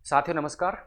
साथियों नमस्कार।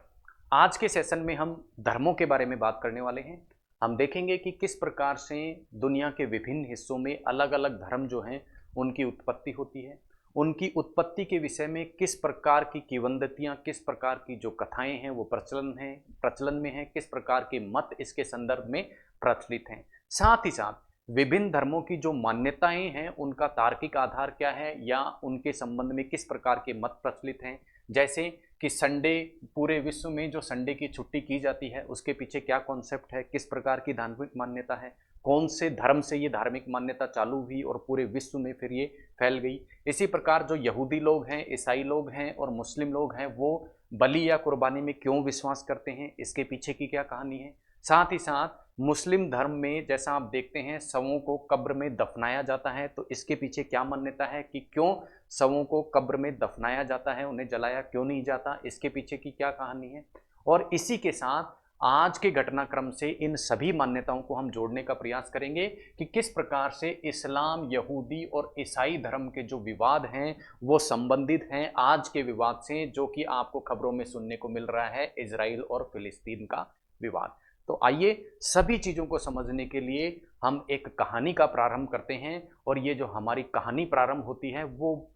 आज के सेशन में हम धर्मों के बारे में बात करने वाले हैं। हम देखेंगे कि किस प्रकार से दुनिया के विभिन्न हिस्सों में अलग अलग धर्म जो हैं उनकी उत्पत्ति होती है। उनकी उत्पत्ति के विषय में किस प्रकार की किंवदंतियाँ, किस प्रकार की जो कथाएं हैं वो प्रचलन में हैं, किस प्रकार के मत इसके संदर्भ में प्रचलित हैं। साथ ही साथ विभिन्न धर्मों की जो मान्यताएं हैं उनका तार्किक आधार क्या है या उनके संबंध में किस प्रकार के मत प्रचलित हैं। जैसे कि संडे, पूरे विश्व में जो संडे की छुट्टी की जाती है उसके पीछे क्या कॉन्सेप्ट है, किस प्रकार की धार्मिक मान्यता है, कौन से धर्म से ये धार्मिक मान्यता चालू हुई और पूरे विश्व में फिर ये फैल गई। इसी प्रकार जो यहूदी लोग हैं, ईसाई लोग हैं और मुस्लिम लोग हैं वो बलि या कुर्बानी में क्यों विश्वास करते हैं, इसके पीछे की क्या कहानी है। साथ ही साथ मुस्लिम धर्म में जैसा आप देखते हैं शवों को कब्र में दफनाया जाता है, तो इसके पीछे क्या मान्यता है कि क्यों शवों को कब्र में दफनाया जाता है, उन्हें जलाया क्यों नहीं जाता, इसके पीछे की क्या कहानी है। और इसी के साथ आज के घटनाक्रम से इन सभी मान्यताओं को हम जोड़ने का प्रयास करेंगे कि किस प्रकार से इस्लाम, यहूदी और ईसाई धर्म के जो विवाद हैं वो संबंधित हैं आज के विवाद से, जो कि आपको खबरों में सुनने को मिल रहा है, इजराइल और फिलिस्तीन का विवाद। तो आइए सभी चीज़ों को समझने के लिए हम एक कहानी का प्रारंभ करते हैं। और ये जो हमारी कहानी प्रारंभ होती है वो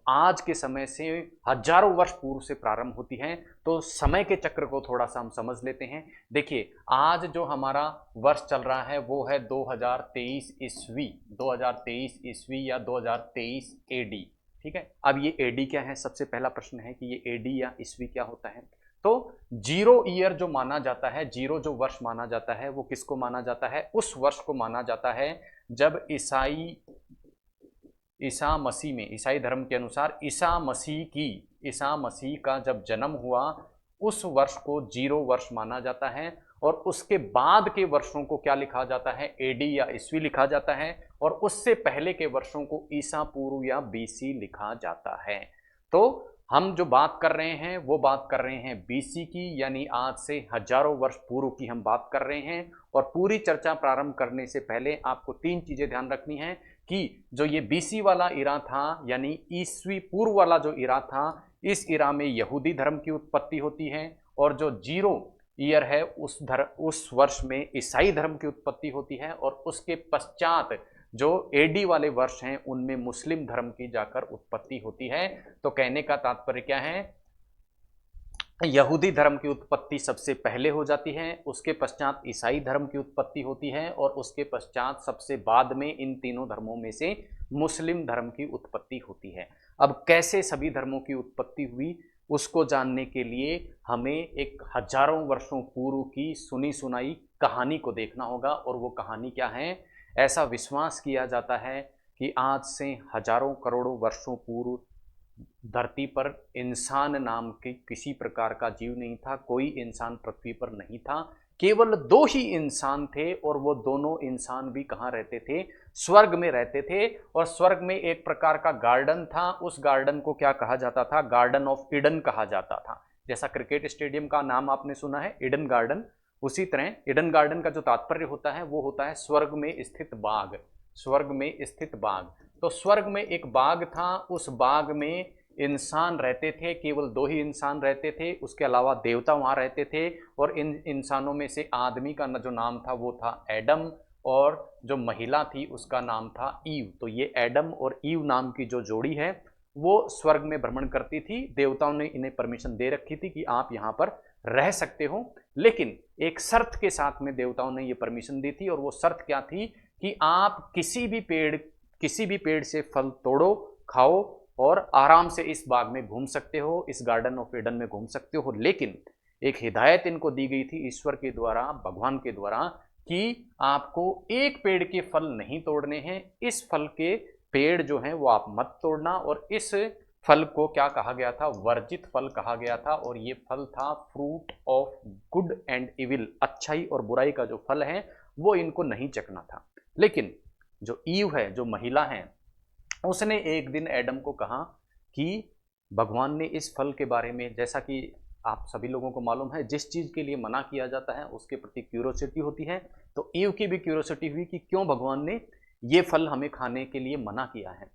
आज के समय से हजारों वर्ष पूर्व से प्रारंभ होती है। तो समय के चक्र को थोड़ा सा हम समझ लेते हैं। देखिए आज जो हमारा वर्ष चल रहा है वो है 2023 ईस्वी, 2023 ईस्वी या 2023 एडी। ठीक है, अब ये एडी क्या है, सबसे पहला प्रश्न है कि ये एडी या ईस्वी क्या होता है। तो जीरो ईयर जो माना जाता है, जीरो जो वर्ष माना जाता है वो किसको माना जाता है, उस वर्ष को माना जाता है जब ईसा मसीह में, ईसाई धर्म के अनुसार ईसा मसीह का जब जन्म हुआ उस वर्ष को जीरो वर्ष माना जाता है। और उसके बाद के वर्षों को क्या लिखा जाता है, एडी या ईस्वी लिखा जाता है। और उससे पहले के वर्षों को ईसा पूर्व या बीसी लिखा जाता है। तो हम जो बात कर रहे हैं वो बात कर रहे हैं बीसी की, यानी आज से हजारों वर्ष पूर्व की हम बात कर रहे हैं। और पूरी चर्चा प्रारंभ करने से पहले आपको तीन चीजें ध्यान रखनी है कि जो ये बीसी वाला इरा था यानी ईस्वी पूर्व वाला जो इरा था, इस इरा में यहूदी धर्म की उत्पत्ति होती है। और जो जीरो ईयर है उस वर्ष में ईसाई धर्म की उत्पत्ति होती है। और उसके पश्चात जो एडी वाले वर्ष हैं उनमें मुस्लिम धर्म की जाकर उत्पत्ति होती है। तो कहने का तात्पर्य क्या है, यहूदी धर्म की उत्पत्ति सबसे पहले हो जाती है, उसके पश्चात ईसाई धर्म की उत्पत्ति होती है और उसके पश्चात सबसे बाद में इन तीनों धर्मों में से मुस्लिम धर्म की उत्पत्ति होती है। अब कैसे सभी धर्मों की उत्पत्ति हुई उसको जानने के लिए हमें एक हजारों वर्षों पूर्व की सुनी सुनाई कहानी को देखना होगा। और वो कहानी क्या है, ऐसा विश्वास किया जाता है कि आज से हजारों करोड़ों वर्षों पूर्व धरती पर इंसान नाम की किसी प्रकार का जीव नहीं था, कोई इंसान पृथ्वी पर नहीं था, केवल दो ही इंसान थे। और वो दोनों इंसान भी कहाँ रहते थे, स्वर्ग में रहते थे। और स्वर्ग में एक प्रकार का गार्डन था, उस गार्डन को क्या कहा जाता था, गार्डन ऑफ ईडन कहा जाता था। जैसा क्रिकेट स्टेडियम का नाम आपने सुना है ईडन गार्डन, उसी तरह ईडन गार्डन का जो तात्पर्य होता है वो होता है स्वर्ग में स्थित बाग, स्वर्ग में स्थित बाग। तो स्वर्ग में एक बाग था, उस बाग में इंसान रहते थे, केवल दो ही इंसान रहते थे, उसके अलावा देवता वहाँ रहते थे। और इन इंसानों में से आदमी का जो नाम था वो था एडम, और जो महिला थी उसका नाम था ईव। तो ये एडम और ईव नाम की जो जोड़ी है वो स्वर्ग में भ्रमण करती थी। देवताओं ने इन्हें परमिशन दे रखी थी कि आप यहाँ पर रह सकते हो, लेकिन एक शर्त के साथ में देवताओं ने ये परमिशन दी थी। और वो शर्त क्या थी कि आप किसी भी पेड़ से फल तोड़ो, खाओ और आराम से इस बाग में घूम सकते हो, इस गार्डन ऑफ ईडन में घूम सकते हो। लेकिन एक हिदायत इनको दी गई थी ईश्वर के द्वारा, भगवान के द्वारा, कि आपको एक पेड़ के फल नहीं तोड़ने हैं, इस फल के पेड़ जो हैं वो आप मत तोड़ना। और इस फल को क्या कहा गया था, वर्जित फल कहा गया था। और ये फल था fruit of good and evil, अच्छाई और बुराई का जो फल है वो इनको नहीं चखना था। लेकिन जो ईव है, जो महिला है, उसने एक दिन एडम को कहा कि भगवान ने इस फल के बारे में, जैसा कि आप सभी लोगों को मालूम है जिस चीज़ के लिए मना किया जाता है उसके प्रति क्यूरोसिटी होती है। तो ईव की भी क्यूरोसिटी हुई कि क्यों भगवान ने ये फल हमें खाने के लिए मना किया है।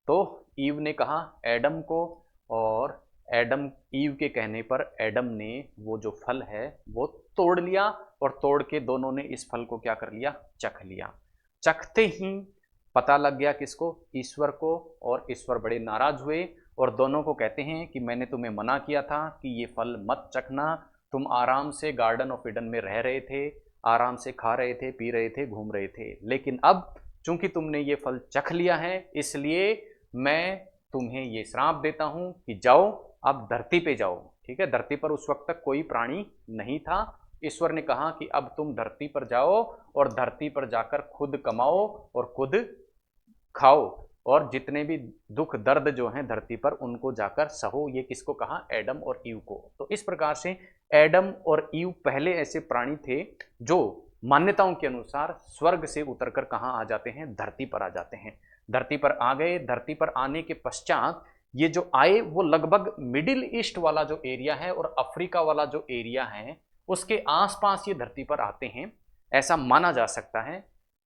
तो ईव ने कहा एडम को और एडम ईव के कहने पर एडम ने वो जो फल है वो तोड़ लिया, और तोड़ के दोनों ने इस फल को क्या कर लिया, चख लिया। चखते ही पता लग गया किसको, ईश्वर को, और ईश्वर बड़े नाराज हुए और दोनों को कहते हैं कि मैंने तुम्हें मना किया था कि ये फल मत चखना, तुम आराम से गार्डन ऑफ ईडन में रह रहे थे, आराम से खा रहे थे, पी रहे थे, घूम रहे थे, लेकिन अब चूंकि तुमने ये फल चख लिया है इसलिए मैं तुम्हें ये श्राप देता हूं कि जाओ, अब धरती पे जाओ। ठीक है, धरती पर उस वक्त तक कोई प्राणी नहीं था। ईश्वर ने कहा कि अब तुम धरती पर जाओ और धरती पर जाकर खुद कमाओ और खुद खाओ, और जितने भी दुख दर्द जो हैं धरती पर उनको जाकर सहो। ये किसको कहा, एडम और ईव को। तो इस प्रकार से एडम और ईव पहले ऐसे प्राणी थे जो मान्यताओं के अनुसार स्वर्ग से उतरकर कहाँ आ जाते हैं, धरती पर आ जाते हैं। धरती पर आ गए। धरती पर आने के पश्चात ये जो आए वो लगभग मिडिल ईस्ट वाला जो एरिया है और अफ्रीका वाला जो एरिया है उसके आसपास ये धरती पर आते हैं, ऐसा माना जा सकता है।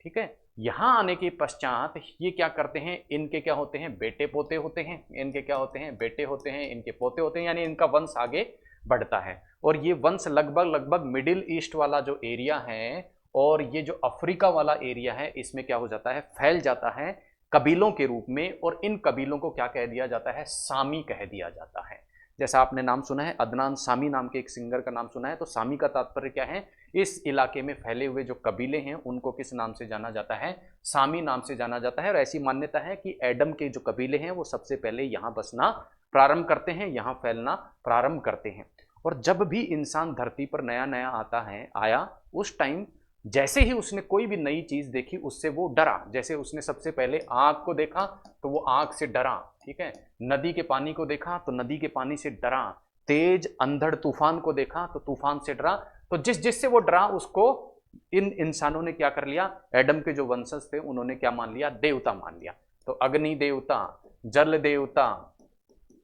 ठीक है, यहां आने के पश्चात ये क्या करते हैं, इनके क्या होते हैं, बेटे पोते होते हैं, इनके क्या होते हैं, बेटे होते हैं, इनके पोते होते हैं, यानी इनका वंश आगे बढ़ता है। और ये वंश लगभग मिडिल ईस्ट वाला जो एरिया है और ये जो अफ्रीका वाला एरिया है इसमें क्या हो जाता है, फैल जाता है कबीलों के रूप में, और इन कबीलों को क्या कह दिया जाता है, सामी कह दिया जाता है। जैसा आपने नाम सुना है, अदनान सामी नाम के एक सिंगर का नाम सुना है, तो सामी का तात्पर्य क्या है, इस इलाके में फैले हुए जो कबीले हैं उनको किस नाम से जाना जाता है, सामी नाम से जाना जाता है। और ऐसी मान्यता है कि एडम के जो कबीले हैं वो सबसे पहले यहाँ बसना प्रारंभ करते हैं, यहाँ फैलना प्रारंभ करते हैं। और जब भी इंसान धरती पर नया नया आता है, आया, उस टाइम जैसे ही उसने कोई भी नई चीज देखी उससे वो डरा। जैसे उसने सबसे पहले आग को देखा तो वो आग से डरा। ठीक है, नदी के पानी को देखा तो नदी के पानी से डरा, तेज अंधड़ तूफान को देखा तो तूफान से डरा। तो जिससे वो डरा उसको इन इंसानों ने क्या कर लिया, एडम के जो वंशज थे उन्होंने क्या मान लिया, देवता मान लिया। तो अग्नि देवता, जल देवता,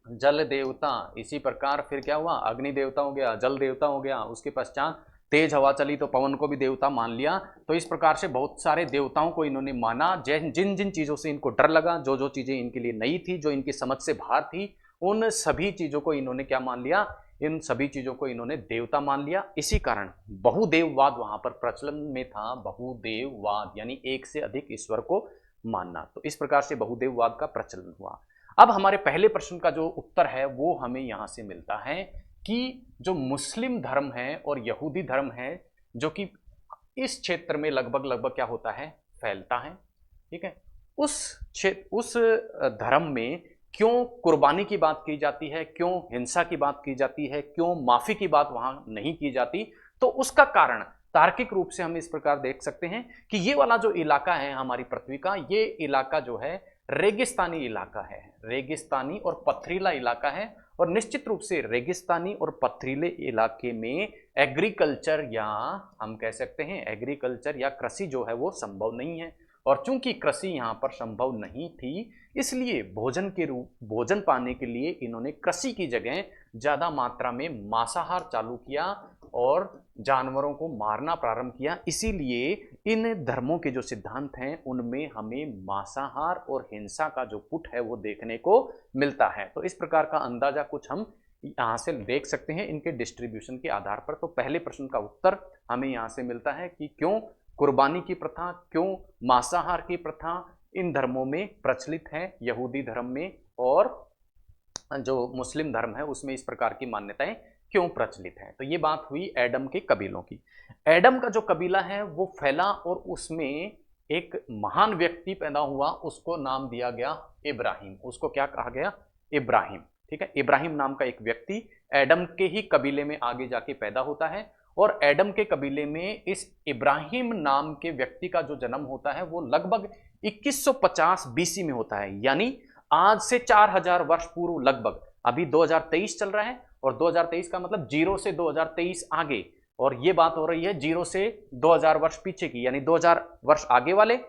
जल देवता, इसी प्रकार फिर क्या हुआ, अग्नि देवता हो गया, जल देवता हो गया, उसके पश्चात तेज हवा चली तो पवन को भी देवता मान लिया। तो इस प्रकार से बहुत सारे देवताओं को इन्होंने माना। जिन जिन चीजों से इनको डर लगा, जो जो चीजें इनके लिए नई थी, जो इनकी समझ से बाहर थी, उन सभी चीजों को इन्होंने क्या मान लिया, इन सभी चीजों को इन्होंने देवता मान लिया। इसी कारण बहुदेववाद वहां पर प्रचलन में था। बहुदेववाद यानी एक से अधिक ईश्वर को मानना। तो इस प्रकार से बहुदेववाद का प्रचलन हुआ। अब हमारे पहले प्रश्न का जो उत्तर है वो हमें यहां से मिलता है कि जो मुस्लिम धर्म है और यहूदी धर्म है जो कि इस क्षेत्र में लगभग क्या होता है, फैलता है। ठीक है, उस धर्म में क्यों कुर्बानी की बात की जाती है, क्यों हिंसा की बात की जाती है, क्यों माफी की बात वहां नहीं की जाती, तो उसका कारण तार्किक रूप से हम इस प्रकार देख सकते हैं कि ये वाला जो इलाका है हमारी पृथ्वी का, ये इलाका जो है रेगिस्तानी इलाका है, रेगिस्तानी और पथरीला इलाका है। और निश्चित रूप से रेगिस्तानी और पथरीले इलाके में एग्रीकल्चर, या हम कह सकते हैं एग्रीकल्चर या कृषि जो है वो संभव नहीं है। और चूंकि कृषि यहाँ पर संभव नहीं थी इसलिए भोजन पाने के लिए इन्होंने कृषि की जगह ज्यादा मात्रा में मांसाहार चालू किया और जानवरों को मारना प्रारंभ किया। इसीलिए इन धर्मों के जो सिद्धांत हैं उनमें हमें मांसाहार और हिंसा का जो पुट है वो देखने को मिलता है। तो इस प्रकार का अंदाजा कुछ हम यहाँ से देख सकते हैं इनके डिस्ट्रीब्यूशन के आधार पर। तो पहले प्रश्न का उत्तर हमें यहाँ से मिलता है कि क्यों कुर्बानी की प्रथा, क्यों मांसाहार की प्रथा इन धर्मों में प्रचलित है, यहूदी धर्म में और जो मुस्लिम धर्म है उसमें इस प्रकार की मान्यताएं क्यों प्रचलित हैं। तो ये बात हुई एडम के कबीलों की। एडम का जो कबीला है वो फैला और उसमें एक महान व्यक्ति पैदा हुआ, उसको नाम दिया गया इब्राहिम। उसको क्या कहा गया, इब्राहिम। ठीक है, इब्राहिम नाम का एक व्यक्ति एडम के ही कबीले में आगे जाके पैदा होता है और एडम के कबीले में इस इब्राहिम नाम के व्यक्ति का जो जन्म होता है वो लगभग 2150 बीसी में होता है, यानी आज से 4000 वर्ष पूर्व लगभग। अभी 2023 चल रहा है और 2023 का मतलब 0 से 2023 आगे, और ये बात हो रही है 0 से 2000 वर्ष पीछे की, यानी 2000 वर्ष आगे वाले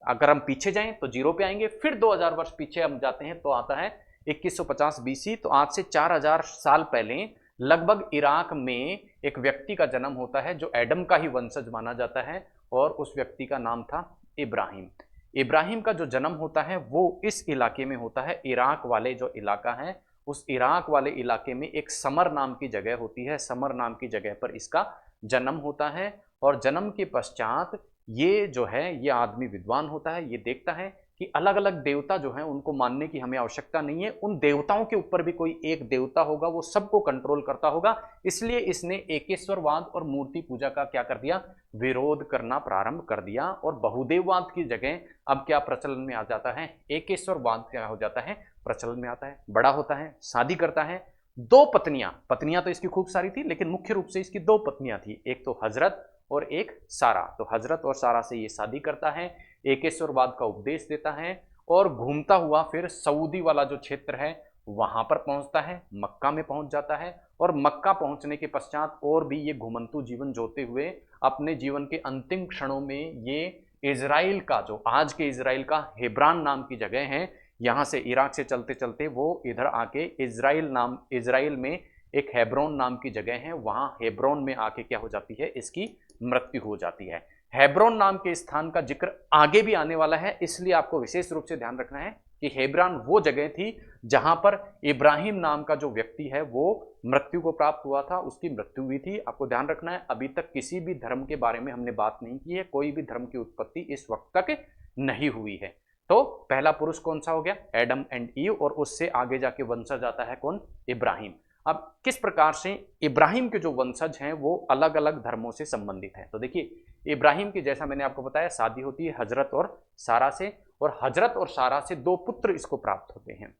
अगर हम पीछे जाएं तो 0 पे आएंगे, फिर 2000 वर्ष पीछे हम जाते हैं तो आता है 2150 बीसी। तो आज से 4000 साल पहले लगभग इराक में एक व्यक्ति का जन्म होता है जो एडम का ही वंशज माना जाता है और उस व्यक्ति का नाम था इब्राहिम। इब्राहिम का जो जन्म होता है वो इस इलाके में होता है, इराक वाले जो इलाका है उस इराक वाले इलाके में एक समर नाम की जगह होती है, समर नाम की जगह पर इसका जन्म होता है। और जन्म के पश्चात ये जो है ये आदमी विद्वान होता है, ये देखता है कि अलग अलग देवता जो हैं उनको मानने की हमें आवश्यकता नहीं है, उन देवताओं के ऊपर भी कोई एक देवता होगा, वो सबको कंट्रोल करता होगा। इसलिए इसने एकेश्वरवाद और मूर्ति पूजा का क्या कर दिया, विरोध करना प्रारंभ कर दिया। और बहुदेववाद की जगह अब क्या प्रचलन में आ जाता है, एकेश्वरवाद क्या हो जाता है, प्रचलन में आता है। बड़ा होता है, शादी करता है, दो पत्नियां तो इसकी खूब सारी थी, लेकिन मुख्य रूप से इसकी दो पत्नियां थी, एक तो हजरत और एक सारा। तो हजरत और सारा से ये शादी करता है, एकेश्वरवाद का उपदेश देता है और घूमता हुआ फिर सऊदी वाला जो क्षेत्र है वहां पर पहुंचता है, मक्का में पहुंच जाता है। और मक्का पहुंचने के पश्चात और भी ये घुमंतु जीवन जोते हुए अपने जीवन के अंतिम क्षणों में ये इजराइल का, जो आज के इजराइल का हेब्रान नाम की जगह है, यहां से इराक से चलते चलते वो इधर आके इजराइल में एक हेब्रोन नाम की जगह है, वहां हेब्रोन में आके क्या हो जाती है, इसकी मृत्यु हो जाती है। हेब्रोन नाम के स्थान का जिक्र आगे भी आने वाला है, इसलिए आपको विशेष रूप से ध्यान रखना है कि हेब्रोन वो जगह थी जहां पर इब्राहिम नाम का जो व्यक्ति है वो मृत्यु को प्राप्त हुआ था, उसकी मृत्यु हुई थी। आपको ध्यान रखना है, अभी तक किसी भी धर्म के बारे में हमने बात नहीं की है, कोई भी धर्म की उत्पत्ति इस वक्त तक नहीं हुई है। तो पहला पुरुष कौन सा हो गया, एडम एंड ईव, और उससे आगे जाके वंशज आता है कौन, इब्राहिम। अब किस प्रकार से इब्राहिम के जो वंशज हैं वो अलग अलग धर्मों से संबंधित हैं। तो देखिए, इब्राहिम की जैसा मैंने आपको बताया शादी होती है हजरत और सारा से, और हजरत और सारा से दो पुत्र इसको प्राप्त होते हैं।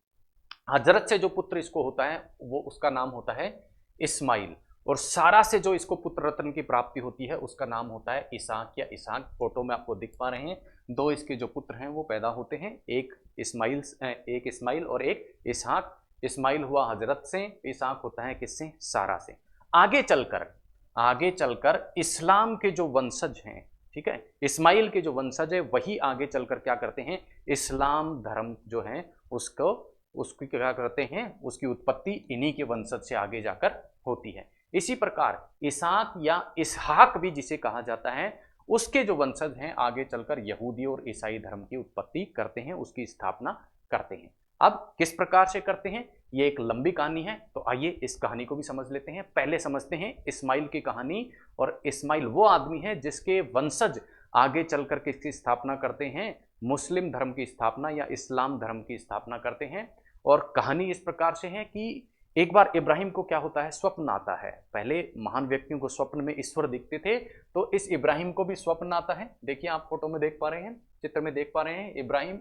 हजरत से जो पुत्र इसको होता है वो उसका नाम होता है इस्माइल, और सारा से जो इसको पुत्र रत्न की प्राप्ति होती है उसका नाम होता है इसहाक या इसहाक। फोटो में आपको दिख पा रहे हैं, दो इसके जो पुत्र हैं वो पैदा होते हैं, एक इस्माइल और एक इसहाक। इस्माइल हुआ हजरत से, इसहाक होता है किससे, सारा से। आगे चलकर इस्लाम के जो वंशज हैं, ठीक है, इस्माइल के जो वंशज है वही आगे चलकर क्या करते हैं, इस्लाम धर्म जो है उसकी क्या करते हैं, उसकी उत्पत्ति इन्हीं के वंशज से आगे जाकर होती है। इसी प्रकार इसहाक या इसहाक भी जिसे कहा जाता है, उसके जो वंशज हैं आगे चलकर यहूदी और ईसाई धर्म की उत्पत्ति करते हैं, उसकी स्थापना करते हैं। अब किस प्रकार से करते हैं, ये एक लंबी कहानी है, तो आइए इस कहानी को भी समझ लेते हैं। पहले समझते हैं इस्माइल की कहानी। और इस्माइल वो आदमी है जिसके वंशज आगे चलकर किसकी स्थापना करते हैं, मुस्लिम धर्म की स्थापना या इस्लाम धर्म की स्थापना करते हैं। और कहानी इस प्रकार से है कि एक बार इब्राहिम को क्या होता है, स्वप्न आता है। पहले महान व्यक्तियों को स्वप्न में ईश्वर दिखते थे, तो इस इब्राहिम को भी स्वप्न आता है। देखिए आप फोटो में देख पा रहे हैं, चित्र में देख पा रहे हैं,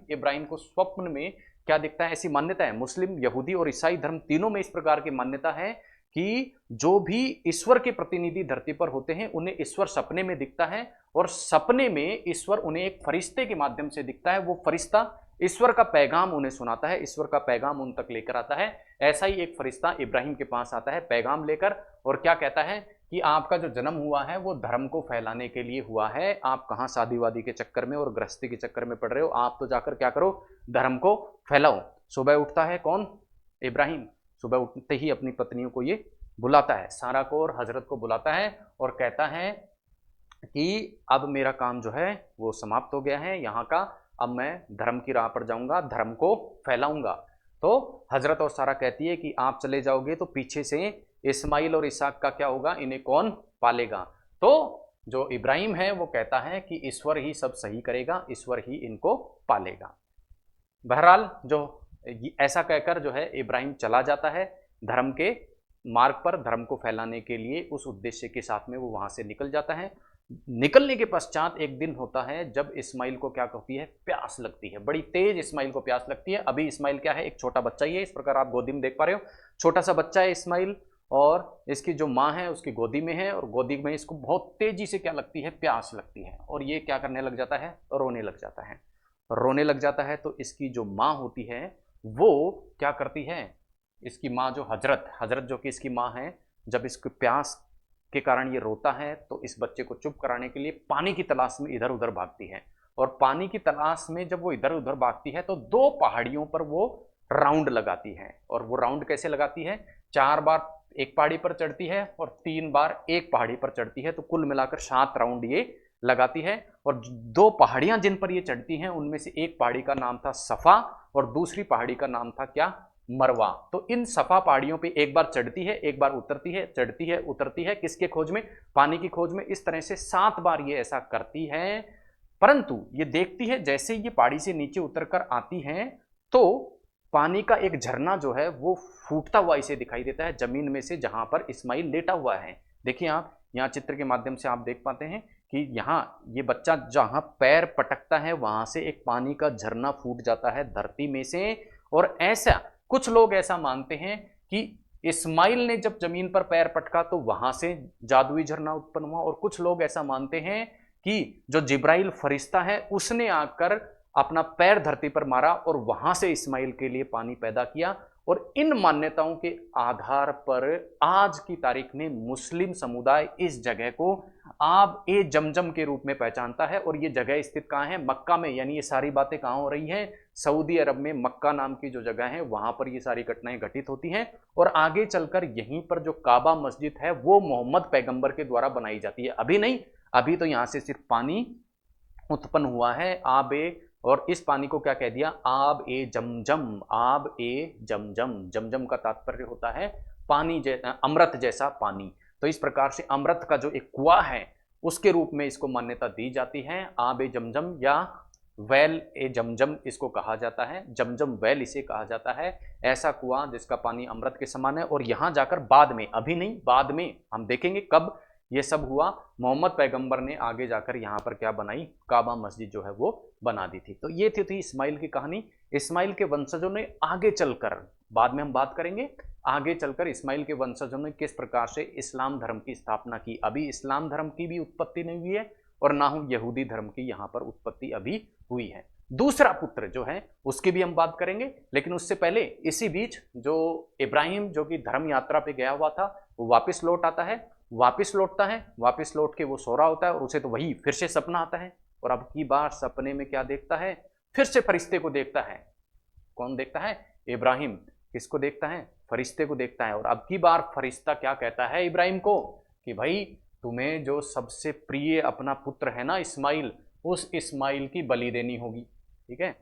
इब्राहिम को स्वप्न में क्या दिखता है, ऐसी मान्यता है मुस्लिम, यहूदी और ईसाई धर्म तीनों में इस प्रकार की मान्यता है कि जो भी ईश्वर के प्रतिनिधि धरती पर होते हैं उन्हें ईश्वर सपने में दिखता है, और सपने में ईश्वर उन्हें एक फरिश्ते के माध्यम से दिखता है। वो फरिश्ता ईश्वर का पैगाम उन्हें सुनाता है, ईश्वर का पैगाम उन तक लेकर आता है। ऐसा ही एक फरिश्ता इब्राहिम के पास आता है पैगाम लेकर, और क्या कहता है कि आपका जो जन्म हुआ है वो धर्म को फैलाने के लिए हुआ है, आप कहाँ शादी वादी के चक्कर में और गृहस्थी के चक्कर में पड़ रहे हो, आप तो जाकर क्या करो, धर्म को फैलाओ। सुबह उठता है कौन, इब्राहिम, सुबह उठते ही अपनी पत्नियों को ये बुलाता है, सारा को और हजरत को बुलाता है और कहता है कि अब मेरा काम जो है वो समाप्त हो गया है यहाँ का, अब मैं धर्म की राह पर जाऊंगा, धर्म को फैलाऊंगा। तो हजरत और सारा कहती है कि आप चले जाओगे तो पीछे से इस्माइल और इसहाक का क्या होगा, इन्हें कौन पालेगा। तो जो इब्राहिम है वो कहता है कि ईश्वर ही सब सही करेगा, ईश्वर ही इनको पालेगा। बहरहाल जो ऐसा कहकर जो है इब्राहिम चला जाता है धर्म के मार्ग पर, धर्म को फैलाने के लिए उस उद्देश्य के साथ में वो वहां से निकल जाता है। निकलने के पश्चात एक दिन होता है जब इस्माइल को क्या होती है, प्यास लगती है, बड़ी तेज इस्माइल को प्यास लगती है। अभी इस्माइल क्या है, एक छोटा बच्चा ही है, इस प्रकार आप गोदी में देख पा रहे हो, छोटा सा बच्चा है इस्माइल, और इसकी जो माँ है उसकी गोदी में है, और गोदी में इसको बहुत तेजी से क्या लगती है, प्यास लगती है, और ये क्या करने लग जाता है, रोने लग जाता है। रोने लग जाता है तो इसकी जो माँ होती है वो क्या करती है, इसकी माँ जो हजरत जो कि इसकी माँ है, जब इसकी प्यास के कारण ये रोता है तो इस बच्चे को चुप कराने के लिए पानी की तलाश में इधर उधर भागती है। और पानी की तलाश में जब वो इधर उधर भागती है तो दो पहाड़ियों पर वो राउंड लगाती है। और वो राउंड कैसे लगाती है, 4 बार एक पहाड़ी पर चढ़ती है और 3 बार एक पहाड़ी पर चढ़ती है, तो कुल मिलाकर 7 राउंड ये लगाती है। और 2 पहाड़ियां जिन पर ये चढ़ती हैं उनमें से एक पहाड़ी का नाम था सफा और दूसरी पहाड़ी का नाम था क्या, मरवा। तो इन सफा पहाड़ियों पे एक बार चढ़ती है, एक बार उतरती है, चढ़ती है, उतरती है, किसके खोज में? पानी की खोज में। इस तरह से 7 बार ये ऐसा करती है। परंतु ये देखती है जैसे ये पहाड़ी से नीचे उतरकर आती हैं तो पानी का एक झरना जो है वो फूटता हुआ इसे दिखाई देता है जमीन में से, जहां पर इस्माइल लेटा हुआ है। देखिए आप यहाँ चित्र के माध्यम से आप देख पाते हैं कि यहाँ ये बच्चा जहां पैर पटकता है वहां से एक पानी का झरना फूट जाता है धरती में से। और ऐसा कुछ लोग ऐसा मानते हैं कि इस्माइल ने जब जमीन पर पैर पटका तो वहां से जादुई झरना उत्पन्न हुआ, और कुछ लोग ऐसा मानते हैं कि जो जिब्राइल फरिश्ता है उसने आकर अपना पैर धरती पर मारा और वहां से इस्माइल के लिए पानी पैदा किया। और इन मान्यताओं के आधार पर आज की तारीख में मुस्लिम समुदाय इस जगह को आब ए जमजम के रूप में पहचानता है। और ये जगह स्थित कहाँ है? मक्का में। यानी ये सारी बातें कहाँ हो रही हैं? सऊदी अरब में मक्का नाम की जो जगह है वहां पर ये सारी घटनाएं घटित होती हैं। और आगे चलकर यहीं पर जो काबा मस्जिद है वो मोहम्मद पैगंबर के द्वारा बनाई जाती है। अभी नहीं, अभी तो यहां से सिर्फ पानी उत्पन्न हुआ है, आब ए, और इस पानी को क्या कह दिया? आब ए जमजम। आब ए जमजम, जमजम का तात्पर्य होता है पानी, अमृत जैसा पानी। तो इस प्रकार से अमृत का जो एक कुआं है उसके रूप में इसको मान्यता दी जाती है। आब ए जमजम या वेल ए जमजम इसको कहा जाता है, जमजम वेल इसे कहा जाता है, ऐसा कुआं जिसका पानी अमृत के समान है। और यहां जाकर बाद में, अभी नहीं, बाद में हम देखेंगे कब ये सब हुआ, मोहम्मद पैगंबर ने आगे जाकर यहाँ पर क्या बनाई? काबा मस्जिद जो है वो बना दी थी। तो ये थी इस्माइल की कहानी। इस्माइल के वंशजों ने आगे चलकर, बाद में हम बात करेंगे, आगे चलकर इस्माइल के वंशजों ने किस प्रकार से इस्लाम धर्म की स्थापना की। अभी इस्लाम धर्म की भी उत्पत्ति नहीं हुई है और ना ही यहूदी धर्म की यहाँ पर उत्पत्ति अभी हुई है। दूसरा पुत्र जो है उसकी भी हम बात करेंगे, लेकिन उससे पहले इसी बीच जो इब्राहिम जो कि धर्म यात्रा पे गया हुआ था वो वापस लौट आता है, वापस लौटता है, वापस लौट के वो सो रहा होता है और उसे तो वही फिर से सपना आता है। और अब की बार सपने में क्या देखता है? फिर से फरिश्ते को देखता है। कौन देखता है? इब्राहिम। किसको देखता है? फरिश्ते को देखता है। और अब की बार फरिश्ता क्या कहता है इब्राहिम को कि भाई तुम्हें जो सबसे प्रिय अपना पुत्र है ना इस्माइल, उस इस्माइल की बलि देनी होगी। ठीक है,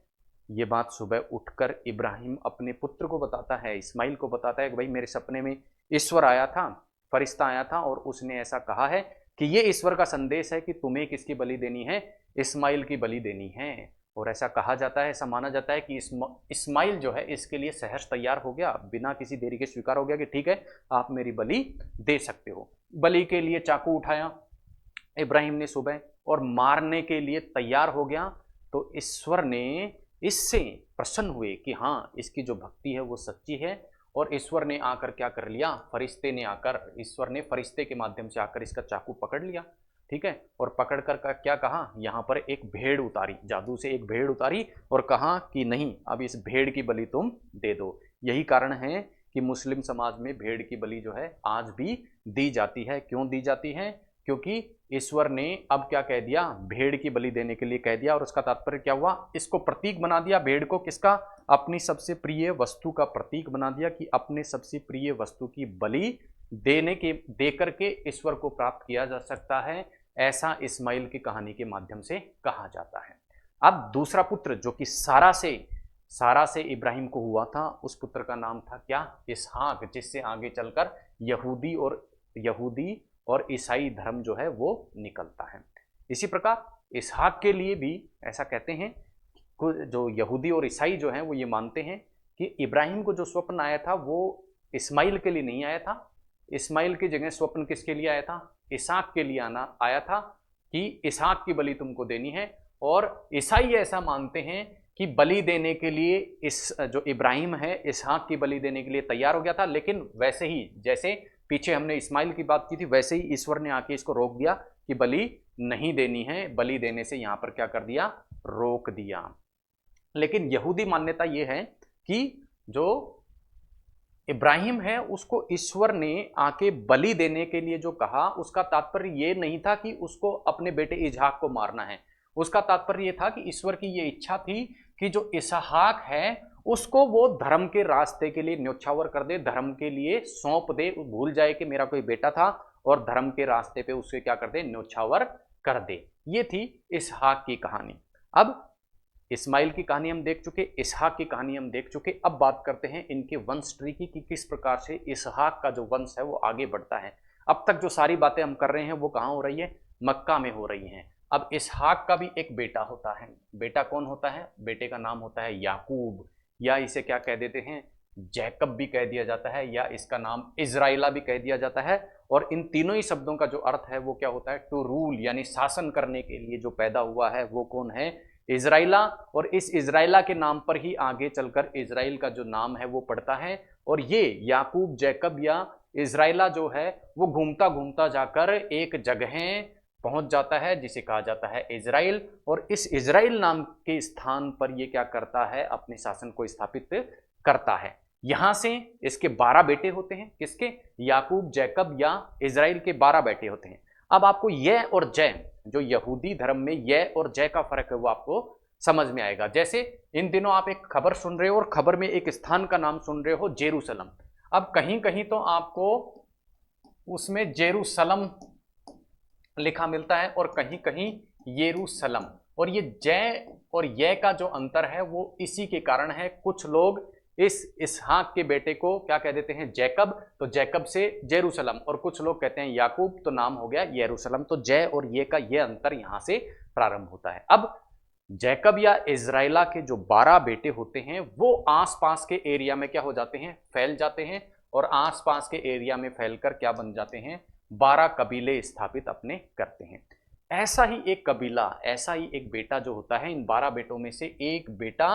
ये बात सुबह उठकर इब्राहिम अपने पुत्र को बताता है, इस्माइल को बताता है कि भाई मेरे सपने में ईश्वर आया था, फरिश्ता आया था और उसने ऐसा कहा है कि ये ईश्वर का संदेश है कि तुम्हें किसकी बलि देनी है? इस्माइल की बलि देनी है। और ऐसा कहा जाता है, ऐसा माना जाता है कि इस्माइल जो है इसके लिए सहर्ष तैयार हो गया, बिना किसी देरी के स्वीकार हो गया कि ठीक है आप मेरी बलि दे सकते हो। बलि के लिए चाकू उठाया इब्राहिम ने सुबह और मारने के लिए तैयार हो गया। तो ईश्वर ने इससे प्रसन्न हुए कि हाँ इसकी जो भक्ति है वो सच्ची है। और ईश्वर ने आकर क्या कर लिया? फरिश्ते ने आकर, ईश्वर ने फरिश्ते के माध्यम से आकर इसका चाकू पकड़ लिया। ठीक है, और पकड़ कर क्या कहा? यहाँ पर एक भेड़ उतारी, जादू से एक भेड़ उतारी और कहा कि नहीं अब इस भेड़ की बलि तुम दे दो। यही कारण है कि मुस्लिम समाज में भेड़ की बलि जो है आज भी दी जाती है। क्यों दी जाती है? क्योंकि ईश्वर ने अब क्या कह दिया? भेड़ की बलि देने के लिए कह दिया। और उसका तात्पर्य क्या हुआ? इसको प्रतीक बना दिया भेड़ को, किसका? अपनी सबसे प्रिय वस्तु का प्रतीक बना दिया कि अपने सबसे प्रिय वस्तु की बलि देकर के ईश्वर को प्राप्त किया जा सकता है। ऐसा इस्माइल की कहानी के माध्यम से कहा जाता है। अब दूसरा पुत्र जो कि सारा से इब्राहिम को हुआ था, उस पुत्र का नाम था क्या? इसहाक, जिससे आगे चलकर यहूदी और ईसाई धर्म जो है वो निकलता है। इसी प्रकार इसहाक के लिए भी ऐसा कहते हैं, जो यहूदी और ईसाई जो हैं वो ये मानते हैं कि इब्राहिम को जो स्वप्न आया था वो इस्माइल के लिए नहीं आया था। इस्माइल की जगह स्वप्न किसके लिए आया था? इसहाक के लिए आया था कि इसहाक की बलि तुमको देनी है। और ईसाई ऐसा मानते हैं कि बलि देने के लिए जो इब्राहिम है इसहाक की बलि देने के लिए तैयार हो गया था, लेकिन वैसे ही जैसे पीछे हमने इस्माइल की बात की थी वैसे ही ईश्वर ने आके इसको रोक दिया कि बलि नहीं देनी है, बलि देने से यहां पर क्या कर दिया? रोक दिया। लेकिन यहूदी मान्यता यह है कि जो इब्राहिम है उसको ईश्वर ने आके बलि देने के लिए जो कहा उसका तात्पर्य ये नहीं था कि उसको अपने बेटे इसहाक को मारना है। उसका तात्पर्य ये था कि ईश्वर की ये इच्छा थी कि जो इसहाक है उसको वो धर्म के रास्ते के लिए न्योछावर कर दे, धर्म के लिए सौंप दे, भूल जाए कि मेरा कोई बेटा था और धर्म के रास्ते पे उसे क्या कर दे? न्योछावर कर दे। ये थी इसहाक की कहानी। अब इस्माइल की कहानी हम देख चुके, इसहाक की कहानी हम देख चुके। अब बात करते हैं इनके वंश ट्री की कि किस प्रकार से इसहाक का जो वंश है वो आगे बढ़ता है। अब तक जो सारी बातें हम कर रहे हैं वो कहाँ हो रही है, मक्का में हो रही हैं। अब इसहाक का भी एक बेटा होता है। बेटा कौन होता है, बेटे का नाम होता है याकूब, या इसे क्या कह देते हैं, जैकब भी कह दिया जाता है, या इसका नाम इजराइला भी कह दिया जाता है। और इन तीनों ही शब्दों का जो अर्थ है वो क्या होता है, टू रूल, यानी शासन करने के लिए जो पैदा हुआ है वो कौन है, इजराइला। और इस इजराइला के नाम पर ही आगे चलकर इजराइल का जो नाम है वो पड़ता है। और ये याकूब, जैकब या इजराइला जो है वो घूमता घूमता जाकर एक जगह पहुंच जाता है जिसे कहा जाता है इजराइल। और इस इजराइल नाम के स्थान पर ये क्या करता है, अपने शासन को स्थापित करता है। यहां से इसके 12 बेटे होते हैं, किसके, याकूब, जैकब या इजराइल के 12 बेटे होते हैं। अब आपको य और जय, जो यहूदी धर्म में य और जय का फर्क है वो आपको समझ में आएगा। जैसे इन दिनों आप एक खबर सुन रहे हो और खबर में एक स्थान का नाम सुन रहे हो, जेरूसलम। अब कहीं कहीं तो आपको उसमें जेरूसलम लिखा मिलता है और कहीं कहीं येरूशलम। और ये जय और य का जो अंतर है वो इसी के कारण है। कुछ लोग इस इसहाक के बेटे को क्या कह देते हैं, जैकब, तो जैकब से जेरूशलम, और कुछ लोग कहते हैं याकूब, तो नाम हो गया येरूशलम। तो जय और ये का ये अंतर यहां से प्रारंभ होता है। अब जैकब या इजराइला के जो 12 बेटे होते हैं वो आसपास के एरिया में क्या हो जाते हैं, फैल जाते हैं। और आसपास के एरिया में फैलकर क्या बन जाते हैं, 12 कबीले स्थापित अपने करते हैं। ऐसा ही एक कबीला, ऐसा ही एक बेटा जो होता है, इन 12 बेटों में से एक बेटा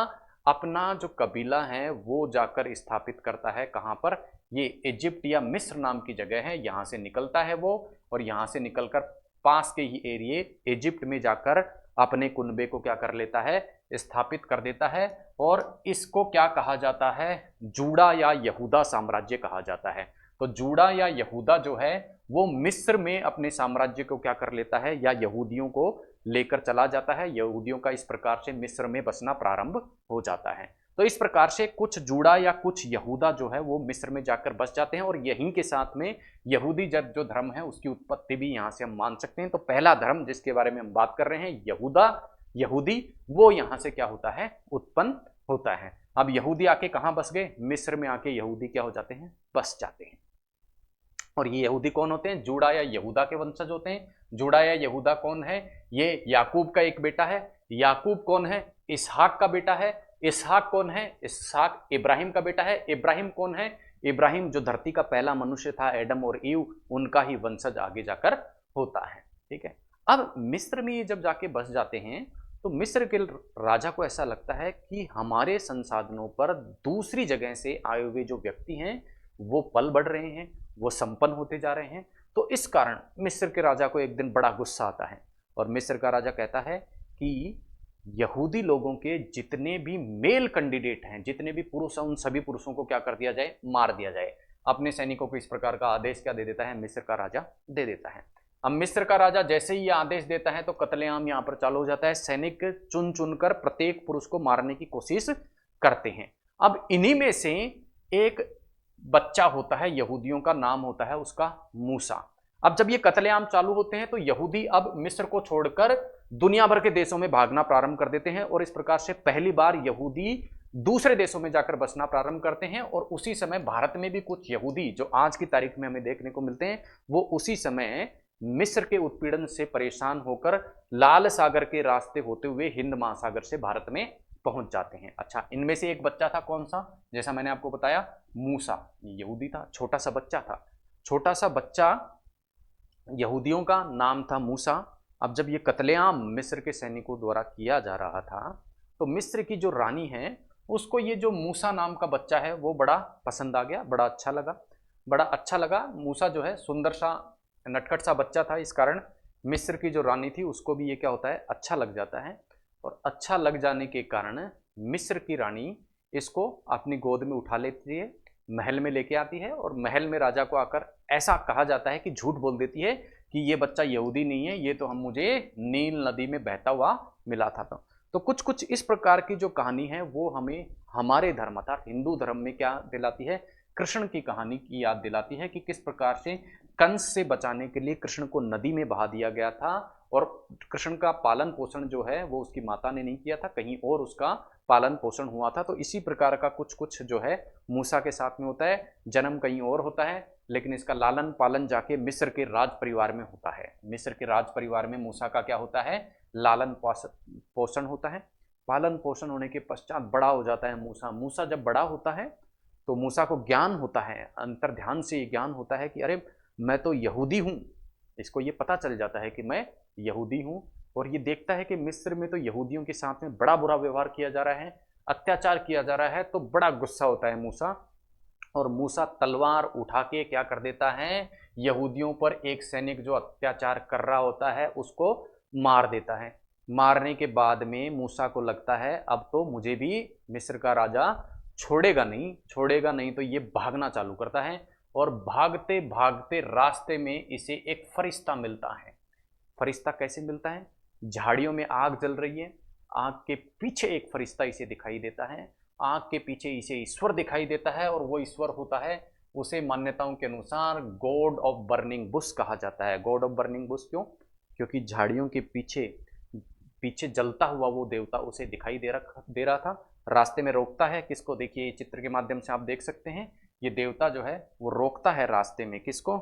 अपना जो कबीला है वो जाकर स्थापित करता है। कहाँ पर, ये इजिप्ट या मिस्र नाम की जगह है, यहाँ से निकलता है वो, और यहाँ से निकलकर पास के ही एरिए इजिप्ट में जाकर अपने कुनबे को क्या कर लेता है, स्थापित कर देता है। और इसको क्या कहा जाता है, जूड़ा या यहूदा साम्राज्य कहा जाता है। तो जूड़ा या यहूदा जो है वो मिस्र में अपने साम्राज्य को क्या कर लेता है, या यहूदियों को लेकर चला जाता है। यहूदियों का इस प्रकार से मिस्र में बसना प्रारंभ हो जाता है। तो इस प्रकार से कुछ जूड़ा या कुछ यहूदा जो है वो मिस्र में जाकर बस जाते हैं। और यहीं के साथ में यहूदी जो धर्म है उसकी उत्पत्ति भी यहाँ से हम मान सकते हैं। तो पहला धर्म जिसके बारे में हम बात कर रहे हैं, यहूदा, यहूदी, वो यहाँ से क्या होता है, उत्पन्न होता है। अब यहूदी आके कहाँ बस गए, मिस्र में आके यहूदी क्या हो जाते हैं, बस जाते हैं। और ये यहूदी कौन होते हैं, जूड़ा या यहूदा के वंशज होते हैं। जूड़ा या यहूदा कौन है, ये याकूब का एक बेटा है। याकूब कौन है, इसहाक का बेटा है। इसहाक कौन है, इसहाक इब्राहिम का बेटा है। इब्राहिम कौन है, इब्राहिम जो धरती का पहला मनुष्य था, एडम और ईव, उनका ही वंशज आगे जाकर होता है। ठीक है। अब मिस्र में ये जब जाके बस जाते हैं तो मिस्र के राजा को ऐसा लगता है कि हमारे संसाधनों पर दूसरी जगह से आए हुए जो व्यक्ति हैं वो पल बढ़ रहे हैं, वो संपन्न होते जा रहे हैं। तो इस कारण मिस्र के राजा को एक दिन बड़ा गुस्सा आता है और मिस्र का राजा कहता है कि यहूदी लोगों के जितने भी मेल कैंडिडेट हैं, जितने भी पुरुष हैं, उन सभी पुरुषों को क्या कर दिया जाए, मार दिया जाए। अपने सैनिकों को इस प्रकार का आदेश क्या दे देता है, मिस्र का राजा दे देता है। अब मिस्र का राजा जैसे ही ये आदेश देता है तो कत्लेआम यहाँ पर चालू हो जाता है। सैनिक चुन चुनकर प्रत्येक पुरुष को मारने की कोशिश करते हैं। अब इन्हीं में से एक बच्चा होता है यहूदियों का, नाम होता है उसका मूसा। अब जब ये कत्लेआम चालू होते हैं तो यहूदी अब मिस्र को छोड़कर दुनिया भर के देशों में भागना प्रारंभ कर देते हैं। और इस प्रकार से पहली बार यहूदी दूसरे देशों में जाकर बसना प्रारंभ करते हैं। और उसी समय भारत में भी कुछ यहूदी जो आज की तारीख में हमें देखने को मिलते हैं, वो उसी समय मिस्र के उत्पीड़न से परेशान होकर लाल सागर के रास्ते होते हुए हिंद महासागर से भारत में पहुंच जाते हैं। अच्छा, इनमें से एक बच्चा था कौन सा, जैसा मैंने आपको बताया, मूसा। यहूदी था, छोटा सा बच्चा था। छोटा सा बच्चा यहूदियों का नाम था मूसा। अब जब ये कत्लेआम मिस्र के सैनिकों द्वारा किया जा रहा था तो मिस्र की जो रानी है उसको ये जो मूसा नाम का बच्चा है वो बड़ा पसंद आ गया, बड़ा अच्छा लगा, बड़ा अच्छा लगा। मूसा जो है सुंदर सा नटखट सा बच्चा था, इस कारण मिस्र की जो रानी थी उसको भी ये क्या होता है, अच्छा लग जाता है। और अच्छा लग जाने के कारण मिस्र की रानी इसको अपनी गोद में उठा लेती है, महल में लेके आती है। और महल में राजा को आकर ऐसा कहा जाता है कि झूठ बोल देती है कि ये बच्चा यहूदी नहीं है, ये तो हम मुझे नील नदी में बहता हुआ मिला था। तो कुछ कुछ इस प्रकार की जो कहानी है वो हमें हमारे धर्म अर्थात हिंदू धर्म में क्या दिलाती है, कृष्ण की कहानी की याद दिलाती है कि किस प्रकार से कंस से बचाने के लिए कृष्ण को नदी में बहा दिया गया था और कृष्ण का पालन पोषण जो है वो उसकी माता ने नहीं किया था, कहीं और उसका पालन पोषण हुआ था। तो इसी प्रकार का कुछ कुछ जो है मूसा के साथ में होता है। जन्म कहीं और होता है लेकिन इसका लालन पालन जाके मिस्र के राज परिवार में होता है। मिस्र के राज परिवार में मूसा का क्या होता है, लालन पोषण होता है। पालन पोषण होने के पश्चात बड़ा हो जाता है मूसा। मूसा जब बड़ा होता है तो मूसा को ज्ञान होता है, अंतर ध्यान से ये ज्ञान होता है कि अरे मैं तो यहूदी हूँ। इसको ये पता चल जाता है कि मैं यहूदी हूँ, और ये देखता है कि मिस्र में तो यहूदियों के साथ में बड़ा बुरा व्यवहार किया जा रहा है, अत्याचार किया जा रहा है। तो बड़ा गुस्सा होता है मूसा, और मूसा तलवार उठा के क्या कर देता है, यहूदियों पर एक सैनिक जो अत्याचार कर रहा होता है उसको मार देता है। मारने के बाद में मूसा को लगता है अब तो मुझे भी मिस्र का राजा छोड़ेगा नहीं, तो ये भागना चालू करता है। और भागते भागते रास्ते में इसे एक फरिश्ता मिलता है। फरिश्ता कैसे मिलता है, झाड़ियों में आग जल रही है, आग के पीछे एक फरिश्ता इसे दिखाई देता है, आग के पीछे इसे ईश्वर दिखाई देता है, और वो ईश्वर होता है, उसे मान्यताओं के अनुसार गॉड ऑफ बर्निंग बुश कहा जाता है। गॉड ऑफ बर्निंग बुश क्यों, क्योंकि झाड़ियों के पीछे पीछे जलता हुआ वो देवता उसे दिखाई दे रहा था। रास्ते में रोकता है किसको, देखिए चित्र के माध्यम से आप देख सकते हैं, ये देवता जो है वो रोकता है रास्ते में किसको,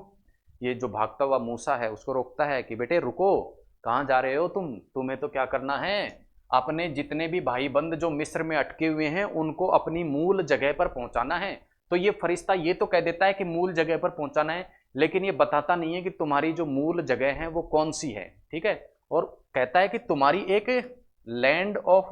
ये जो भागता हुआ मूसा है उसको रोकता है कि बेटे रुको, कहाँ जा रहे हो तुम्हें तो क्या करना है, अपने जितने भी भाई बंद जो मिस्र में अटके हुए हैं उनको अपनी मूल जगह पर पहुंचाना है। तो ये फरिश्ता ये तो कह देता है कि मूल जगह पर पहुंचाना है, लेकिन ये बताता नहीं है कि तुम्हारी जो मूल जगह है वो कौन सी है, ठीक है। और कहता है कि तुम्हारी एक लैंड ऑफ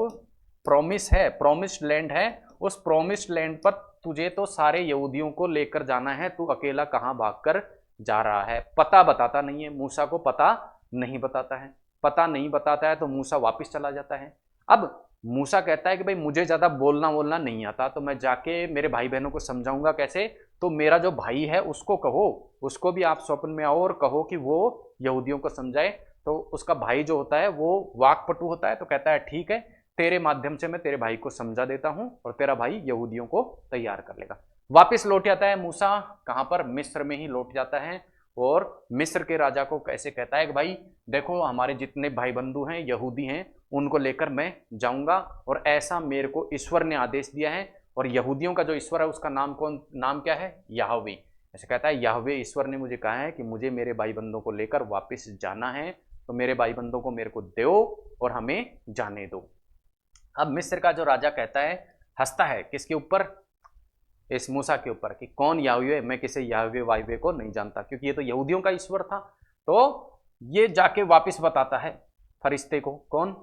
प्रॉमिस है, प्रॉमिस्ड लैंड है, उस प्रॉमिस्ड लैंड पर तुझे तो सारे यहूदियों को लेकर जाना है, तू अकेला कहाँ भागकर जा रहा है। पता बताता नहीं है, मूसा को पता नहीं बताता है। पता नहीं बताता है तो मूसा वापस चला जाता है। अब मूसा कहता है कि भाई मुझे ज़्यादा बोलना नहीं आता, तो मैं जाके मेरे भाई बहनों को समझाऊंगा कैसे, तो मेरा जो भाई है उसको कहो, उसको भी आप स्वप्न में आओ और कहो कि वो यहूदियों को समझाए। तो उसका भाई जो होता है वो वाकपटु होता है, तो कहता है ठीक है, तेरे माध्यम से मैं तेरे भाई को समझा देता हूं और तेरा भाई यहूदियों को तैयार कर लेगा। वापिस लौट जाता है मूसा, कहां पर, मिस्र में ही लौट जाता है। और मिस्र के राजा को कैसे कहता है कि भाई देखो हमारे जितने भाई बंधु हैं यहूदी हैं उनको लेकर मैं जाऊंगा, और ऐसा मेरे को ईश्वर ने आदेश दिया है। और यहूदियों का जो ईश्वर है उसका नाम क्या है, याहवे। ऐसे कहता है याहवे ईश्वर ने मुझे कहा है कि मुझे मेरे भाई बंधों को लेकर वापस जाना है, तो मेरे भाई बंधों को मेरे को दो और हमें जाने दो। अब मिस्र का जो राजा कहता है, हंसता है किसके ऊपर, इस मूसा के ऊपर, कि कौन याहवे, मैं किसी याहवे वाइवे को नहीं जानता, क्योंकि ये तो यहूदियों का ईश्वर था। तो ये जाके वापस बताता है फरिश्ते को, कौन,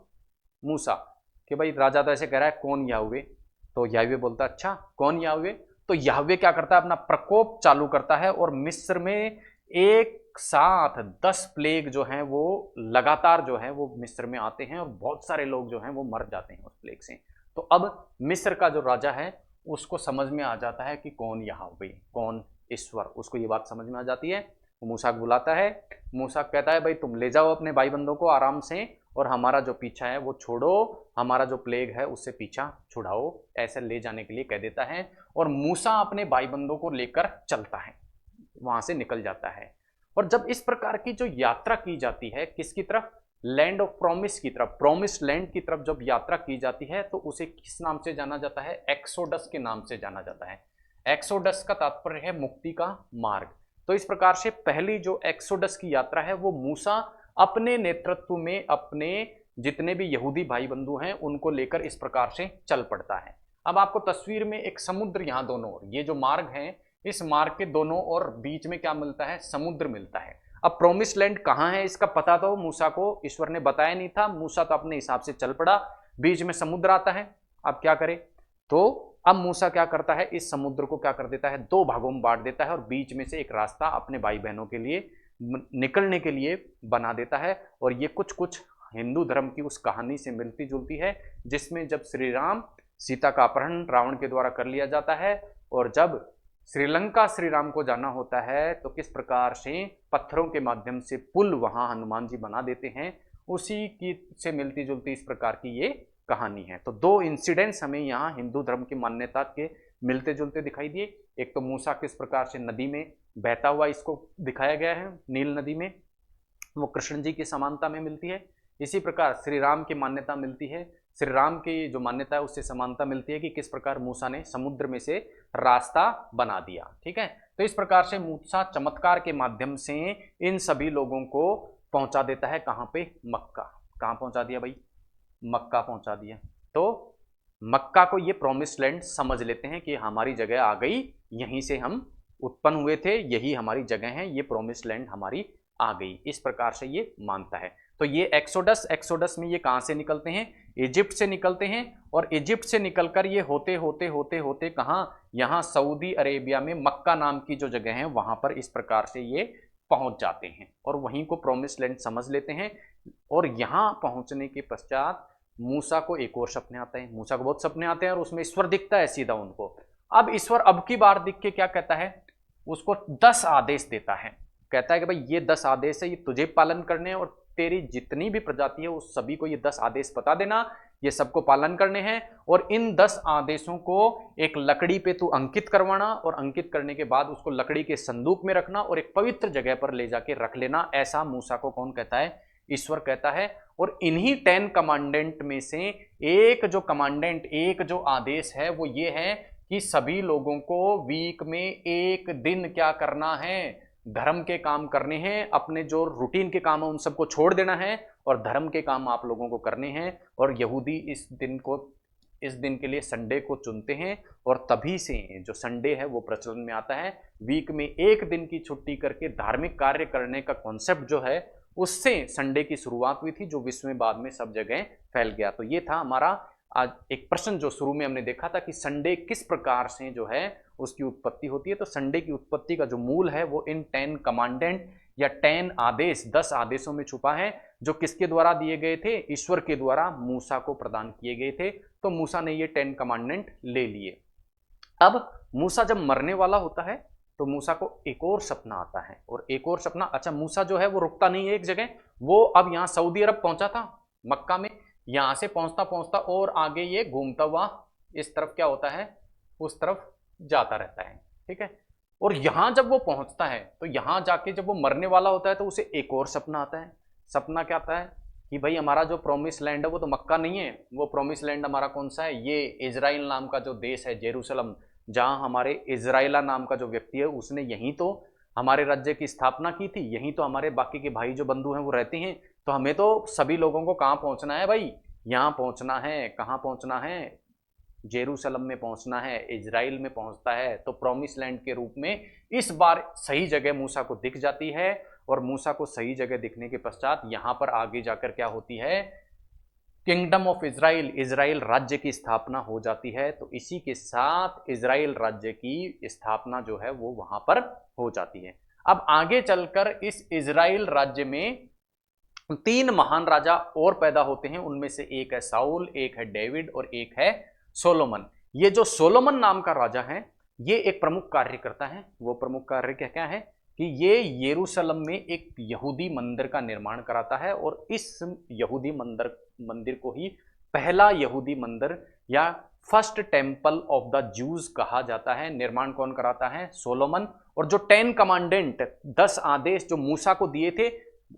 मूसा, कि भाई राजा तो ऐसे कह रहा है कौन याहवे। तो याहवे बोलता अच्छा कौन याहवे। तो याहवे क्या करता है, अपना प्रकोप चालू करता है, और मिस्र में एक साथ 10 प्लेग जो हैं वो लगातार जो है वो मिस्र में आते हैं, और बहुत सारे लोग जो हैं वो मर जाते हैं उस प्लेग से। तो अब मिस्र का जो राजा है उसको समझ में आ जाता है कि कौन याहवे, कौन ईश्वर, उसको ये बात समझ में आ जाती है। वो मूसा को बुलाता है, मूसा कहता है भाई तुम ले जाओ अपने भाई बंदों को आराम से, और हमारा जो पीछा है वो छोड़ो, हमारा जो प्लेग है उससे पीछा छुड़ाओ, ऐसे ले जाने के लिए कह देता है। और मूसा अपने भाई बंदों को लेकर चलता है, वहां से निकल जाता है। और जब इस प्रकार की जो यात्रा की जाती है किसकी तरफ, लैंड ऑफ प्रॉमिस की तरफ, प्रॉमिस लैंड की तरफ जब यात्रा की जाती है तो उसे किस नाम से जाना जाता है, एक्सोडस के नाम से जाना जाता है। एक्सोडस का तात्पर्य है मुक्ति का मार्ग। तो इस प्रकार से पहली जो एक्सोडस की यात्रा है वो मूसा अपने नेतृत्व में अपने जितने भी यहूदी भाई बंधु हैं उनको लेकर इस प्रकार से चल पड़ता है। अब आपको तस्वीर में एक समुद्र, यहाँ दोनों ओर ये जो मार्ग है, इस मार्ग के दोनों और बीच में क्या मिलता है, समुद्र मिलता है। अब प्रोमिस लैंड कहाँ है इसका पता तो मूसा को ईश्वर ने बताया नहीं था, मूसा तो अपने हिसाब से चल पड़ा, बीच में समुद्र आता है। अब क्या करे, तो अब मूसा क्या करता है, इस समुद्र को क्या कर देता है, 2 भागों में बांट देता है, और बीच में से एक रास्ता अपने भाई बहनों के लिए निकलने के लिए बना देता है। और ये कुछ कुछ हिंदू धर्म की उस कहानी से मिलती जुलती है, जिसमें जब श्री राम सीता का अपहरण रावण के द्वारा कर लिया जाता है, और जब श्रीलंका श्री राम को जाना होता है तो किस प्रकार से पत्थरों के माध्यम से पुल वहां हनुमान जी बना देते हैं, उसी की से मिलती जुलती इस प्रकार की ये कहानी है। तो 2 इंसिडेंट्स हमें यहाँ हिंदू धर्म की मान्यता के मिलते जुलते दिखाई दिए। एक तो मूसा किस प्रकार से नदी में बहता हुआ इसको दिखाया गया है, नील नदी में, वो कृष्ण जी की समानता में मिलती है। इसी प्रकार श्री राम की मान्यता मिलती है, श्री राम की जो मान्यता है उससे समानता मिलती है कि किस प्रकार मूसा ने समुद्र में से रास्ता बना दिया। ठीक है, तो इस प्रकार से मूसा चमत्कार के माध्यम से इन सभी लोगों को पहुंचा देता है। कहां पे? मक्का। कहां पहुंचा दिया भाई? मक्का पहुंचा दिया। तो मक्का को ये प्रॉमिस लैंड समझ लेते हैं कि हमारी जगह आ गई, यहीं से हम उत्पन्न हुए थे, यही हमारी जगह है, ये प्रॉमिस लैंड हमारी आ गई, इस प्रकार से ये मानता है। तो ये एक्सोडस में ये कहां से निकलते हैं? इजिप्ट से निकलते हैं, और इजिप्ट से निकलकर ये होते होते होते होते कहां? यहां सऊदी अरेबिया में मक्का नाम की जो जगह है वहां पर इस प्रकार से ये पहुंच जाते हैं और वहीं को प्रॉमिस लैंड समझ लेते हैं। और यहां पहुंचने के पश्चात मूसा को एक और सपने आते हैं। मूसा को बहुत सपने आते हैं और उसमें ईश्वर दिखता है सीधा उनको। अब ईश्वर अब की बार दिख के क्या कहता है? उसको 10 आदेश देता है। कहता है कि भाई ये 10 आदेश है, ये तुझे पालन करने हैं, और तेरी जितनी भी प्रजाति है उस सभी को ये 10 आदेश बता देना, ये सबको पालन करने हैं। और इन 10 आदेशों को एक लकड़ी पे तू अंकित करवाना, और अंकित करने के बाद उसको लकड़ी के संदूक में रखना और एक पवित्र जगह पर ले जाके रख लेना। ऐसा मूसा को कौन कहता है? ईश्वर कहता है। और इन्हीं 10 कमांडेंट में से एक जो कमांडेंट, एक जो आदेश है वो ये है कि सभी लोगों को वीक में एक दिन क्या करना है? धर्म के काम करने हैं। अपने जो रूटीन के काम है उन सबको छोड़ देना है और धर्म के काम आप लोगों को करने हैं। और यहूदी इस दिन के लिए संडे को चुनते हैं, और तभी से जो संडे है वो प्रचलन में आता है। वीक में एक दिन की छुट्टी करके धार्मिक कार्य करने का कॉन्सेप्ट जो है उससे संडे की शुरुआत हुई थी, जो विश्व में बाद में सब जगह फैल गया। तो ये था हमारा आज एक प्रश्न जो शुरू में हमने देखा था कि संडे किस प्रकार से जो है उसकी उत्पत्ति होती है। तो संडे की उत्पत्ति का जो मूल है वो इन 10 कमांडेंट या 10 आदेश, 10 आदेशों में छुपा है, जो किसके द्वारा दिए गए थे? ईश्वर के द्वारा मूसा को प्रदान किए गए थे। तो मूसा ने ये 10 कमांडेंट ले लिए। अब मूसा जब मरने वाला होता है तो मूसा को एक और सपना आता है, और एक और सपना, अच्छा मूसा जो है वो रुकता नहीं है एक जगह, वो अब यहाँ सऊदी अरब पहुंचा था मक्का में, यहां से पहुंचता पहुंचता और आगे ये घूमता हुआ इस तरफ क्या होता है? उस तरफ जाता रहता है। ठीक है, और यहां जब वो पहुंचता है तो यहां जाके जब वो मरने वाला होता है तो उसे एक और सपना आता है। सपना क्या आता है? कि भाई हमारा जो प्रोमिस लैंड है वो तो मक्का नहीं है, वो प्रोमिस लैंड हमारा कौन सा है? ये इजराइल नाम का जो देश है, जेरूशलम, जहां हमारे इजराइला नाम का जो व्यक्ति है उसने यहीं तो हमारे राज्य की स्थापना की थी, यहीं तो हमारे बाकी के भाई जो बंधु हैं वो रहते हैं। तो हमें तो सभी लोगों को कहाँ पहुंचना है भाई? यहाँ पहुंचना है। कहाँ पहुंचना है? जेरूशलम में पहुंचना है, इजराइल में पहुंचता है। तो प्रॉमिस लैंड के रूप में इस बार सही जगह मूसा को दिख जाती है, और मूसा को सही जगह दिखने के पश्चात यहां पर आगे जाकर क्या होती है? किंगडम ऑफ इजराइल, इजराइल राज्य की स्थापना हो जाती है। तो इसी के साथ इजराइल राज्य की स्थापना जो है वो वहां पर हो जाती है। अब आगे चलकर इस इजराइल राज्य में 3 महान राजा और पैदा होते हैं। उनमें से एक है साउल, एक है डेविड और एक है सोलोमन। ये जो सोलोमन नाम का राजा है ये एक प्रमुख कार्य करता है। वो प्रमुख कार्य क्या क्या है? कि ये यरूशलेम में एक यहूदी मंदिर का निर्माण कराता है, और इस यहूदी मंदिर को ही पहला यहूदी मंदिर या फर्स्ट टेम्पल ऑफ द जूज कहा जाता है। निर्माण कौन कराता है? सोलोमन। और जो 10 कमांडेंट, 10 आदेश जो मूसा को दिए थे,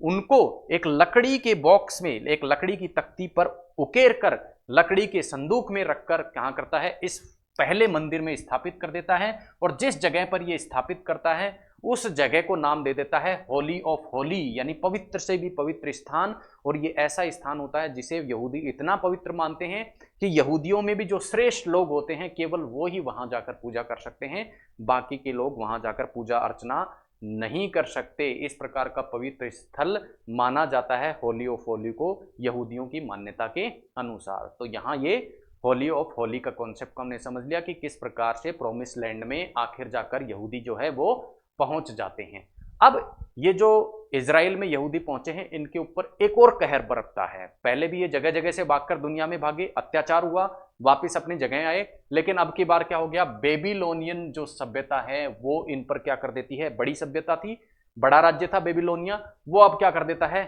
उनको एक लकड़ी के बॉक्स में, एक लकड़ी की तख्ती पर उकेर कर लकड़ी के संदूक में रखकर कहां करता है? इस पहले मंदिर में स्थापित कर देता है। और जिस जगह पर यह स्थापित करता है उस जगह को नाम दे देता है होली ऑफ होली, यानी पवित्र से भी पवित्र स्थान। और ये ऐसा स्थान होता है जिसे यहूदी इतना पवित्र मानते हैं कि यहूदियों में भी जो श्रेष्ठ लोग होते हैं केवल वो ही वहां जाकर पूजा कर सकते हैं, बाकी के लोग वहां जाकर पूजा अर्चना नहीं कर सकते। इस प्रकार का पवित्र स्थल माना जाता है होली ऑफ होली को यहूदियों की मान्यता के अनुसार। तो यहाँ ये होली ऑफ होली का कॉन्सेप्ट को हमने समझ लिया कि किस प्रकार से प्रोमिस लैंड में आखिर जाकर यहूदी जो है वो पहुंच जाते हैं। अब ये जो इजराइल में यहूदी पहुंचे हैं इनके ऊपर एक और कहर बरतता है। पहले भी ये जगह जगह से भागकर दुनिया में भागे, अत्याचार हुआ, वापस अपनी जगह आए, लेकिन अब की बार क्या हो गया? बेबीलोनियन जो सभ्यता है वो इन पर क्या कर देती है? बड़ी सभ्यता थी, बड़ा राज्य था बेबीलोनिया, वो अब क्या कर देता है?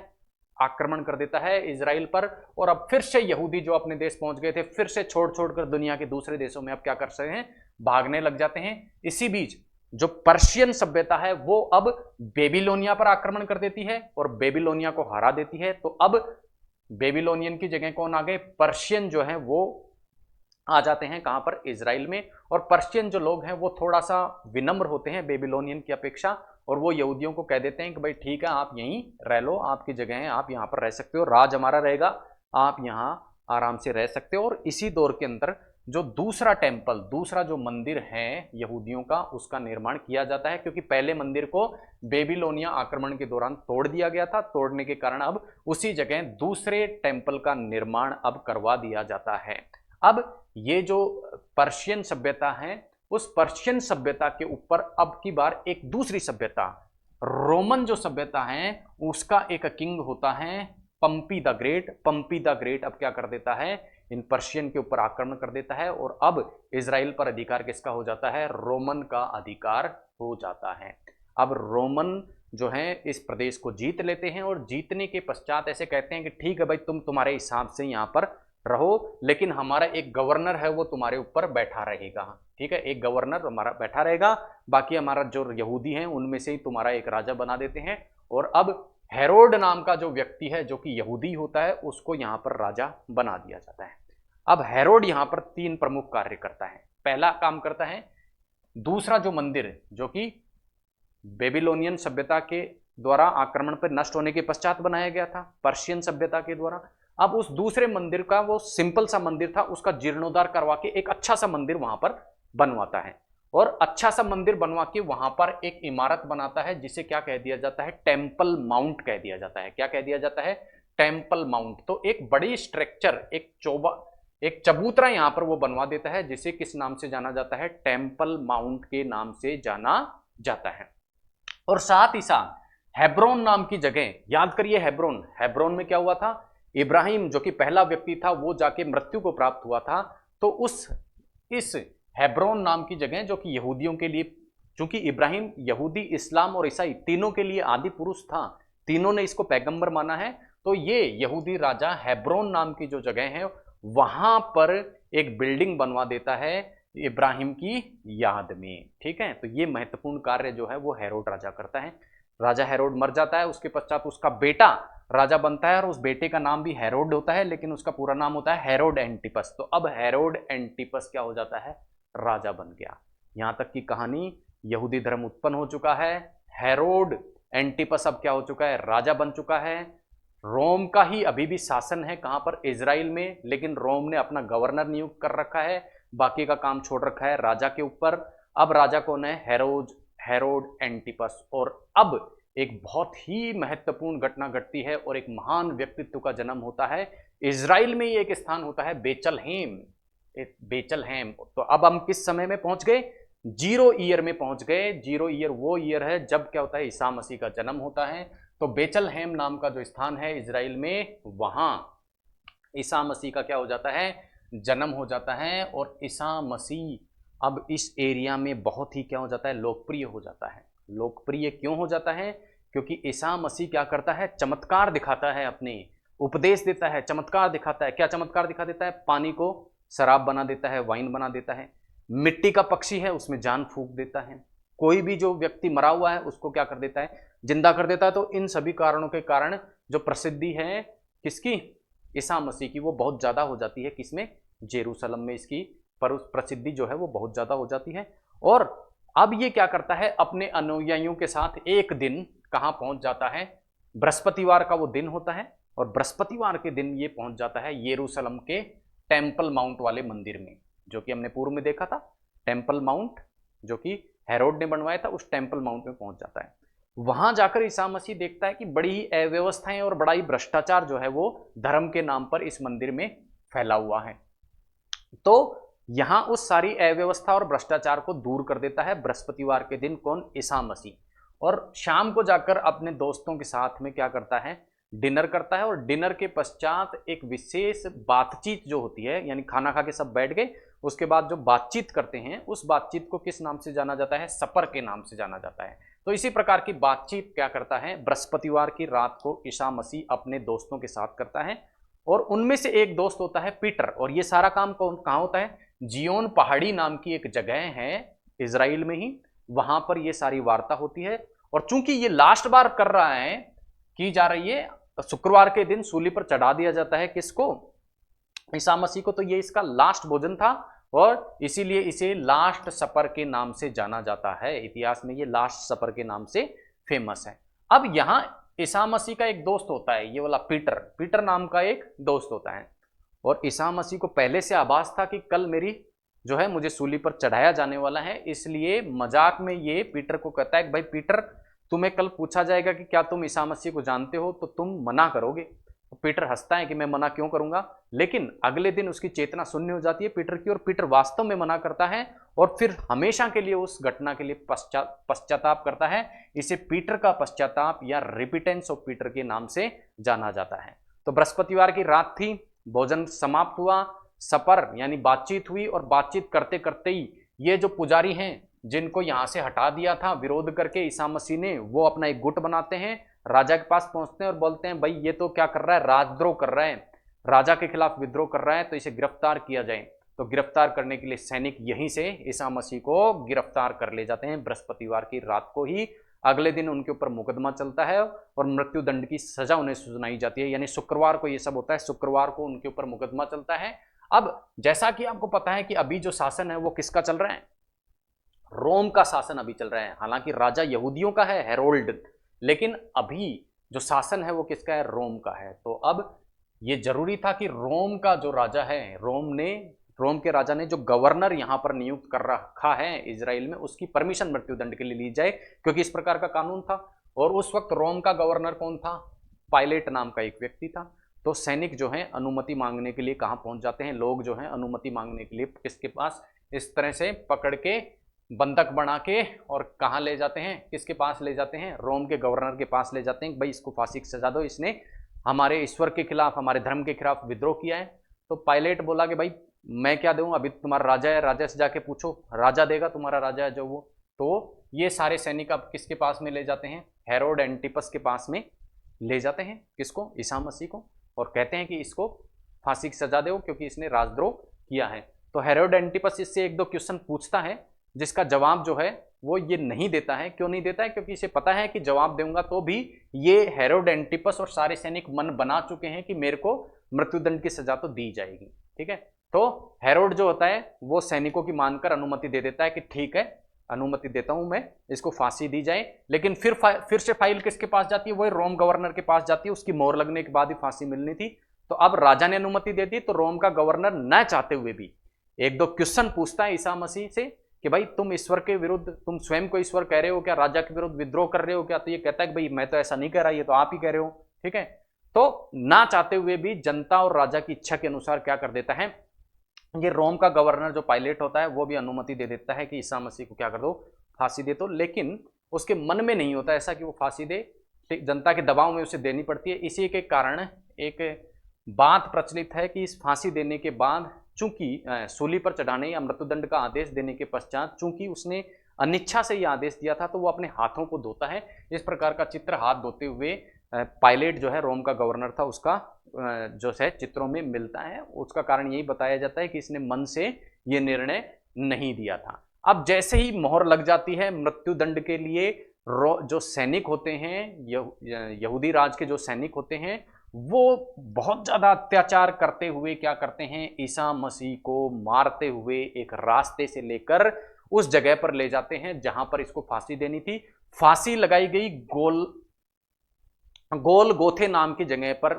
आक्रमण कर देता है इजराइल पर। और अब फिर से यहूदी जो अपने देश पहुंच गए थे फिर से छोड़ छोड़कर दुनिया के दूसरे देशों में अब क्या कर सकते हैं? भागने लग जाते हैं। इसी बीच जो पर्शियन सभ्यता है वो अब बेबीलोनिया पर आक्रमण कर देती है और बेबीलोनिया को हरा देती है। तो अब बेबीलोनियन की जगह कौन आ गए? पर्शियन जो है वो आ जाते हैं कहां पर? इजराइल में। और पर्शियन जो लोग हैं वो थोड़ा सा विनम्र होते हैं बेबीलोनियन की अपेक्षा, और वो यहूदियों को कह देते हैं कि भाई ठीक है, आप यहीं रह लो, आपकी जगह है, आप यहां पर रह सकते हो, राज हमारा रहेगा, आप यहां आराम से रह सकते हो। और इसी दौर के अंदर जो दूसरा टेम्पल, दूसरा जो मंदिर है यहूदियों का, उसका निर्माण किया जाता है, क्योंकि पहले मंदिर को बेबीलोनिया आक्रमण के दौरान तोड़ दिया गया था। तोड़ने के कारण अब उसी जगह दूसरे टेम्पल का निर्माण अब करवा दिया जाता है। अब ये जो पर्शियन सभ्यता है, उस पर्शियन सभ्यता के ऊपर अब की बार एक दूसरी सभ्यता, रोमन जो सभ्यता है, उसका एक किंग होता है Pumpy the great. Pumpy the great अब क्या कर देता है? इन पर्शियन के ऊपर आक्रमण कर देता है, और अब इजराइल पर अधिकार किसका हो जाता है? रोमन का अधिकार हो जाता है। अब रोमन जो है इस प्रदेश को जीत लेते हैं, और जीतने के पश्चात ऐसे कहते हैं कि ठीक है भाई, तुम तुम्हारे हिसाब से यहां पर रहो, लेकिन हमारा एक गवर्नर है वो तुम्हारे ऊपर बैठा रहेगा। ठीक है, एक गवर्नर हमारा बैठा रहेगा, बाकी हमारा जो यहूदी हैं उनमें से ही तुम्हारा एक राजा बना देते हैं। और अब हेरोड नाम का जो व्यक्ति है जो कि यहूदी होता है, उसको यहां पर राजा बना दिया जाता है। अब हेरोड यहां पर 3 प्रमुख कार्य करता है। पहला काम करता है, दूसरा जो मंदिर जो कि बेबीलोनियन सभ्यता के द्वारा आक्रमण पर नष्ट होने के पश्चात बनाया गया था पर्शियन सभ्यता के द्वारा, अब उस दूसरे मंदिर का, वो सिंपल सा मंदिर था, उसका जीर्णोद्धार करवा के एक अच्छा सा मंदिर वहां पर बनवाता है। और अच्छा सा मंदिर बनवा के वहां पर एक इमारत बनाता है, जिसे क्या कह दिया जाता है? टेम्पल माउंट कह दिया जाता है। क्या कह दिया जाता है? Temple mount. तो एक बड़ी स्ट्रक्चर, एक चबूतरा यहां पर वो बनवा देता है, जिसे किस नाम से जाना जाता है? टेम्पल माउंट के नाम से जाना जाता है। और साथ ही साथ हेब्रोन नाम की जगह, याद करिए हेब्रोन, हेब्रोन में क्या हुआ था? इब्राहिम जो कि पहला व्यक्ति था वो जाके मृत्यु को प्राप्त हुआ था। तो इस हेब्रोन नाम की जगह जो कि यहूदियों के लिए, चूंकि इब्राहिम यहूदी, इस्लाम और ईसाई तीनों के लिए आदि पुरुष था, तीनों ने इसको पैगंबर माना है, तो ये यहूदी राजा हेब्रोन नाम की जो जगह है वहां पर एक बिल्डिंग बनवा देता है इब्राहिम की याद में। ठीक है, तो ये महत्वपूर्ण कार्य जो है वो हेरोड राजा करता है। राजा हेरोड मर जाता है, उसके पश्चात उसका बेटा राजा बनता है, और उस बेटे का नाम भी हेरोड होता है, लेकिन उसका पूरा नाम होता है हेरोड एंटिपस। तो अब हेरोड एंटिपस क्या हो जाता है? राजा बन गया। यहां तक की कहानी, यहूदी धर्म उत्पन्न हो चुका है, हेरोड एंटिपस अब क्या हो चुका है? राजा बन चुका है। रोम का ही अभी भी शासन है, कहां पर? इजराइल में, लेकिन रोम ने अपना गवर्नर नियुक्त कर रखा है, बाकी का काम छोड़ रखा है राजा के ऊपर। अब राजा कौन है? Herod Antipas. और अब एक बहुत ही महत्वपूर्ण घटना घटती है और एक महान व्यक्तित्व का जन्म होता है। इजराइल में ही एक स्थान होता है बेचलहेम। बेचलहेम। तो अब हम किस समय में पहुंच गए? 0 ईयर में पहुंच गए। 0 ईयर वो ईयर है जब क्या होता है? ईसा मसीह का जन्म होता है। तो बेचलहेम नाम का जो स्थान है इजराइल में, वहां ईसा मसीह का क्या हो जाता है? जन्म हो जाता है। और ईसा मसीह अब इस एरिया में बहुत ही क्या हो जाता है? लोकप्रिय हो जाता है। लोकप्रिय क्यों हो जाता है? क्योंकि ईसा मसीह क्या करता है? चमत्कार दिखाता है, अपने उपदेश देता है, चमत्कार दिखाता है। क्या चमत्कार दिखा देता है? पानी को शराब बना देता है, वाइन बना देता है। मिट्टी का पक्षी है, उसमें जान फूंक देता है। कोई भी जो व्यक्ति मरा हुआ है उसको क्या कर देता है? जिंदा कर देता है। तो इन सभी कारणों के कारण जो प्रसिद्धि है किसकी? ईसा मसीह की, वो बहुत ज्यादा हो जाती है। किसमें? जेरूसलम में इसकी प्रसिद्धि जो है वो बहुत ज्यादा हो जाती है। और अब ये क्या करता है? अपने अनुयायियों के साथ एक दिन कहां पहुंच जाता है? बृहस्पतिवार का वो दिन होता है, और बृहस्पतिवार के दिन ये पहुंच जाता है यरूशलेम के टेम्पल माउंट वाले मंदिर में, जो कि हमने पूर्व में देखा था। टेम्पल माउंट जो कि हेरोड ने बनवाया था, उस टेम्पल माउंट में पहुंच जाता है। वहां जाकर ईसा मसीह देखता है कि बड़ी ही अव्यवस्थाएं और बड़ा ही भ्रष्टाचार जो है वो धर्म के नाम पर इस मंदिर में फैला हुआ है। तो यहां उस सारी अव्यवस्था और भ्रष्टाचार को दूर कर देता है बृहस्पतिवार के दिन। कौन? ईसा मसीह। और शाम को जाकर अपने दोस्तों के साथ में क्या करता है? डिनर करता है। और डिनर के पश्चात एक विशेष बातचीत जो होती है, यानी खाना खा के सब बैठ गए, उसके बाद जो बातचीत करते हैं उस बातचीत को किस नाम से जाना जाता है? सपर के नाम से जाना जाता है। तो इसी प्रकार की बातचीत क्या करता है? बृहस्पतिवार की रात को ईसा मसीह अपने दोस्तों के साथ करता है। और उनमें से एक दोस्त होता है पीटर। और ये सारा काम कहाँ होता है? जियोन पहाड़ी नाम की एक जगह है इजराइल में ही, वहां पर ये सारी वार्ता होती है। और चूंकि ये लास्ट बार कर रहा है, की जा रही है, शुक्रवार के दिन सूली पर चढ़ा दिया जाता है किसको, ईसा मसीह को, तो ये इसका लास्ट भोजन था और इसीलिए इसे लास्ट सपर के नाम से जाना जाता है। इतिहास में ये लास्ट सपर के नाम से फेमस है। अब यहां ईसा मसीह का एक दोस्त होता है, ये वाला पीटर, पीटर नाम का एक दोस्त होता है। और ईसा मसीह को पहले से आभास था कि कल मेरी जो है मुझे सूली पर चढ़ाया जाने वाला है, इसलिए मजाक में ये पीटर को कहता है कि भाई पीटर, तुम्हें कल पूछा जाएगा कि क्या तुम ईसा मसीह को जानते हो, तो तुम मना करोगे। तो पीटर हंसता है कि मैं मना क्यों करूंगा, लेकिन अगले दिन उसकी चेतना शून्य हो जाती है पीटर की, और पीटर वास्तव में मना करता है और फिर हमेशा के लिए उस घटना के लिए पश्चाताप करता है। इसे पीटर का पश्चाताप या रिपिटेंस ऑफ पीटर के नाम से जाना जाता है। तो बृहस्पतिवार की रात थी, भोजन समाप्त हुआ, सपर यानी बातचीत हुई, और बातचीत करते करते ही ये जो पुजारी हैं जिनको यहां से हटा दिया था विरोध करके ईसा मसीह ने, वो अपना एक गुट बनाते हैं, राजा के पास पहुंचते हैं और बोलते हैं भाई ये तो क्या कर रहा है, राजद्रोह कर रहा है, राजा के खिलाफ विद्रोह कर रहा है, तो इसे गिरफ्तार किया जाए। तो गिरफ्तार करने के लिए सैनिक यहीं से ईसा मसीह को गिरफ्तार कर ले जाते हैं। बृहस्पतिवार की रात को ही अगले दिन उनके ऊपर मुकदमा चलता है और मृत्यु दंड की सजा उन्हें सुनाई जाती है। यानी शुक्रवार को ये सब होता है, शुक्रवार को उनके ऊपर मुकदमा चलता है। अब जैसा कि आपको पता है कि अभी जो शासन है वो किसका चल रहा है, रोम का शासन अभी चल रहा है। हालांकि राजा यहूदियों का है, हेरोल्ड, लेकिन अभी जो शासन है वो किसका है, रोम का है। तो अब ये जरूरी था कि रोम का जो राजा है, रोम के राजा ने जो गवर्नर यहां पर नियुक्त कर रखा है इजराइल में, उसकी परमिशन मृत्युदंड के लिए ली जाए, क्योंकि इस प्रकार का कानून था। और उस वक्त रोम का गवर्नर कौन था, पायलेट नाम का एक व्यक्ति था। तो सैनिक जो है अनुमति मांगने के लिए कहां पहुंच जाते हैं, लोग जो हैं अनुमति मांगने के लिए किसके पास, इस तरह से पकड़ के बंधक बना के, और कहां ले जाते हैं, किसके पास ले जाते हैं, रोम के गवर्नर के पास ले जाते हैं। भाई इसको फांसी की सजा दो, इसने हमारे ईश्वर के खिलाफ, हमारे धर्म के खिलाफ विद्रोह किया है। तो पायलेट बोला कि भाई मैं क्या दूं, अभी तुम्हारा राजा है, राजा से जाके पूछो, राजा देगा, तुम्हारा राजा है जो वो। तो ये सारे सैनिक अब किसके पास में ले जाते हैं, हेरोड एंटिपस के पास में ले जाते हैं, किसको, ईसा मसीह को, और कहते हैं कि इसको फांसी की सजा दो क्योंकि इसने राजद्रोह किया है। तो हेरोड एंटिपस इससे एक दो क्वेश्चन पूछता है, जिसका जवाब जो है वो ये नहीं देता है। क्यों नहीं देता है, क्योंकि इसे पता है कि जवाब दूंगा तो भी ये हेरोड एंटिपस और सारे सैनिक मन बना चुके हैं कि मेरे को मृत्युदंड की सजा तो दी जाएगी। ठीक है, तो हेरोड जो होता है वो सैनिकों की मानकर अनुमति दे देता है कि ठीक है, अनुमति देता हूं मैं, इसको फांसी दी जाए। लेकिन फिर से फाइल किसके पास जाती है, वो रोम गवर्नर के पास जाती है, उसकी मोहर लगने के बाद ही फांसी मिलनी थी। तो अब राजा ने अनुमति दे दी, तो रोम का गवर्नर न चाहते हुए भी एक दो क्वेश्चन पूछता है ईसा मसीह से कि भाई तुम ईश्वर के विरुद्ध, तुम स्वयं को ईश्वर कह रहे हो क्या, राजा के विरुद्ध विद्रोह कर रहे हो क्या। तो ये कहता है कि भाई मैं तो ऐसा नहीं कह रहा, ये तो आप ही कह रहे हो। ठीक है, तो ना चाहते हुए भी जनता और राजा की इच्छा के अनुसार क्या कर देता है, ये रोम का गवर्नर जो पायलेट होता है वो भी अनुमति दे देता है कि ईसा मसीह को क्या कर दो, फांसी दे दो। लेकिन उसके मन में नहीं होता ऐसा कि वो फांसी दे, जनता के दबाव में उसे देनी पड़ती है। इसी के कारण एक बात प्रचलित है कि इस फांसी देने के बाद, चूंकि सूली पर चढ़ाने या मृत्युदंड का आदेश देने के पश्चात, चूंकि उसने अनिच्छा से यह आदेश दिया था, तो वो अपने हाथों को धोता है। इस प्रकार का चित्र हाथ धोते हुए पायलेट जो है, रोम का गवर्नर था, उसका जो है चित्रों में मिलता है। उसका कारण यही बताया जाता है कि इसने मन से ये निर्णय नहीं दिया था। अब जैसे ही मोहर लग जाती है मृत्युदंड के लिए, जो सैनिक होते हैं, यहूदी राज के जो सैनिक होते हैं, वो बहुत ज्यादा अत्याचार करते हुए क्या करते हैं, ईसा मसीह को मारते हुए एक रास्ते से लेकर उस जगह पर ले जाते हैं जहां पर इसको फांसी देनी थी। फांसी लगाई गई गोलगोथे नाम की जगह पर,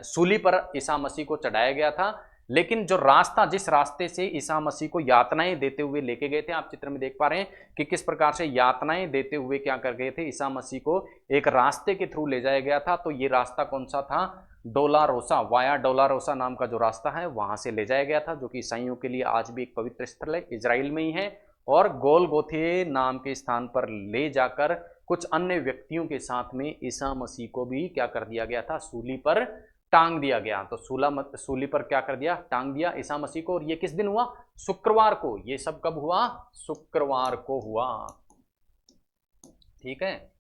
सूली पर ईसा मसीह को चढ़ाया गया था। लेकिन जो रास्ता, जिस रास्ते से ईसा मसीह को यातनाएं देते हुए लेके गए थे, आप चित्र में देख पा रहे हैं कि किस प्रकार से यातनाएं देते हुए क्या कर गए थे, ईसा मसीह को एक रास्ते के थ्रू ले जाया गया था। तो ये रास्ता कौन सा था, डोलारोसा, वाया डोलारोसा नाम का जो रास्ता है वहां से ले जाया गया था, जो कि ईसाइयों के लिए आज भी एक पवित्र स्थल है, इजराइल में ही है। और गोलगोथे नाम के स्थान पर ले जाकर कुछ अन्य व्यक्तियों के साथ में ईसा मसीह को भी क्या कर दिया गया था, सूली पर टांग दिया गया। तो सूली पर क्या कर दिया, टांग दिया ईसा मसीह को। और ये किस दिन हुआ, शुक्रवार को। ये सब कब हुआ, शुक्रवार को हुआ। ठीक है,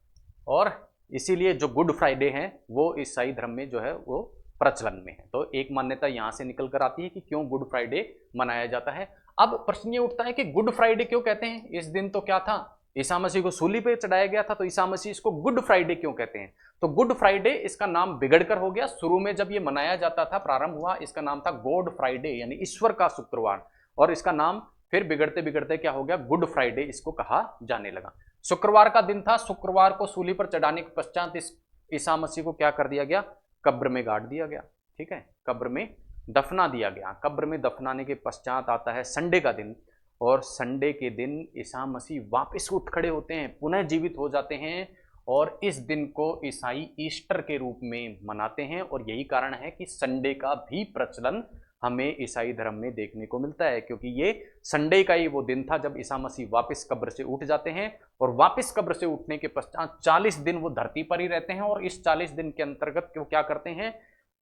और इसीलिए जो गुड फ्राइडे है वो ईसाई धर्म में जो है वो प्रचलन में है। तो एक मान्यता यहां से निकल कर आती है कि क्यों गुड फ्राइडे मनाया जाता है। अब प्रश्न ये उठता है कि गुड फ्राइडे क्यों कहते हैं, इस दिन तो क्या था, ईसा मसीह को सूली पे चढ़ाया गया था, तो ईसा मसीह इसको गुड फ्राइडे क्यों कहते हैं? तो गुड फ्राइडे इसका नाम बिगड़कर हो गया। शुरू में जब ये मनाया जाता था, प्रारंभ हुआ, इसका नाम था गॉड फ्राइडे यानी ईश्वर का शुक्रवार, और इसका नाम फिर बिगड़ते बिगड़ते क्या हो गया, गुड फ्राइडे इसको कहा जाने लगा। शुक्रवार का दिन था, शुक्रवार को सूली पर चढ़ाने के पश्चात इस ईसा मसीह को क्या कर दिया गया, कब्र में गाड़ दिया गया। ठीक है, कब्र में दफना दिया गया। कब्र में दफनाने के पश्चात आता है संडे का दिन, और संडे के दिन ईसा मसीह वापस उठ खड़े होते हैं, पुनः जीवित हो जाते हैं, और इस दिन को ईसाई ईस्टर के रूप में मनाते हैं। और यही कारण है कि संडे का भी प्रचलन हमें ईसाई धर्म में देखने को मिलता है, क्योंकि ये संडे का ही वो दिन था जब ईसा मसीह वापस कब्र से उठ जाते हैं, और वापस कब्र से उठने के पश्चात 40 दिन वो धरती पर ही रहते हैं, और इस 40 दिन के अंतर्गत वो क्या करते हैं,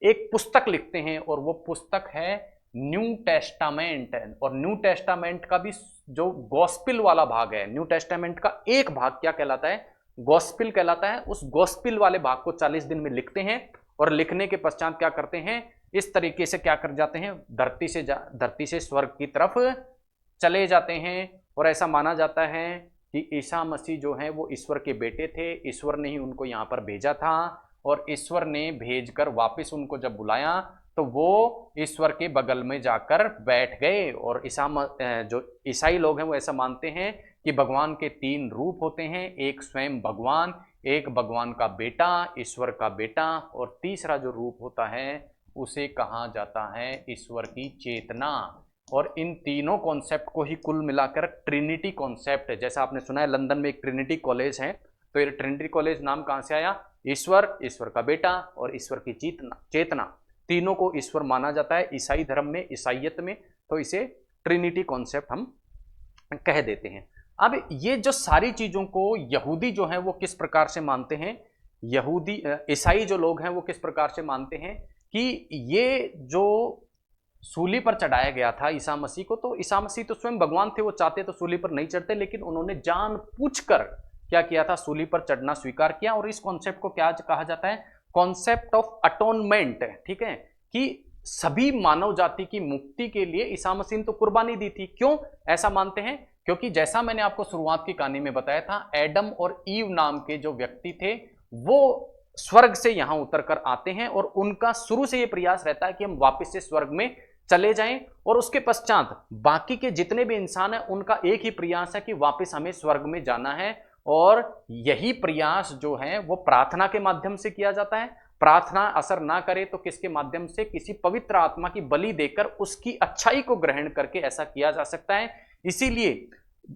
एक पुस्तक लिखते हैं, और वो पुस्तक है न्यू टेस्टामेंट। और न्यू टेस्टामेंट का भी जो गॉस्पिल वाला भाग है, न्यू टेस्टामेंट का एक भाग क्या कहलाता है, गॉस्पिल कहलाता है। उस गॉस्पिल वाले भाग को 40 दिन में लिखते हैं, और लिखने के पश्चात क्या करते हैं, इस तरीके से क्या कर जाते हैं, धरती से स्वर्ग की तरफ चले जाते हैं। और ऐसा माना जाता है कि ईसा मसीह जो है वो ईश्वर के बेटे थे, ईश्वर ने ही उनको यहाँ पर भेजा था, और ईश्वर ने भेजकर वापस उनको जब बुलाया तो वो ईश्वर के बगल में जाकर बैठ गए। और जो ईसाई लोग हैं वो ऐसा मानते हैं कि भगवान के 3 रूप होते हैं, एक स्वयं भगवान, एक भगवान का बेटा, ईश्वर का बेटा, और तीसरा जो रूप होता है उसे कहा जाता है ईश्वर की चेतना। और इन तीनों कॉन्सेप्ट को ही कुल मिलाकर ट्रिनिटी कॉन्सेप्ट है। जैसा आपने सुना है लंदन में एक ट्रिनिटी कॉलेज है, तो ये ट्रिनिटी कॉलेज नाम कहाँ से आया, ईश्वर, ईश्वर का बेटा और ईश्वर की चेतना, तीनों को ईश्वर माना जाता है ईसाई धर्म में, ईसाइयत में, तो इसे ट्रिनिटी कॉन्सेप्ट हम कह देते हैं। अब ये जो सारी चीजों को यहूदी जो हैं वो किस प्रकार से मानते हैं, यहूदी ईसाई जो लोग हैं वो किस प्रकार से मानते हैं कि ये जो सूली पर चढ़ाया गया था ईसा मसीह को, तो ईसा मसीह तो स्वयं भगवान थे, वो चाहते तो सूली पर नहीं चढ़ते, लेकिन उन्होंने जानबूझकर क्या किया था, सूली पर चढ़ना स्वीकार किया। और इस कॉन्सेप्ट को क्या कहा जाता है, कॉन्सेप्ट ऑफ अटोनमेंट। ठीक है, कि सभी मानव जाति की मुक्ति के लिए ईसा मसीह ने तो कुर्बानी दी थी। क्यों ऐसा मानते हैं, क्योंकि जैसा मैंने आपको शुरुआत की कहानी में बताया था, एडम और ईव नाम के जो व्यक्ति थे वो स्वर्ग से यहां उतर कर आते हैं, और उनका शुरू से यह प्रयास रहता है कि हम वापस से स्वर्ग में चले जाएं, और उसके पश्चात बाकी के जितने भी इंसान हैं उनका एक ही प्रयास है कि वापस हमें स्वर्ग में जाना है। और यही प्रयास जो है वो प्रार्थना के माध्यम से किया जाता है। प्रार्थना असर ना करे तो किसके माध्यम से, किसी पवित्र आत्मा की बलि देकर उसकी अच्छाई को ग्रहण करके ऐसा किया जा सकता है। इसीलिए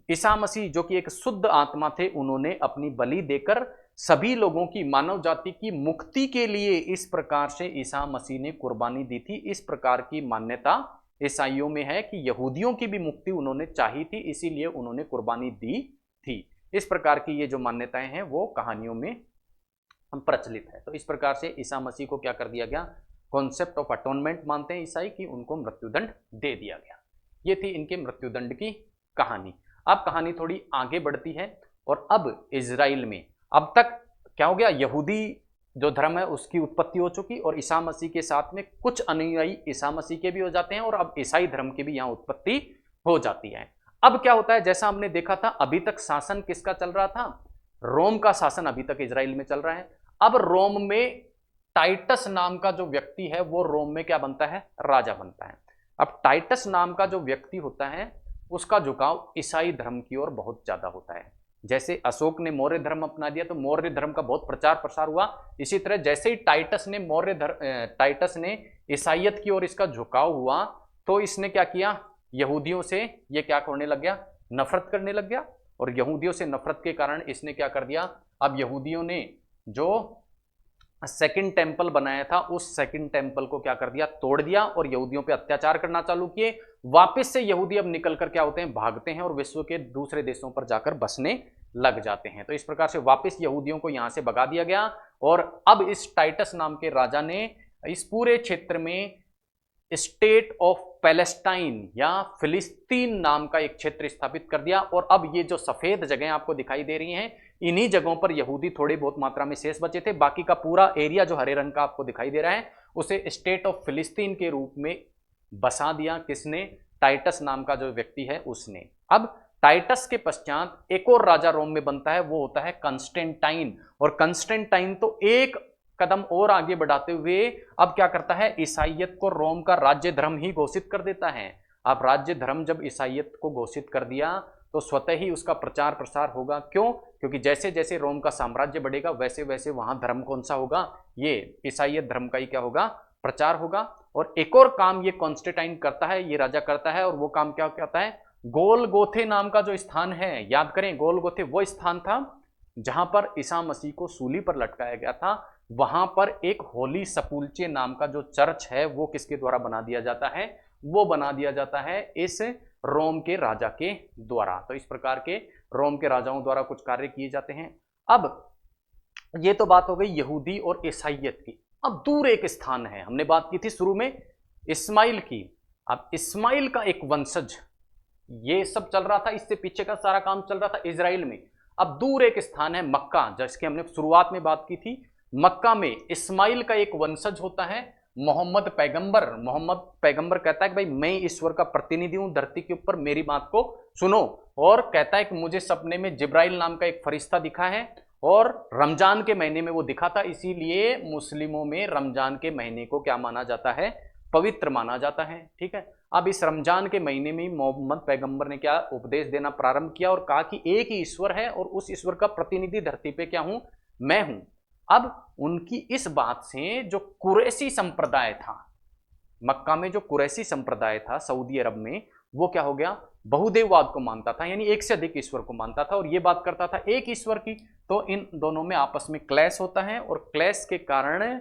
ईसा मसीह जो कि एक शुद्ध आत्मा थे, उन्होंने अपनी बलि देकर सभी लोगों की, मानव जाति की मुक्ति के लिए इस प्रकार से ईसा मसीह ने कुर्बानी दी थी। इस प्रकार की मान्यता ईसाइयों में है कि यहूदियों की भी मुक्ति उन्होंने चाही थी, इसीलिए उन्होंने कुर्बानी दी थी। इस प्रकार की ये जो मान्यताएं हैं वो कहानियों में प्रचलित है। तो इस प्रकार से ईसा मसीह को क्या कर दिया गया, कॉन्सेप्ट ऑफ अटोनमेंट मानते हैं ईसाई कि उनको मृत्युदंड दे दिया गया। ये थी इनके मृत्युदंड की कहानी। अब कहानी थोड़ी आगे बढ़ती है, और अब इजराइल में अब तक क्या हो गया, यहूदी जो धर्म है उसकी उत्पत्ति हो चुकी, और ईसा मसीह के साथ में कुछ अनुयायी ईसा मसीह के भी हो जाते हैं, और अब ईसाई धर्म की भी यहाँ उत्पत्ति हो जाती है। अब क्या होता है, जैसा हमने देखा था अभी तक शासन किसका चल रहा था, रोम का शासन अभी तक इजराइल में चल रहा है। अब रोम में टाइटस नाम का जो व्यक्ति है वो रोम में क्या बनता है, राजा बनता है। अब टाइटस नाम का जो व्यक्ति होता है उसका झुकाव ईसाई धर्म की ओर बहुत ज्यादा होता है। जैसे अशोक ने मौर्य धर्म अपना दिया तो मौर्य धर्म का बहुत प्रचार प्रसार हुआ, इसी तरह जैसे ही टाइटस ने ईसाइयत की ओर इसका झुकाव हुआ, तो इसने क्या किया, यहूदियों से ये क्या करने लग गया, नफरत करने लग गया। और यहूदियों से नफरत के कारण इसने क्या कर दिया, अब यहूदियों ने जो सेकंड टेंपल बनाया था उस सेकंड टेंपल को क्या कर दिया, तोड़ दिया, और यहूदियों पे अत्याचार करना चालू किए। वापस से यहूदी अब निकलकर क्या होते हैं, भागते हैं, और विश्व के दूसरे देशों पर जाकर बसने लग जाते हैं। तो इस प्रकार से वापस यहूदियों को यहां से भगा दिया गया, और अब इस टाइटस नाम के राजा ने इस पूरे क्षेत्र में स्टेट ऑफ पैलेस्टाइन या फिलिस्तीन नाम का एक क्षेत्र स्थापित कर दिया। और अब ये जो सफेद जगह आपको दिखाई दे रही हैं, इन्हीं जगहों पर यहूदी थोड़ी बहुत मात्रा में शेष बचे थे। बाकी का पूरा एरिया जो हरे रंग का आपको दिखाई दे रहा है उसे स्टेट ऑफ फिलिस्तीन के रूप में बसा दिया। किसने, टाइटस नाम का जो व्यक्ति है उसने। अब टाइटस के पश्चात एक और राजा रोम में बनता है, वो होता है कंस्टेंटाइन। और कंस्टेंटाइन तो एक कदम और आगे बढ़ाते हुए अब क्या करता है, ईसाइयत को रोम का राज्य धर्म ही घोषित कर देता है। अब राज्य धर्म जब ईसाइयत को घोषित कर दिया तो स्वतः ही उसका प्रचार प्रसार होगा। क्यों? क्योंकि जैसे जैसे रोम का साम्राज्य बढ़ेगा वैसे वैसे वहां धर्म कौन सा होगा, ये ईसाइयत धर्म का ही क्या होगा, प्रचार होगा। और एक और काम ये कॉन्स्टेंटाइन करता है, ये राजा करता है, और वो काम क्या कहता है, गोलगोथे नाम का जो स्थान है, याद करें गोलगोथे वो स्थान था जहां पर ईसा मसीह को सूली पर लटकाया गया था। वहां पर एक होली सपुल्चे नाम का जो चर्च है वो किसके द्वारा बना दिया जाता है, वो बना दिया जाता है इस रोम के राजा के द्वारा। तो इस प्रकार के रोम के राजाओं द्वारा कुछ कार्य किए जाते हैं। अब ये तो बात हो गई यहूदी और ईसाइयत की। अब दूर एक स्थान है, हमने बात की थी शुरू में इस्माइल की। अब इस्माइल का एक वंशज, ये सब चल रहा था, इससे पीछे का सारा काम चल रहा था इजराइल में। अब दूर एक स्थान है मक्का, जिसकी हमने शुरुआत में बात की थी। मक्का में इस्माइल का एक वंशज होता है मोहम्मद पैगंबर। मोहम्मद पैगंबर कहता है कि भाई मैं ईश्वर का प्रतिनिधि हूं धरती के ऊपर, मेरी बात को सुनो। और कहता है कि मुझे सपने में जिब्राइल नाम का एक फरिश्ता दिखा है और रमजान के महीने में वो दिखा था, इसीलिए मुस्लिमों में रमजान के महीने को क्या माना जाता है, पवित्र माना जाता है। ठीक है, अब इस रमजान के महीने में मोहम्मद पैगंबर ने क्या उपदेश देना प्रारंभ किया और कहा कि एक ही ईश्वर है और उस ईश्वर का प्रतिनिधि धरती पे क्या हूं, मैं हूं। अब उनकी इस बात से जो कुरैशी संप्रदाय था, मक्का में जो कुरैशी संप्रदाय था सऊदी अरब में, वो क्या हो गया, बहुदेववाद को मानता था, यानी एक से अधिक ईश्वर को मानता था और ये बात करता था एक ईश्वर की। तो इन दोनों में आपस में क्लैश होता है और क्लैश के कारण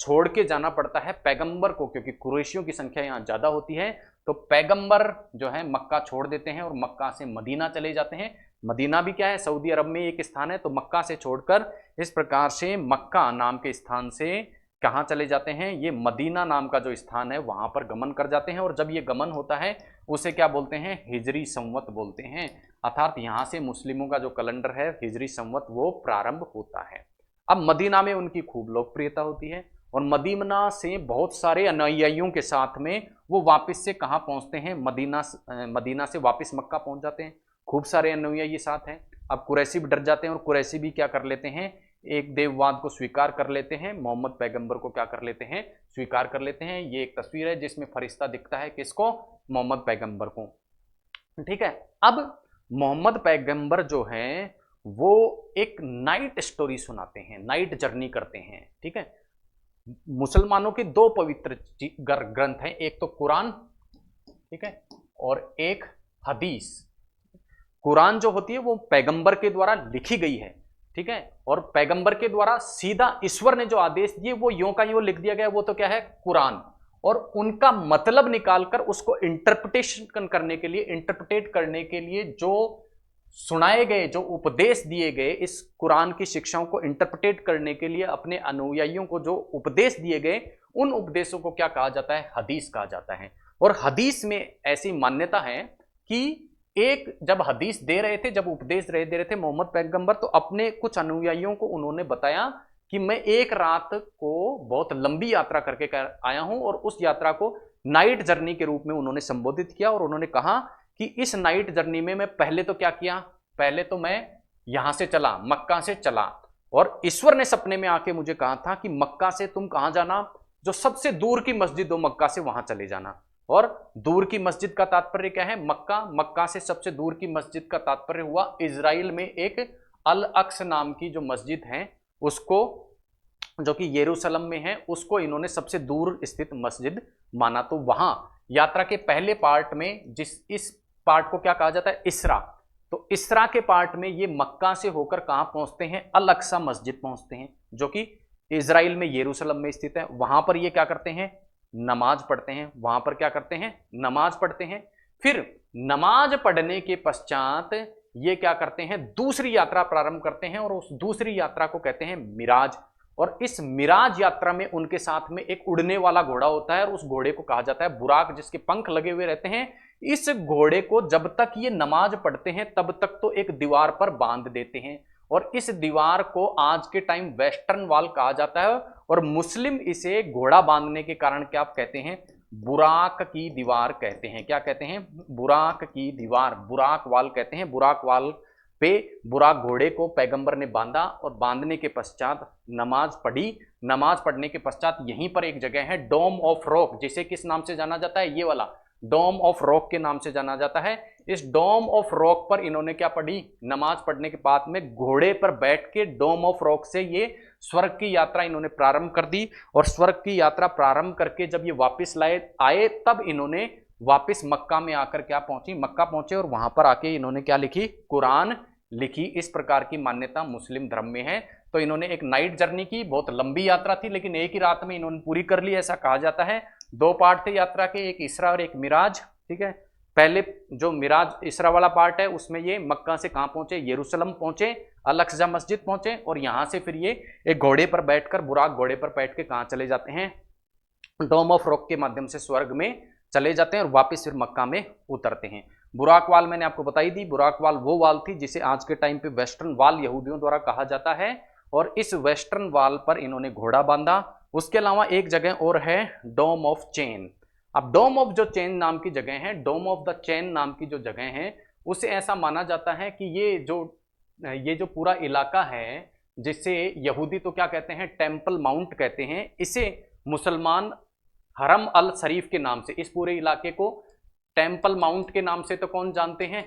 छोड़ के जाना पड़ता है पैगंबर को, क्योंकि कुरैशियों की संख्या यहाँ ज्यादा होती है। तो पैगंबर जो है मक्का छोड़ देते हैं और मक्का से मदीना चले जाते हैं। मदीना भी क्या है, सऊदी अरब में एक स्थान है। तो मक्का से छोड़कर इस प्रकार से मक्का नाम के स्थान से कहाँ चले जाते हैं, ये मदीना नाम का जो स्थान है वहां पर गमन कर जाते हैं। और जब ये गमन होता है उसे क्या बोलते हैं, हिजरी संवत बोलते हैं। अर्थात यहाँ से मुस्लिमों का जो कैलेंडर है हिजरी संवत वो प्रारंभ होता है। अब मदीना में उनकी खूब लोकप्रियता होती है और मदीना से बहुत सारे अनुयायियों के साथ में वो वापस से कहाँ पहुंचते हैं, मदीना से वापस मक्का पहुंच जाते हैं। खूब सारे अनुयायी साथ हैं। अब कुरैशी भी डर जाते हैं और कुरैशी भी क्या कर लेते हैं, एक देववाद को स्वीकार कर लेते हैं, मोहम्मद पैगंबर को क्या कर लेते हैं, स्वीकार कर लेते हैं। ये एक तस्वीर है जिसमें फरिश्ता दिखता है, किसको, मोहम्मद पैगंबर को। ठीक है, अब मोहम्मद पैगंबर जो है वो एक नाइट स्टोरी सुनाते हैं, नाइट जर्नी करते हैं। ठीक है, मुसलमानों के दो पवित्र ग्रंथ हैं, एक तो कुरान, ठीक है, और एक हदीस। कुरान जो होती है वो पैगंबर के द्वारा लिखी गई है, ठीक है, और पैगंबर के द्वारा सीधा ईश्वर ने जो आदेश दिए वो यूं का यूं लिख दिया गया, वो तो क्या है, कुरान। और उनका मतलब निकालकर उसको इंटरप्रिटेशन करने के लिए, इंटरप्रिटेट करने के लिए जो सुनाए गए, जो उपदेश दिए गए, इस कुरान की शिक्षाओं को इंटरप्रिटेट करने के लिए अपने अनुयायियों को जो उपदेश दिए गए, उन उपदेशों को क्या कहा जाता है, हदीस कहा जाता है। और हदीस में ऐसी मान्यता है कि एक जब हदीस दे रहे थे, जब उपदेश दे रहे थे मोहम्मद पैगंबर, तो अपने कुछ अनुयायियों को उन्होंने बताया कि मैं एक रात को बहुत लंबी यात्रा करके आया हूं, और उस यात्रा को नाइट जर्नी के रूप में उन्होंने संबोधित किया। और उन्होंने कहा कि इस नाइट जर्नी में मैं पहले तो क्या किया, पहले तो मैं यहां से चला, मक्का से चला, और ईश्वर ने सपने में आके मुझे कहा था कि मक्का से तुम कहां जाना, जो सबसे दूर की मस्जिद हो मक्का से वहां चले जाना। और दूर की मस्जिद का तात्पर्य क्या है, मक्का, मक्का से सबसे दूर की मस्जिद का तात्पर्य हुआ इजराइल में एक अल अक्स नाम की जो मस्जिद है, उसको, जो कि यरूशलेम में है, उसको इन्होंने सबसे दूर स्थित मस्जिद माना। तो वहां यात्रा के पहले पार्ट में, इस पार्ट को क्या कहा जाता है, इसरा, तो इसरा के पार्ट में ये मक्का से होकर कहां पहुंचते हैं, अल अक्सा मस्जिद पहुंचते हैं, जो कि इजराइल में यरूशलेम में स्थित है। वहां पर ये क्या करते हैं, नमाज पढ़ते हैं। वहां पर क्या करते हैं, नमाज पढ़ते हैं। फिर नमाज पढ़ने के पश्चात ये क्या करते हैं, दूसरी यात्रा प्रारंभ करते हैं, और उस दूसरी यात्रा को कहते हैं मिराज। और इस मिराज यात्रा में उनके साथ में एक उड़ने वाला घोड़ा होता है, और उस घोड़े को कहा जाता है बुराक, जिसके पंख लगे हुए रहते हैं। इस घोड़े को जब तक ये नमाज पढ़ते हैं तब तक तो एक दीवार पर बांध देते हैं, और इस दीवार को आज के टाइम वेस्टर्न वॉल कहा जाता है। और मुस्लिम इसे घोड़ा बांधने के कारण क्या कहते हैं, बुराक की दीवार कहते हैं। क्या कहते हैं? बुराक की दीवार, बुराक वाल कहते हैं। बुराक वाल पे बुराक घोड़े को पैगंबर ने बांधा और बांधने के पश्चात नमाज पढ़ी। नमाज पढ़ने के पश्चात यहीं पर एक जगह है डोम ऑफ रॉक, जिसे किस नाम से जाना जाता है? ये वाला डोम ऑफ रॉक के नाम से जाना जाता है। इस डोम ऑफ रॉक पर इन्होंने क्या पढ़ी? नमाज पढ़ने के बाद में घोड़े पर बैठ के डोम ऑफ रॉक से ये स्वर्ग की यात्रा इन्होंने प्रारंभ कर दी। और स्वर्ग की यात्रा प्रारंभ करके जब ये वापस आए तब इन्होंने वापस मक्का में आकर क्या पहुंची? मक्का पहुंचे और वहां पर आके इन्होंने क्या लिखी? कुरान लिखी। इस प्रकार की मान्यता मुस्लिम धर्म में है। तो इन्होंने एक नाइट जर्नी की, बहुत लंबी यात्रा थी लेकिन एक ही रात में इन्होंने पूरी कर ली, ऐसा कहा जाता है। 2 पार्ट थे यात्रा के, एक इसरा और एक मिराज। ठीक है, पहले जो मिराज इसरा वाला पार्ट है उसमें ये मक्का से कहां पहुंचे? यरूशलेम पहुंचे, अल अक्सा मस्जिद पहुंचे और यहां से फिर ये एक घोड़े पर बैठकर, बुराक घोड़े पर बैठ के कहां चले जाते हैं? डोम ऑफ रॉक के माध्यम से स्वर्ग में चले जाते हैं और वापस फिर मक्का में उतरते हैं। बुराक वाल मैंने आपको बताई दी। बुराक वाल वो वाल थी जिसे आज के टाइम पे वेस्टर्न वाल यहूदियों द्वारा कहा जाता है और इस वेस्टर्न वाल पर इन्होंने घोड़ा बांधा। उसके अलावा एक जगह और है डोम ऑफ चेन। अब डोम ऑफ जो चेन नाम की जगह है, डोम ऑफ द चेन नाम की जो जगह है, उसे ऐसा माना जाता है कि ये जो पूरा इलाका है जिसे यहूदी तो क्या कहते हैं? टेम्पल माउंट कहते हैं। इसे मुसलमान हरम अल शरीफ के नाम से, इस पूरे इलाके को टेम्पल माउंट के नाम से तो कौन जानते हैं?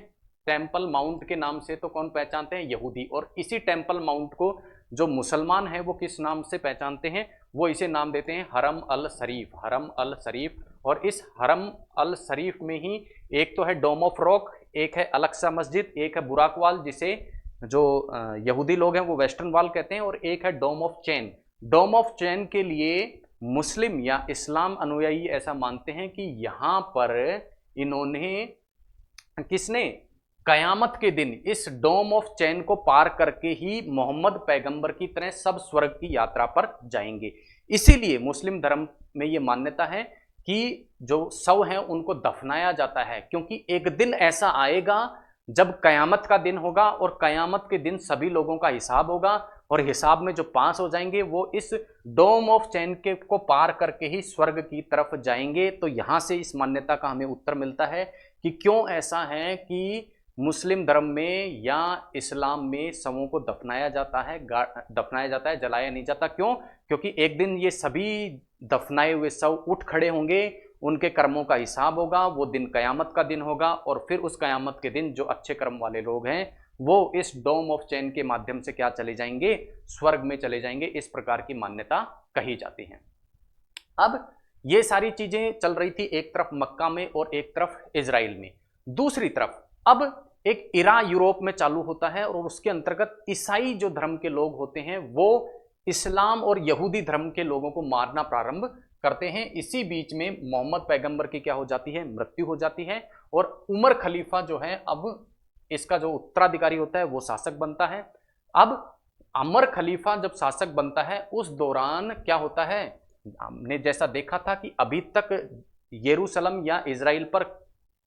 टेम्पल माउंट के नाम से तो कौन पहचानते हैं? यहूदी। और इसी टेम्पल माउंट को जो मुसलमान है वो किस नाम से पहचानते हैं? वो इसे नाम देते हैं हरम अल शरीफ, हरम अल शरीफ। और इस हरम अल शरीफ में ही एक तो है डोम ऑफ रॉक, एक है अल अक्सा मस्जिद, एक है बुराक वाल जिसे जो यहूदी लोग हैं वो वेस्टर्न वाल कहते हैं, और एक है डोम ऑफ चैन। डोम ऑफ चैन के लिए मुस्लिम या इस्लाम अनुयायी ऐसा मानते हैं कि यहां पर इन्होंने किसने? कयामत के दिन इस डोम ऑफ चैन को पार करके ही मोहम्मद पैगंबर की तरह सब स्वर्ग की यात्रा पर जाएंगे। इसीलिए मुस्लिम धर्म में यह मान्यता है कि जो शव हैं उनको दफनाया जाता है, क्योंकि एक दिन ऐसा आएगा जब कयामत का दिन होगा और कयामत के दिन सभी लोगों का हिसाब होगा और हिसाब में जो पास हो जाएंगे वो इस डोम ऑफ चैन के को पार करके ही स्वर्ग की तरफ जाएंगे। तो यहां से इस मान्यता का हमें उत्तर मिलता है कि क्यों ऐसा है कि मुस्लिम धर्म में या इस्लाम में शवों को दफनाया जाता है, जलाया नहीं जाता। क्यों? क्योंकि एक दिन ये सभी दफनाए हुए शव उठ खड़े होंगे, उनके कर्मों का हिसाब होगा, वो दिन कयामत का दिन होगा और फिर उस कयामत के दिन जो अच्छे कर्म वाले लोग हैं वो इस डोम ऑफ चैन के माध्यम से क्या चले जाएंगे? स्वर्ग में चले जाएंगे। इस प्रकार की मान्यता कही जाती है। अब ये सारी चीजें चल रही थी एक तरफ मक्का में और एक तरफ इजराइल में। दूसरी तरफ अब एक इरा यूरोप में चालू होता है और उसके अंतर्गत ईसाई जो धर्म के लोग होते हैं वो इस्लाम और यहूदी धर्म के लोगों को मारना प्रारंभ करते हैं। इसी बीच में मोहम्मद पैगंबर की क्या हो जाती है? मृत्यु हो जाती है और उमर खलीफा जो है अब इसका जो उत्तराधिकारी होता है वो शासक बनता है। अब उमर खलीफा जब शासक बनता है उस दौरान क्या होता है? हमने जैसा देखा था कि अभी तक यरूशलेम या इजराइल पर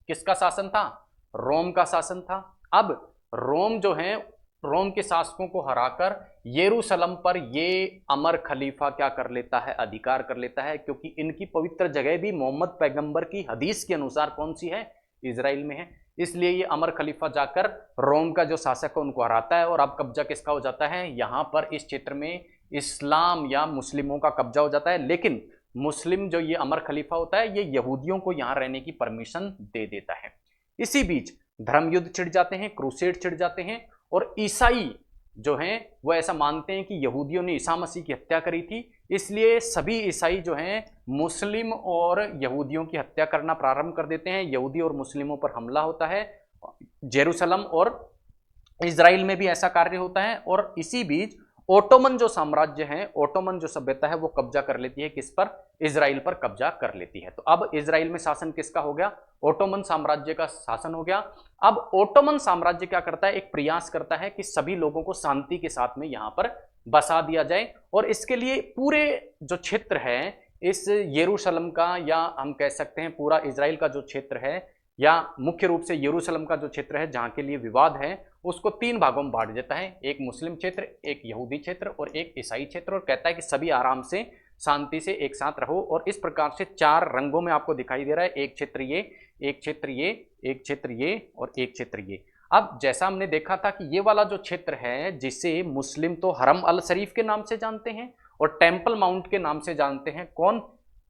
किसका शासन था? रोम का शासन था। अब रोम जो है, रोम के शासकों को हराकर यरूशलेम पर ये उमर खलीफा क्या कर लेता है? अधिकार कर लेता है, क्योंकि इनकी पवित्र जगह भी मोहम्मद पैगंबर की हदीस के अनुसार कौन सी है? इजराइल में है। इसलिए ये उमर खलीफा जाकर रोम का जो शासक है उनको हराता है और अब कब्जा किसका हो जाता है? यहाँ पर इस क्षेत्र में इस्लाम या मुस्लिमों का कब्जा हो जाता है। लेकिन मुस्लिम जो ये उमर खलीफा होता है ये यहूदियों को यहाँ रहने की परमिशन दे देता है। इसी बीच धर्म युद्ध छिड़ जाते हैं, क्रूसेड छिड़ जाते हैं और ईसाई जो हैं वो ऐसा मानते हैं कि यहूदियों ने ईसा मसीह की हत्या करी थी, इसलिए सभी ईसाई जो हैं मुस्लिम और यहूदियों की हत्या करना प्रारंभ कर देते हैं। यहूदी और मुस्लिमों पर हमला होता है। जेरूसलम और इजराइल में भी ऐसा कार्य होता है और इसी बीच ओटोमन जो साम्राज्य है, ओटोमन जो सभ्यता है वो कब्जा कर लेती है किस पर? इजराइल पर कब्जा कर लेती है। तो अब इजराइल में शासन किसका हो गया? ओटोमन साम्राज्य का शासन हो गया। अब ओटोमन साम्राज्य क्या करता है? एक प्रयास करता है कि सभी लोगों को शांति के साथ में यहां पर बसा दिया जाए और इसके लिए पूरे जो क्षेत्र है इस यरूशलेम का, या हम कह सकते हैं पूरा इजराइल का जो क्षेत्र है, या मुख्य रूप से यरूशलेम का जो क्षेत्र है जहां के लिए विवाद है, उसको 3 भागों में बांट देता है। एक मुस्लिम क्षेत्र, एक यहूदी क्षेत्र और एक ईसाई क्षेत्र, और कहता है कि सभी आराम से शांति से एक साथ रहो। और इस प्रकार से 4 रंगों में आपको दिखाई दे रहा है, एक क्षेत्र ये, एक क्षेत्र ये, एक क्षेत्र ये और एक क्षेत्र ये। अब जैसा हमने देखा था कि ये वाला जो क्षेत्र है, जिसे मुस्लिम तो हरम अल शरीफ के नाम से जानते हैं और टेम्पल माउंट के नाम से जानते हैं, कौन?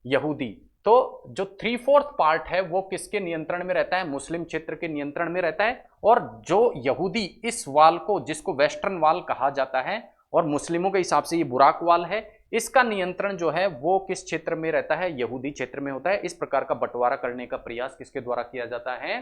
यहूदी। तो जो 3/4 पार्ट है वो किसके नियंत्रण में रहता है? मुस्लिम क्षेत्र के नियंत्रण में रहता है। और जो यहूदी इस वाल को, जिसको वेस्टर्न वाल कहा जाता है और मुस्लिमों के हिसाब से ये बुराक वाल है, इसका नियंत्रण जो है वो किस क्षेत्र में रहता है? यहूदी क्षेत्र में होता है। इस प्रकार का बंटवारा करने का प्रयास किसके द्वारा किया जाता है?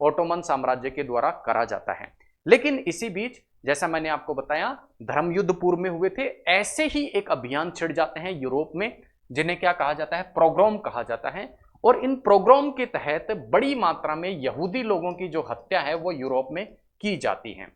ओटोमन साम्राज्य के द्वारा करा जाता है। लेकिन इसी बीच जैसा मैंने आपको बताया, धर्म युद्ध पूर्व में हुए थे, ऐसे ही एक अभियान छिड़ जाते हैं यूरोप में, जिन्हें क्या कहा जाता है? प्रोग्राम कहा जाता है। और इन प्रोग्राम के तहत बड़ी मात्रा में यहूदी लोगों की जो हत्या है वो यूरोप में की जाती है।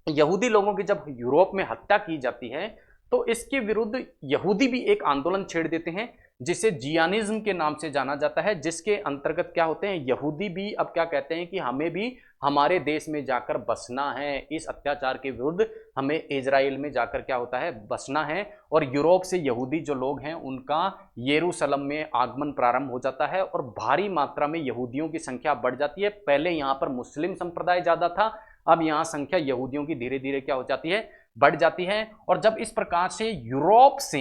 यहूदी लोगों की जब यूरोप में हत्या की जाती है तो इसके विरुद्ध यहूदी भी एक आंदोलन छेड़ देते हैं, जिसे जियानिज्म के नाम से जाना जाता है, जिसके अंतर्गत क्या होते हैं? यहूदी भी अब क्या कहते हैं कि हमें भी हमारे देश में जाकर बसना है, इस अत्याचार के विरुद्ध हमें इजराइल में जाकर क्या होता है? बसना है। और यूरोप से यहूदी जो लोग हैं उनका यरूशलेम में आगमन प्रारंभ हो जाता है और भारी मात्रा में यहूदियों की संख्या बढ़ जाती है। पहले यहाँ पर मुस्लिम संप्रदाय ज़्यादा था, अब यहाँ संख्या यहूदियों की धीरे धीरे क्या हो जाती है? बढ़ जाती है। और जब इस प्रकार से यूरोप से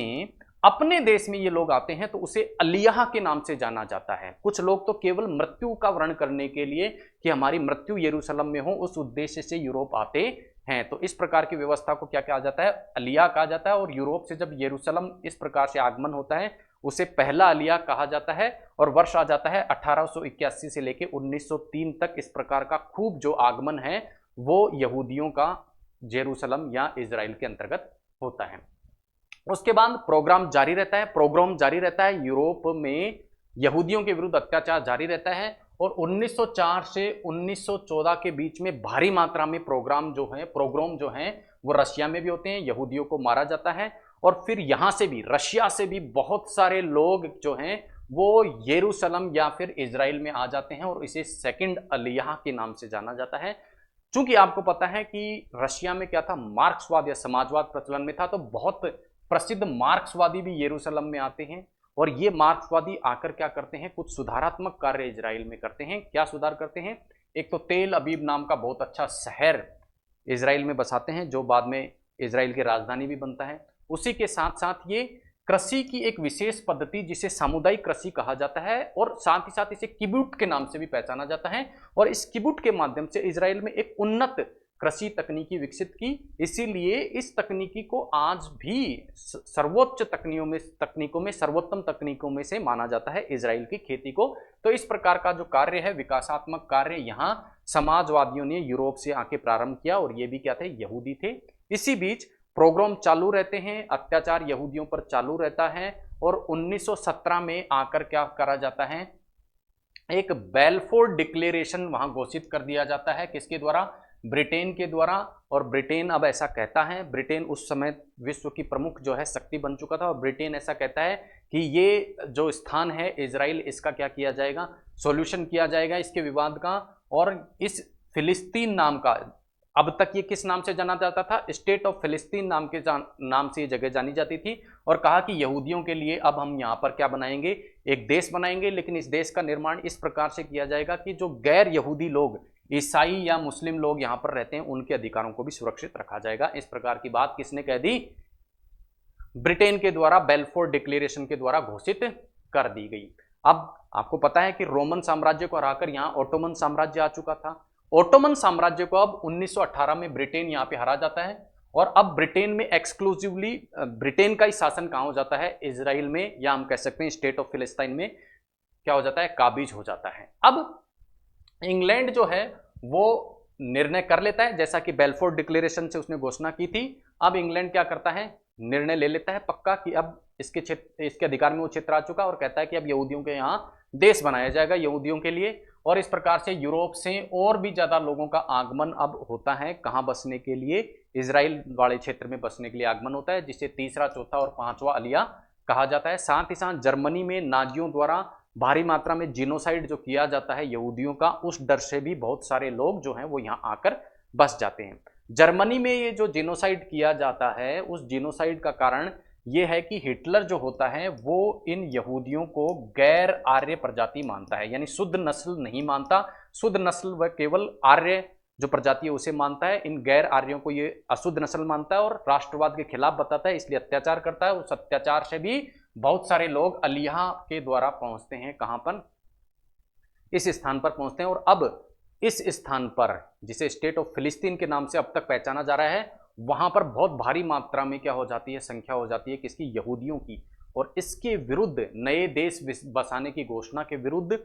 अपने देश में ये लोग आते हैं तो उसे अलियाह के नाम से जाना जाता है। कुछ लोग तो केवल मृत्यु का वर्ण करने के लिए कि हमारी मृत्यु यरूशलेम में हो, उस उद्देश्य से यूरोप आते हैं। तो इस प्रकार की व्यवस्था को क्या कहा जाता है? अलिया कहा जाता है। और यूरोप से जब यरूशलेम इस प्रकार से आगमन होता है उसे पहला अलिया कहा जाता है। और वर्ष आ जाता है 1881 से लेकर 1903 तक। इस प्रकार का खूब जो आगमन है वो यहूदियों का जेरूशलेम या इजराइल के अंतर्गत होता है। उसके बाद प्रोग्राम जारी रहता है, प्रोग्राम जारी रहता है, यूरोप में यहूदियों के विरुद्ध अत्याचार जारी रहता है। और 1904 से 1914 के बीच में भारी मात्रा में प्रोग्राम जो हैं वो रशिया में भी होते हैं, यहूदियों को मारा जाता है। और फिर यहाँ से भी, रशिया से भी बहुत सारे लोग जो हैं वो यरूशलेम या फिर इजराइल में आ जाते हैं और इसे सेकंड अलियाह के नाम से जाना जाता है। चूंकि आपको पता है कि रशिया में क्या था? मार्क्सवाद या समाजवाद प्रचलन में था, तो बहुत प्रसिद्ध मार्क्सवादी भी यरूशलेम में आते हैं। और ये मार्क्सवादी आकर क्या करते हैं? कुछ सुधारात्मक कार्य इजराइल में करते हैं। क्या सुधार करते हैं? एक तो तेल अबीब नाम का बहुत अच्छा शहर इजराइल में बसाते हैं, जो बाद में इजराइल की राजधानी भी बनता है। उसी के साथ साथ ये कृषि की एक विशेष पद्धति, जिसे सामुदायिक कृषि कहा जाता है और साथ ही साथ इसे किबुट के नाम से भी पहचाना जाता है। और इस किबुट के माध्यम से इजराइल में एक उन्नत कृषि तकनीकी विकसित की। इसीलिए इस तकनीकी को आज भी सर्वोच्च तकनीकों में सर्वोत्तम तकनीकों में से माना जाता है इजराइल की खेती को। तो इस प्रकार का जो कार्य है, विकासात्मक कार्य, यहाँ समाजवादियों ने यूरोप से आके प्रारंभ किया। और ये भी क्या थे? यहूदी थे। इसी बीच प्रोग्राम चालू रहते हैं, अत्याचार यहूदियों पर चालू रहता है। और 1917 में आकर क्या करा जाता है? एक बेलफोर डिक्लेरेशन वहां घोषित कर दिया जाता है। किसके द्वारा? ब्रिटेन के द्वारा। और ब्रिटेन अब ऐसा कहता है, ब्रिटेन उस समय विश्व की प्रमुख जो है शक्ति बन चुका था, और ब्रिटेन ऐसा कहता है कि ये जो स्थान है इजराइल, इसका क्या किया जाएगा? सॉल्यूशन किया जाएगा इसके विवाद का। और इस फिलिस्तीन नाम का, अब तक ये किस नाम से जाना जाता था? स्टेट ऑफ फिलिस्तीन नाम से ये जगह जानी जाती थी। और कहा कि यहूदियों के लिए अब हम यहाँ पर क्या बनाएंगे? एक देश बनाएंगे। लेकिन इस देश का निर्माण इस प्रकार से किया जाएगा कि जो गैर यहूदी लोग, ईसाई या मुस्लिम लोग यहाँ पर रहते हैं, उनके अधिकारों को भी सुरक्षित रखा जाएगा। इस प्रकार की बात किसने कह दी? ब्रिटेन के द्वारा बेलफोर डिक्लेरेशन के द्वारा घोषित कर दी गई। अब आपको पता है कि रोमन साम्राज्य को हराकर यहाँ ओटोमन साम्राज्य आ चुका था। ओटोमन साम्राज्य को अब 1918 में ब्रिटेन यहाँ पे हरा जाता है। और अब ब्रिटेन में एक्सक्लूसिवली ब्रिटेन का ही शासन कहाँ हो जाता है? इजराइल में, या हम कह सकते हैं स्टेट ऑफ फिलिस्तीन में क्या हो जाता है? काबिज हो जाता है। अब इंग्लैंड जो है वो निर्णय कर लेता है, जैसा कि बेलफोर डिक्लेरेशन से उसने घोषणा की थी। अब इंग्लैंड क्या करता है? निर्णय ले लेता है पक्का कि अब इसके अधिकार में वो क्षेत्र आ चुका, और कहता है कि अब यहूदियों के यहाँ देश बनाया जाएगा यहूदियों के लिए। और इस प्रकार से यूरोप से और भी ज़्यादा लोगों का आगमन अब होता है। कहाँ बसने के लिए? इजराइल वाले क्षेत्र में बसने के लिए आगमन होता है, जिसे तीसरा, चौथा और पांचवा अलिया कहा जाता है। साथ ही साथ जर्मनी में नाजियों द्वारा भारी मात्रा में जीनोसाइड जो किया जाता है यहूदियों का, उस डर से भी बहुत सारे लोग जो हैं वो यहाँ आकर बस जाते हैं। जर्मनी में ये जो जीनोसाइड किया जाता है, उस जीनोसाइड का कारण ये है कि हिटलर जो होता है वो इन यहूदियों को गैर आर्य प्रजाति मानता है, यानी शुद्ध नस्ल नहीं मानता। शुद्ध नस्ल वह केवल आर्य जो प्रजाति है उसे मानता है, इन गैर आर्यों को ये अशुद्ध नस्ल मानता है और राष्ट्रवाद के खिलाफ बताता है, इसलिए अत्याचार करता है। उस अत्याचार से भी बहुत सारे लोग अलिया के द्वारा पहुंचते हैं, कहां पर, इस स्थान पर पहुंचते हैं। और अब इस स्थान पर जिसे स्टेट ऑफ फिलिस्तीन के नाम से अब तक पहचाना जा रहा है, वहां पर बहुत भारी मात्रा में क्या हो जाती है, संख्या हो जाती है किसकी, यहूदियों की। और इसके विरुद्ध, नए देश बसाने की घोषणा के विरुद्ध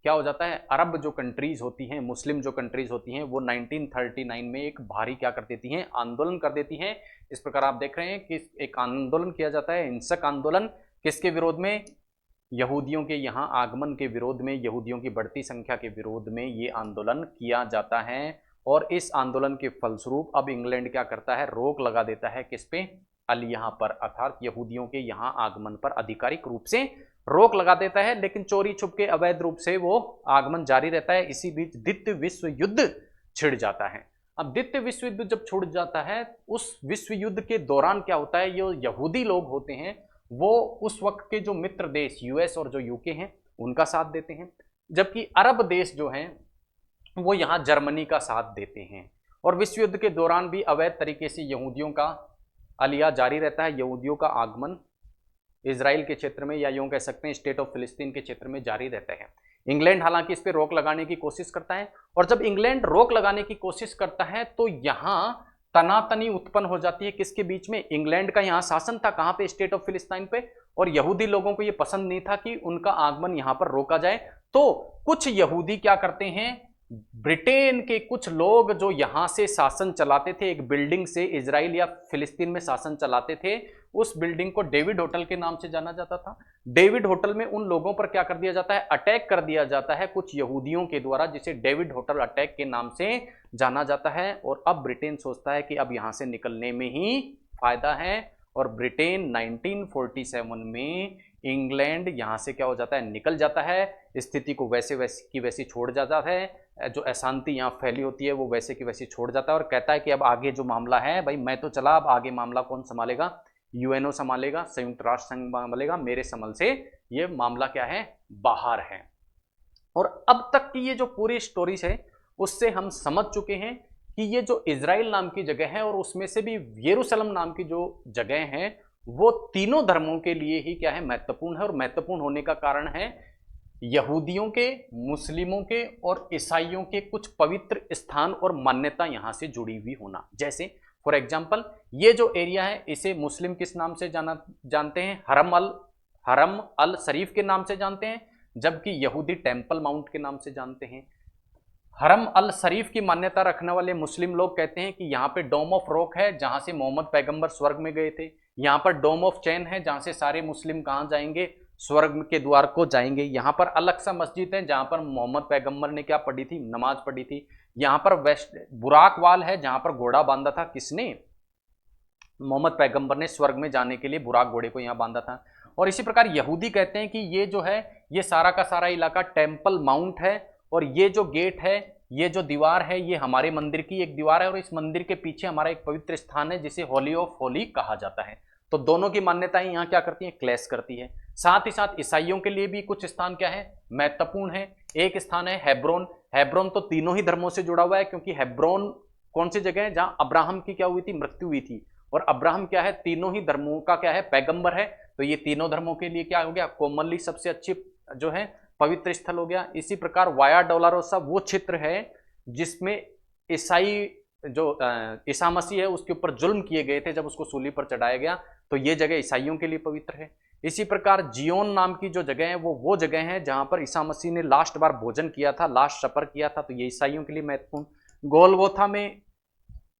क्या हो जाता है, अरब जो कंट्रीज होती हैं, मुस्लिम जो कंट्रीज होती हैं, वो 1939 में एक भारी क्या कर देती हैं, आंदोलन कर देती हैं। इस प्रकार आप देख रहे हैं कि एक आंदोलन किया जाता है, हिंसक आंदोलन, किसके विरोध में, यहूदियों के यहां आगमन के विरोध में, यहूदियों की बढ़ती संख्या के विरोध में ये आंदोलन किया जाता है। और इस आंदोलन के फलस्वरूप अब इंग्लैंड क्या करता है, रोक लगा देता है किस पे, अलिया पर, अर्थात यहूदियों के यहां आगमन पर आधिकारिक रूप से रोक लगा देता है। लेकिन चोरी छुप के अवैध रूप से वो आगमन जारी रहता है। इसी बीच द्वितीय विश्व युद्ध छिड़ जाता है। अब द्वितीय विश्व युद्ध जब छिड़ जाता है, उस विश्व युद्ध के दौरान क्या होता है, ये यहूदी लोग होते हैं वो उस वक्त के जो मित्र देश यूएस और जो यूके हैं उनका साथ देते हैं, जबकि अरब देश जो हैं वो यहाँ जर्मनी का साथ देते हैं। और विश्व युद्ध के दौरान भी अवैध तरीके से यहूदियों का अलिया जारी रहता है, यहूदियों का आगमन इजराइल के क्षेत्र में, या यूं कह सकते हैं स्टेट ऑफ फिलिस्तीन के क्षेत्र में जारी रहता है। इंग्लैंड हालांकि इस पर रोक लगाने की कोशिश करता है, और जब इंग्लैंड रोक लगाने की कोशिश करता है तो यहां तनातनी उत्पन्न हो जाती है किसके बीच में, इंग्लैंड का यहां शासन था कहां पे, स्टेट ऑफ फिलिस्तीन पे, और यहूदी लोगों को यह पसंद नहीं था कि उनका आगमन यहां पर रोका जाए। तो कुछ यहूदी क्या करते हैं, ब्रिटेन के कुछ लोग जो यहां से शासन चलाते थे, एक बिल्डिंग से इजराइल या फिलिस्तीन में शासन चलाते थे, उस बिल्डिंग को डेविड होटल के नाम से जाना जाता था। डेविड होटल में उन लोगों पर क्या कर दिया जाता है, अटैक कर दिया जाता है कुछ यहूदियों के द्वारा, जिसे डेविड होटल अटैक के नाम से जाना जाता है। और अब ब्रिटेन सोचता है कि अब यहां से निकलने में ही फायदा है, और ब्रिटेन 1947 में इंग्लैंड यहां से क्या हो जाता है, निकल जाता है, स्थिति को वैसे वैसे की वैसी छोड़ जाता है, जो अशांति यहाँ फैली होती है वो वैसे की वैसी छोड़ जाता है, और कहता है कि अब आगे जो मामला है भाई मैं तो चला, अब आगे मामला कौन संभालेगा, यूएनओ संभालेगा, संयुक्त राष्ट्र संघ संभालेगा, मेरे संभल से ये मामला क्या है, बाहर है। और अब तक की ये जो पूरी स्टोरीज है उससे हम समझ चुके हैं कि ये जो इजराइल नाम की जगह है और उसमें से भी यरूशलेम नाम की जो जगह है वो तीनों धर्मों के लिए ही क्या है, महत्वपूर्ण है। और महत्वपूर्ण होने का कारण है यहूदियों के, मुस्लिमों के और ईसाइयों के कुछ पवित्र स्थान और मान्यता यहां से जुड़ी हुई होना। जैसे फॉर एग्जांपल ये जो एरिया है इसे मुस्लिम किस नाम से जानते हैं, हरम अल शरीफ के नाम से जानते हैं, जबकि यहूदी टेंपल माउंट के नाम से जानते हैं। हरम अल शरीफ की मान्यता रखने वाले मुस्लिम लोग कहते हैं कि यहाँ पे डोम ऑफ रॉक है जहां से मोहम्मद पैगंबर स्वर्ग में गए थे, यहाँ पर डोम ऑफ चैन है जहां से सारे मुस्लिम कहाँ जाएंगे, स्वर्ग के द्वार को जाएंगे। यहाँ पर अलग सा मस्जिद है जहां पर मोहम्मद पैगंबर ने क्या पढ़ी थी, नमाज पढ़ी थी। यहाँ पर वेस्ट बुराक वाल है जहां पर घोड़ा बांधा था, किसने, मोहम्मद पैगंबर ने स्वर्ग में जाने के लिए बुराक घोड़े को यहाँ बांधा था। और इसी प्रकार यहूदी कहते हैं कि ये जो है ये सारा का सारा इलाका टेंपल माउंट है, और ये जो गेट है, ये जो दीवार है, ये हमारे मंदिर की एक दीवार है, और इस मंदिर के पीछे हमारा एक पवित्र स्थान है जिसे होली ऑफ होली कहा जाता है। तो दोनों की मान्यताएं यहाँ क्या करती हैं, क्लैश करती है। साथ ही साथ ईसाइयों के लिए भी कुछ स्थान क्या है, महत्वपूर्ण है। एक स्थान है हेब्रोन। हेब्रोन तो तीनों ही धर्मों से जुड़ा हुआ है, क्योंकि हेब्रोन कौन सी जगह है जहां अब्राहम की क्या हुई थी, मृत्यु हुई थी, और अब्राहम क्या है, तीनों ही धर्मों का क्या है, पैगंबर है। तो ये तीनों धर्मों के लिए क्या हो गया, कॉमनली सबसे अच्छी जो है पवित्र स्थल हो गया। इसी प्रकार वाया डोलारोसा वो क्षेत्र है जिसमें ईसाई जो ईसा मसीह है उसके ऊपर जुल्म किए गए थे जब उसको सूली पर चढ़ाया गया, तो ये जगह ईसाइयों के लिए पवित्र है। इसी प्रकार जियोन नाम की जो जगह है वो जगह है जहां पर ईसा मसीह ने लास्ट बार भोजन किया था, लास्ट सपर किया था, तो ये ईसाइयों के लिए महत्वपूर्ण। गोलगोथा में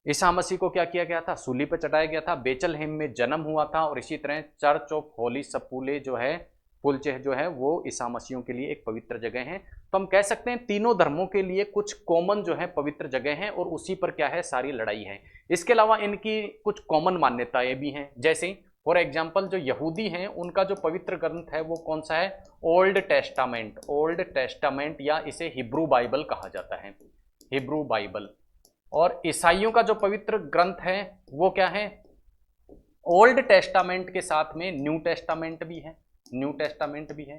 ईसा मसीह को क्या किया गया था, सूली पर चढ़ाया गया था। बेचलहेम में जन्म हुआ था, और इसी तरह चर्च ऑफ होली सपूले जो है, पुलचेह जो है वो ईसा मसीहों के लिए एक पवित्र जगह है। तो हम कह सकते हैं तीनों धर्मों के लिए कुछ कॉमन जो है पवित्र जगह है, और उसी पर क्या है, सारी लड़ाई है। इसके अलावा इनकी कुछ कॉमन मान्यताएं भी हैं। जैसे फॉर एग्जाम्पल जो यहूदी हैं उनका जो पवित्र ग्रंथ है वो कौन सा है, ओल्ड टेस्टामेंट, या इसे हिब्रू बाइबल कहा जाता है, हिब्रू बाइबल। और ईसाइयों का जो पवित्र ग्रंथ है वो क्या है, ओल्ड टेस्टामेंट के साथ में न्यू टेस्टामेंट भी है, न्यू टेस्टामेंट भी है।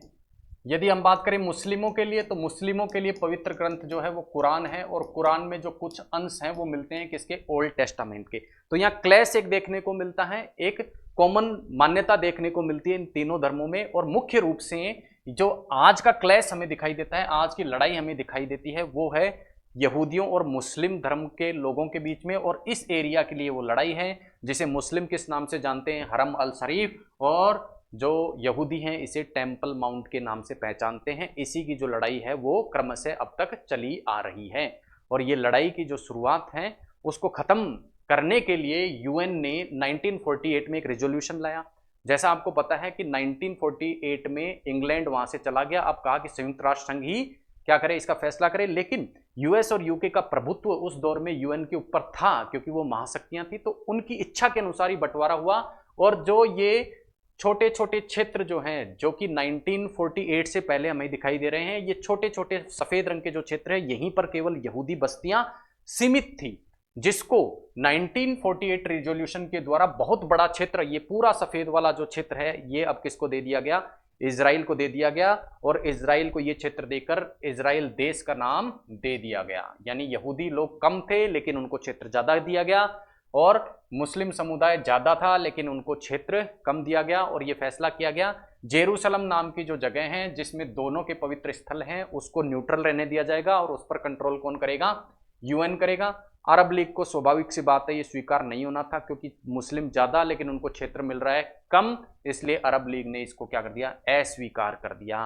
यदि हम बात करें मुस्लिमों के लिए, तो मुस्लिमों के लिए पवित्र ग्रंथ जो है वो कुरान है, और कुरान में जो कुछ अंश हैं वो मिलते हैं किसके, ओल्ड टेस्टामेंट के। तो यहाँ क्लैश एक देखने को मिलता है, एक कॉमन मान्यता देखने को मिलती है इन तीनों धर्मों में। और मुख्य रूप से जो आज का क्लैश हमें दिखाई देता है, आज की लड़ाई हमें दिखाई देती है, वो है यहूदियों और मुस्लिम धर्म के लोगों के बीच में। और इस एरिया के लिए वो लड़ाई है जिसे मुस्लिम किस नाम से जानते हैं, हरम अल शरीफ, और जो यहूदी हैं इसे टेम्पल माउंट के नाम से पहचानते हैं। इसी की जो लड़ाई है वो क्रमशः अब तक चली आ रही है। और ये लड़ाई की जो शुरुआत है उसको ख़त्म करने के लिए यूएन ने 1948 में एक रेजोल्यूशन लाया। जैसा आपको पता है कि 1948 में इंग्लैंड वहां से चला गया। अब कहा कि संयुक्त राष्ट्र संघ ही क्या करे, इसका फैसला करे। लेकिन यूएस और यूके का प्रभुत्व उस दौर में यूएन के ऊपर था, क्योंकि वो महाशक्तियां थी, तो उनकी इच्छा के अनुसार ही बंटवारा हुआ। और जो ये छोटे छोटे क्षेत्र जो हैं, जो कि 1948 से पहले हमें दिखाई दे रहे हैं, ये छोटे छोटे सफेद रंग के जो क्षेत्र है, यहीं पर केवल यहूदी बस्तियां सीमित थी, जिसको 1948 रिजोल्यूशन के द्वारा बहुत बड़ा क्षेत्र, ये पूरा सफेद वाला जो क्षेत्र है, ये अब किसको दे दिया गया, इजराइल को दे दिया गया। और इजराइल को ये क्षेत्र देकर इजराइल देश का नाम दे दिया गया। यानी यहूदी लोग कम थे लेकिन उनको क्षेत्र ज्यादा दिया गया, और मुस्लिम समुदाय ज्यादा था लेकिन उनको क्षेत्र कम दिया गया। और ये फैसला किया गया जेरूसलम नाम की जो जगह है जिसमें दोनों के पवित्र स्थल हैं, उसको न्यूट्रल रहने दिया जाएगा, और उस पर कंट्रोल कौन करेगा, यूएन करेगा। अरब लीग को स्वाभाविक सी बात है ये स्वीकार नहीं होना था, क्योंकि मुस्लिम ज्यादा लेकिन उनको क्षेत्र मिल रहा है कम, इसलिए अरब लीग ने इसको क्या कर दिया, अस्वीकार कर दिया।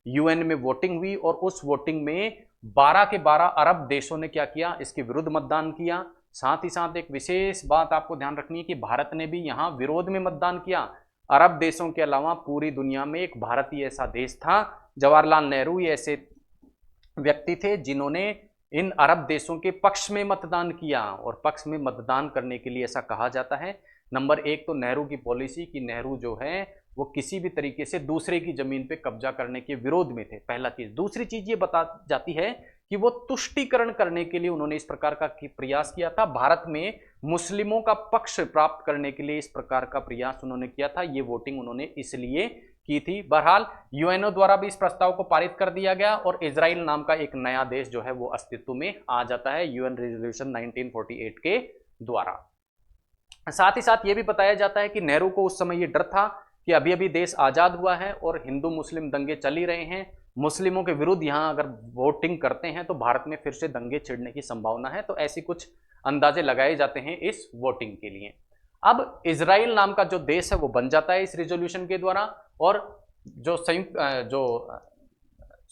यूएन में वोटिंग हुई, और उस वोटिंग में 12 के 12 अरब देशों ने क्या किया, इसके विरुद्ध मतदान किया। साथ ही साथ एक विशेष बात आपको ध्यान रखनी है कि भारत ने भी यहां विरोध में मतदान किया। अरब देशों के अलावा पूरी दुनिया में एक भारत ही ऐसा देश था, जवाहरलाल नेहरू ये ऐसे व्यक्ति थे जिन्होंने इन अरब देशों के पक्ष में मतदान किया। और पक्ष में मतदान करने के लिए ऐसा कहा जाता है, नंबर एक तो नेहरू की पॉलिसी कि नेहरू जो है वो किसी भी तरीके से दूसरे की जमीन पे कब्जा करने के विरोध में थे, पहला चीज। दूसरी चीज ये बता जाती है कि वो तुष्टीकरण करने के लिए उन्होंने इस प्रकार का प्रयास किया था। भारत में मुस्लिमों का पक्ष प्राप्त करने के लिए इस प्रकार का प्रयास उन्होंने किया था। ये वोटिंग उन्होंने इसलिए की थी। बहरहाल यूएनओ द्वारा भी इस प्रस्ताव को पारित कर दिया गया, और इजराइल नाम का एक नया देश जो है वो अस्तित्व में आ जाता है यूएन रेजोल्यूशन 1948 के द्वारा। साथ ही साथ ये भी बताया जाता है कि नेहरू को उस समय ये डर था कि अभी अभी देश आजाद हुआ है और हिंदू मुस्लिम दंगे चल ही रहे हैं, मुस्लिमों के विरुद्ध यहाँ अगर वोटिंग करते हैं तो भारत में फिर से दंगे छिड़ने की संभावना है। तो ऐसी कुछ अंदाजे लगाए जाते हैं इस वोटिंग के लिए। अब इजराइल नाम का जो देश है वो बन जाता है इस रिजोल्यूशन के द्वारा, और जो संयुक्त जो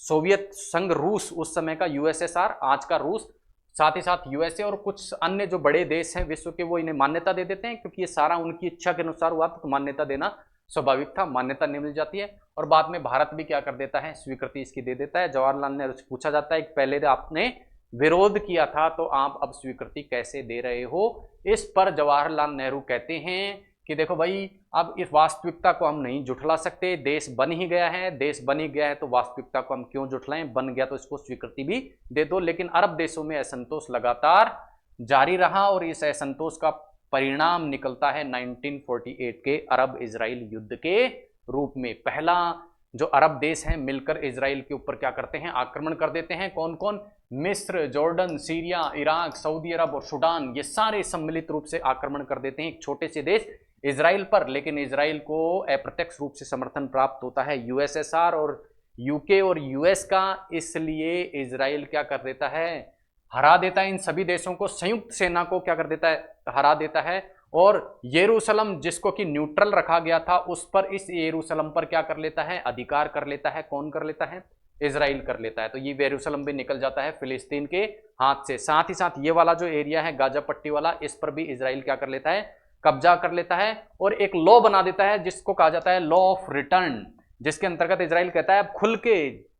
सोवियत संघ रूस, उस समय का यूएसएसआर, आज का रूस, साथ ही साथ यूएसए और कुछ अन्य जो बड़े देश हैं विश्व के, वो इन्हें मान्यता दे देते हैं, क्योंकि ये सारा उनकी इच्छा के अनुसार हुआ तो मान्यता देना स्वाभाविक था। मान्यता नहीं मिल जाती है, और बाद में भारत भी क्या कर देता है, स्वीकृति इसकी दे देता है। जवाहरलाल नेहरू से पूछा जाता है कि पहले आपने विरोध किया था तो आप अब स्वीकृति कैसे दे रहे हो। इस पर जवाहरलाल नेहरू कहते हैं कि देखो भाई, अब इस वास्तविकता को हम नहीं जुठला सकते, देश बन ही गया है, देश बन ही गया है तो वास्तविकता को हम क्यों जुठलाएं, बन गया तो इसको स्वीकृति भी दे दो। लेकिन अरब देशों में असंतोष लगातार जारी रहा, और इस असंतोष का परिणाम निकलता है 1948 के अरब इजराइल युद्ध के रूप में। पहला जो अरब देश हैं मिलकर इजराइल के ऊपर क्या करते हैं, आक्रमण कर देते हैं। कौन कौन, मिस्र, जॉर्डन, सीरिया, इराक, सऊदी अरब और सूडान, ये सारे सम्मिलित रूप से आक्रमण कर देते हैं एक छोटे से देश इजराइल पर। लेकिन इजराइल को अप्रत्यक्ष रूप से समर्थन प्राप्त होता है यूएसएसआर और यूके और यूएस का, इसलिए इजराइल क्या कर देता है, हरा देता है इन सभी देशों को, संयुक्त सेना को क्या कर देता है, हरा देता है। और यरूशलेम जिसको कि न्यूट्रल रखा गया था, उस पर, इस यरूशलेम पर क्या कर लेता है, अधिकार कर लेता है। कौन कर लेता है, इजराइल कर लेता है। तो ये यरूशलेम भी निकल जाता है फिलिस्तीन के हाथ से। साथ ही साथ ये वाला जो एरिया है गाजा पट्टी वाला, इस पर भी इजराइल क्या कर लेता है, कब्जा कर लेता है, और एक लॉ बना देता है जिसको कहा जाता है लॉ ऑफ रिटर्न, जिसके अंतर्गत इजराइल कहता है अब खुल के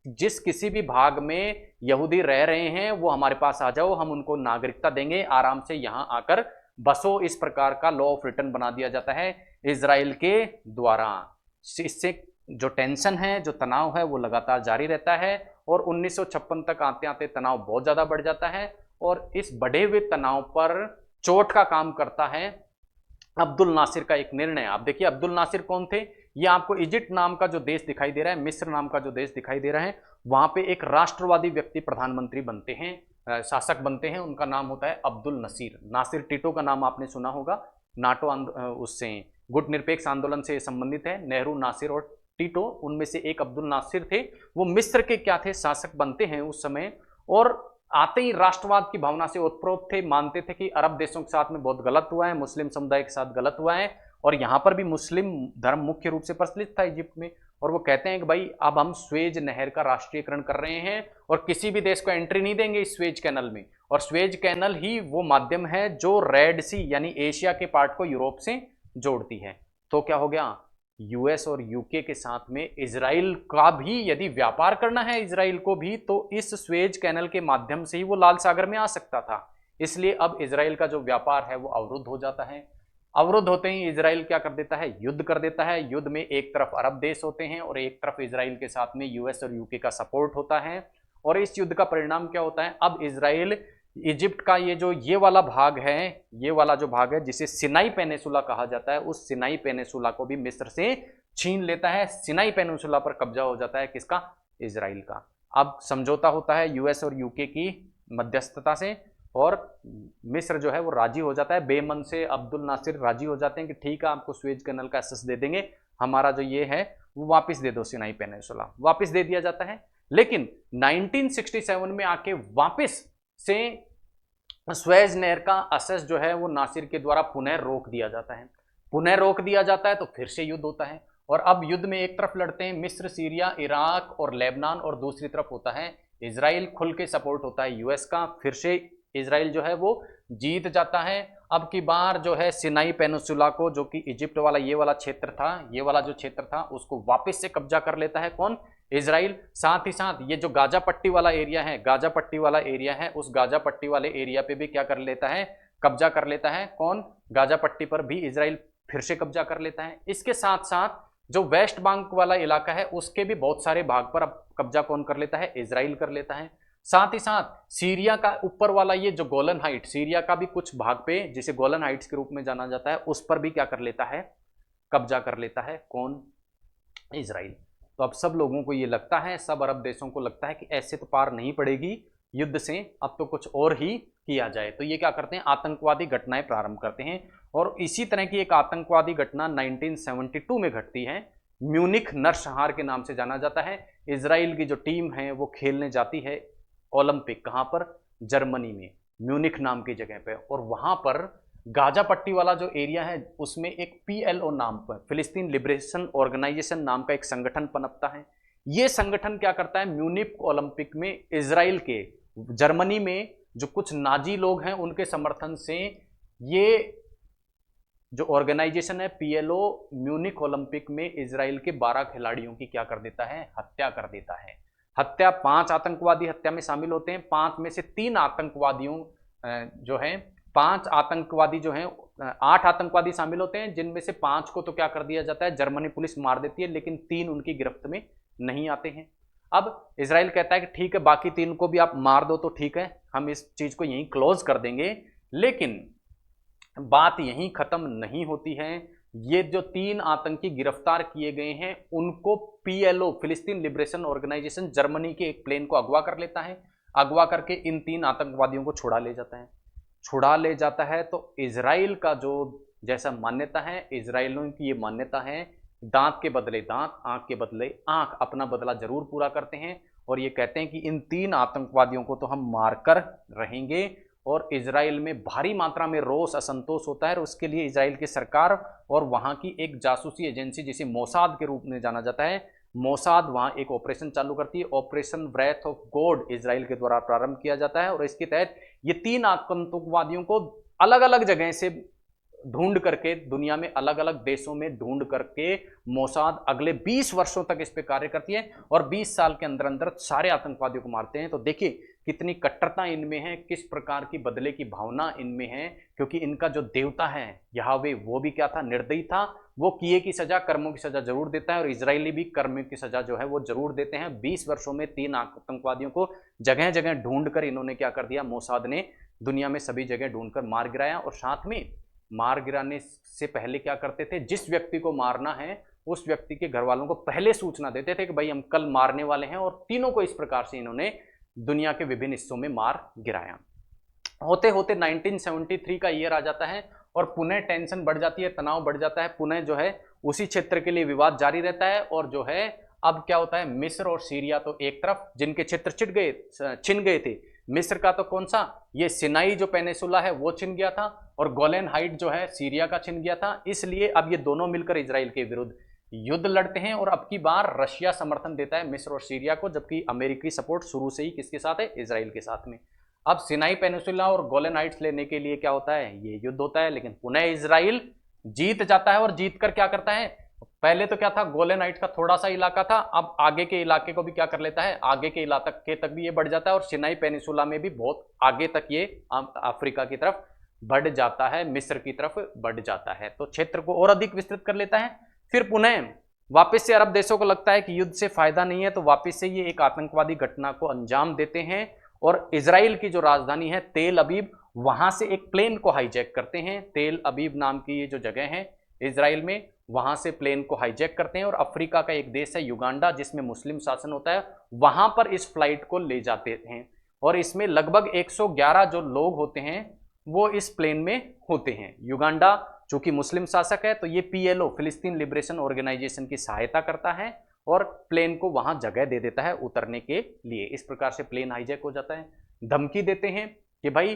जिस किसी भी भाग में यहूदी रह रहे हैं वो हमारे पास आ जाओ, हम उनको नागरिकता देंगे, आराम से यहां आकर बसो। इस प्रकार का लॉ ऑफ रिटर्न बना दिया जाता है इजराइल के द्वारा। इससे जो टेंशन है, जो तनाव है, वो लगातार जारी रहता है, और 1956 तक आते आते तनाव बहुत ज्यादा बढ़ जाता है। और इस बढ़े हुए तनाव पर चोट का काम करता है अब्दुल नासिर का एक निर्णय। आप देखिए अब्दुल नासिर कौन थे, ये आपको इजिप्ट नाम का जो देश दिखाई दे रहा है, मिस्र नाम का जो देश दिखाई दे रहा है, वहां पे एक राष्ट्रवादी व्यक्ति प्रधानमंत्री बनते हैं, शासक बनते हैं, उनका नाम होता है अब्दुल नसीर। नासिर टिटो का नाम आपने सुना होगा, नाटो उससे गुट निरपेक्ष आंदोलन से संबंधित है। नेहरू, नासिर और टिटो, उनमें से एक अब्दुल नासिर थे। वो मिस्र के क्या थे, शासक बनते हैं उस समय, और आते ही राष्ट्रवाद की भावना से ओतप्रोत थे, मानते थे कि अरब देशों के साथ में बहुत गलत हुआ है, मुस्लिम समुदाय के साथ गलत हुआ है, और यहाँ पर भी मुस्लिम धर्म मुख्य रूप से प्रचलित था इजिप्ट में। और वो कहते हैं कि भाई अब हम स्वेज नहर का राष्ट्रीयकरण कर रहे हैं और किसी भी देश को एंट्री नहीं देंगे इस स्वेज कैनल में, और स्वेज कैनल ही वो माध्यम है जो रेड सी यानी एशिया के पार्ट को यूरोप से जोड़ती है। तो क्या हो गया, यूएस और यूके के साथ में इजराइल का भी यदि व्यापार करना है इजराइल को भी, तो इस स्वेज कैनल के माध्यम से ही वो लाल सागर में आ सकता था। इसलिए अब इजराइल का जो व्यापार है वो अवरुद्ध हो जाता है। अवरुद्ध होते ही इजराइल क्या कर देता है, युद्ध कर देता है। युद्ध में एक तरफ अरब देश होते हैं और एक तरफ इजराइल के साथ में यूएस और यूके का सपोर्ट होता है। और इस युद्ध का परिणाम क्या होता है, अब इजराइल इजिप्ट का ये वाला भाग है, ये वाला जो भाग है जिसे सिनाई पेनिसुला कहा जाता है, उस सिनाई पेनिसुला को भी मिस्र से छीन लेता है। सिनाई पेनिसुला पर कब्जा हो जाता है किसका, इजराइल का। अब समझौता होता है यूएस और यूके की मध्यस्थता से, और मिस्र जो है वो राजी हो जाता है बेमन से। अब्दुल नासिर राजी हो जाते हैं कि ठीक है आपको स्वेज कैनल का एक्सेस दे देंगे, हमारा जो ये है वो वापस दे दो, सिनाई पेनिसुला वापस दे दिया जाता है। लेकिन 1967 में आके वापस से स्वेज नहर का एक्सेस जो है वो नासिर के द्वारा पुनः रोक दिया जाता है। पुनः रोक दिया जाता है तो फिर से युद्ध होता है, और अब युद्ध में एक तरफ लड़ते हैं मिस्र, सीरिया, इराक और लेबनान, और दूसरी तरफ होता है इजराइल। खुल के सपोर्ट होता है यूएस का। फिर से इजराइल जो है वो जीत जाता है। अब की बार जो है सिनाई पेनिसुला को, जो कि इजिप्ट वाला ये वाला क्षेत्र था, ये वाला जो क्षेत्र था, उसको वापस से कब्जा कर लेता है कौन, इजराइल। साथ ही साथ ये जो गाजा पट्टी वाला एरिया है, गाजा पट्टी वाला एरिया है, उस गाजा पट्टी वाले एरिया पे भी क्या कर लेता है, कब्जा कर लेता है कौन, गाजा पट्टी पर भी इजराइल फिर से कब्जा कर लेता है। इसके साथ साथ जो वेस्ट बैंक वाला इलाका है उसके भी बहुत सारे भाग पर अब कब्जा कौन कर लेता है, इजराइल कर लेता है। साथ ही साथ सीरिया का ऊपर वाला ये जो गोलन हाइट, सीरिया का भी कुछ भाग पे जिसे गोलन हाइट्स के रूप में जाना जाता है, उस पर भी क्या कर लेता है, कब्जा कर लेता है कौन, इजराइल। तो अब सब लोगों को ये लगता है, सब अरब देशों को लगता है कि ऐसे तो पार नहीं पड़ेगी युद्ध से, अब तो कुछ और ही किया जाए। तो ये क्या करते हैं, आतंकवादी घटनाएं प्रारंभ करते हैं। और इसी तरह की एक आतंकवादी घटना 1972 में घटती है। म्यूनिख नरसंहार के नाम से जाना जाता है। इजराइल की जो टीम है वो खेलने जाती है ओलंपिक, कहां पर, जर्मनी में, म्यूनिख नाम की जगह पे। और वहां पर गाजा पट्टी वाला जो एरिया है उसमें एक पीएलओ नाम पर, फिलिस्तीन लिबरेशन ऑर्गेनाइजेशन नाम का एक संगठन पनपता है। ये संगठन क्या करता है, म्यूनिख ओलंपिक में इजराइल के, जर्मनी में जो कुछ नाजी लोग हैं उनके समर्थन से ये जो ऑर्गेनाइजेशन है पीएलओ, म्यूनिख ओलंपिक में इजराइल के 12 खिलाड़ियों की क्या कर देता है, हत्या कर देता है। हत्या, 5 आतंकवादी हत्या में शामिल होते हैं। 5 में से 3 आतंकवादियों जो हैं, 5 आतंकवादी जो हैं, 8 आतंकवादी शामिल होते हैं, जिनमें से 5 को तो क्या कर दिया जाता है, जर्मनी पुलिस मार देती है, लेकिन 3 उनकी गिरफ्त में नहीं आते हैं। अब इजराइल कहता है कि ठीक है बाकी 3 को भी आप मार दो तो ठीक है, हम इस चीज को यहीं क्लोज कर देंगे। लेकिन बात यहीं खत्म नहीं होती है। ये जो 3 आतंकी गिरफ्तार किए गए हैं उनको पीएलओ, फिलिस्तीन लिबरेशन ऑर्गेनाइजेशन, जर्मनी के एक प्लेन को अगवा कर लेता है। अगवा करके इन 3 आतंकवादियों को छुड़ा ले जाता है। छुड़ा ले जाता है तो इजराइल का जो जैसा मान्यता है, इजराइलियों की ये मान्यता है, दांत के बदले दांत, आंख के बदले आंख, अपना बदला जरूर पूरा करते हैं। और ये कहते हैं कि इन 3 आतंकवादियों को तो हम मारकर रहेंगे। और इजराइल में भारी मात्रा में रोष, असंतोष होता है, और उसके लिए इजराइल की सरकार और वहां की एक जासूसी एजेंसी जिसे मोसाद के रूप में जाना जाता है, मोसाद वहां एक ऑपरेशन चालू करती है। Operation breath of God Israel के द्वारा प्रारंभ किया जाता है, और इसके तहत ये 3 आतंकवादियों को अलग अलग जगह से ढूंढ करके, दुनिया में अलग अलग देशों में ढूंढ करके मोसाद अगले 20 वर्षों तक इस पे कार्य करती है, और 20 साल के अंदर अंदर सारे आतंकवादियों को मारते हैं। तो देखिए कितनी कट्टरता इनमें है, किस प्रकार की बदले की भावना इनमें है, क्योंकि इनका जो देवता है यहोवा, वो भी क्या था, निर्दयी था। वो किए की सजा, कर्मों की सजा जरूर देता है, और इजरायली भी कर्म की सजा जो है वो जरूर देते हैं। 20 वर्षों में 3 आतंकवादियों को जगह जगह ढूंढ कर इन्होंने क्या कर दिया, मोसाद ने दुनिया में सभी जगह ढूंढकर मार गिराया। और साथ में मार गिराने से पहले क्या करते थे, जिस व्यक्ति को मारना है उस व्यक्ति के घर वालों को पहले सूचना देते थे कि भाई हम कल मारने वाले हैं, और तीनों को इस प्रकार से इन्होंने दुनिया के विभिन्न हिस्सों में मार गिराया। होते होते 1973 का ईयर आ जाता है और पुनः टेंशन बढ़ जाती है, तनाव बढ़ जाता है, पुनः जो है उसी क्षेत्र के लिए विवाद जारी रहता है। और जो है अब क्या होता है, मिस्र और सीरिया तो एक तरफ जिनके क्षेत्र छिन गए थे, मिस्र का तो कौन सा, ये सिनाई जो पेनिसुला है वो छिन गया था, और गोलन हाइट जो है सीरिया का छिन गया था। इसलिए अब ये दोनों मिलकर इजराइल के विरुद्ध युद्ध लड़ते हैं, और अब की बार रशिया समर्थन देता है मिस्र और सीरिया को, जबकि अमेरिकी सपोर्ट शुरू से ही किसके साथ है, इजराइल के साथ में। अब सिनाई पेनिसुला और गोलन हाइट्स लेने के लिए क्या होता है, ये युद्ध होता है, लेकिन पुनः इजराइल जीत जाता है। और जीत कर क्या करता है, पहले तो क्या था, गोलन हाइट्स का थोड़ा सा इलाका था, अब आगे के इलाके को भी क्या कर लेता है, आगे के इलाके तक भी ये बढ़ जाता है, और सिनाई पेनिसुला में भी बहुत आगे तक ये अफ्रीका की तरफ बढ़ जाता है, मिस्र की तरफ बढ़ जाता है, तो क्षेत्र को और अधिक विस्तृत कर लेता है। फिर पुनः वापस से अरब देशों को लगता है कि युद्ध से फायदा नहीं है, तो वापस से ये एक आतंकवादी घटना को अंजाम देते हैं, और इजराइल की जो राजधानी है तेल अबीब, वहां से एक प्लेन को हाईजैक करते हैं। तेल अबीब नाम की ये जो जगह है इजराइल में, वहां से प्लेन को हाईजैक करते हैं, और अफ्रीका का एक देश है युगांडा जिसमें मुस्लिम शासन होता है, वहां पर इस फ्लाइट को ले जाते हैं। और इसमें लगभग 111 जो लोग होते हैं वो इस प्लेन में होते हैं। युगांडा चूंकि मुस्लिम शासक है तो ये PLO फिलिस्तीन लिबरेशन ऑर्गेनाइजेशन की सहायता करता है और प्लेन को वहां जगह दे देता है उतरने के लिए। इस प्रकार से प्लेन हाईजैक हो जाता है। धमकी देते हैं कि भाई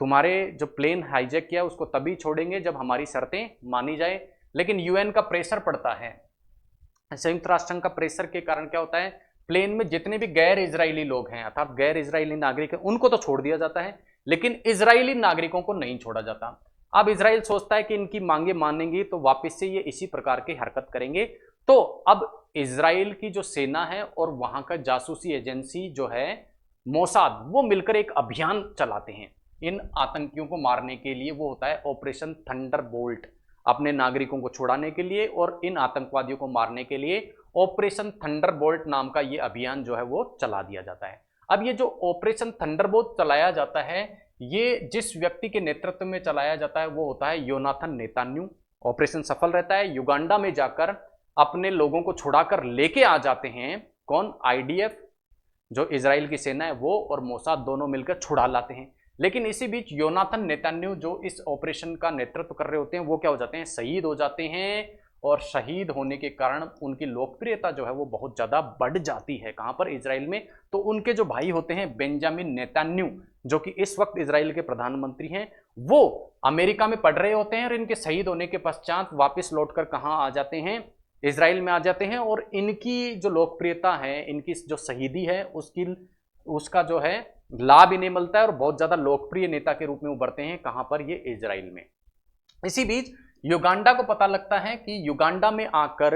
तुम्हारे जो प्लेन हाईजैक किया उसको तभी छोड़ेंगे जब हमारी शर्तें मानी जाए, लेकिन UN का प्रेशर पड़ता है, संयुक्त राष्ट्र संघ का प्रेशर के कारण क्या होता है, प्लेन में जितने भी गैर इजरायली लोग हैं अर्थात गैर इजरायली नागरिक हैं उनको तो छोड़ दिया जाता है, लेकिन इजरायली नागरिकों को नहीं छोड़ा जाता। अब इजराइल सोचता है कि इनकी मांगे मानेंगी तो वापस से ये इसी प्रकार की हरकत करेंगे। तो अब इजराइल की जो सेना है और वहां का जासूसी एजेंसी जो है मोसाद, वो मिलकर एक अभियान चलाते हैं इन आतंकियों को मारने के लिए। वो होता है ऑपरेशन थंडरबोल्ट, अपने नागरिकों को छुड़ाने के लिए और इन आतंकवादियों को मारने के लिए ऑपरेशन थंडरबोल्ट नाम का ये अभियान जो है वो चला दिया जाता है। अब ये जो ऑपरेशन थंडरबोल्ट चलाया जाता है ये जिस व्यक्ति के नेतृत्व में चलाया जाता है वो होता है योनाथन नेतान्याहू। ऑपरेशन सफल रहता है, युगांडा में जाकर अपने लोगों को छुड़ाकर लेके आ जाते हैं। कौन? IDF जो इजराइल की सेना है वो और मोसाद दोनों मिलकर छुड़ा लाते हैं। लेकिन इसी बीच योनाथन नेतान्याहू जो इस ऑपरेशन का नेतृत्व कर रहे होते हैं वो क्या हो जाते हैं, शहीद हो जाते हैं। और शहीद होने के कारण उनकी लोकप्रियता जो है वो बहुत ज़्यादा बढ़ जाती है। कहाँ पर? इजराइल में। तो उनके जो भाई होते हैं बेंजामिन नेतान्याहू जो कि इस वक्त इजराइल के प्रधानमंत्री हैं, वो अमेरिका में पढ़ रहे होते हैं और इनके शहीद होने के पश्चात वापस लौटकर कहाँ आ जाते हैं, इजराइल में आ जाते हैं। और इनकी जो लोकप्रियता है, इनकी जो शहीदी है उसका जो है लाभ इन्हें मिलता है और बहुत ज़्यादा लोकप्रिय नेता के रूप में उभरते हैं। कहाँ पर? ये इजराइल में। इसी बीच युगांडा को पता लगता है कि युगांडा में आकर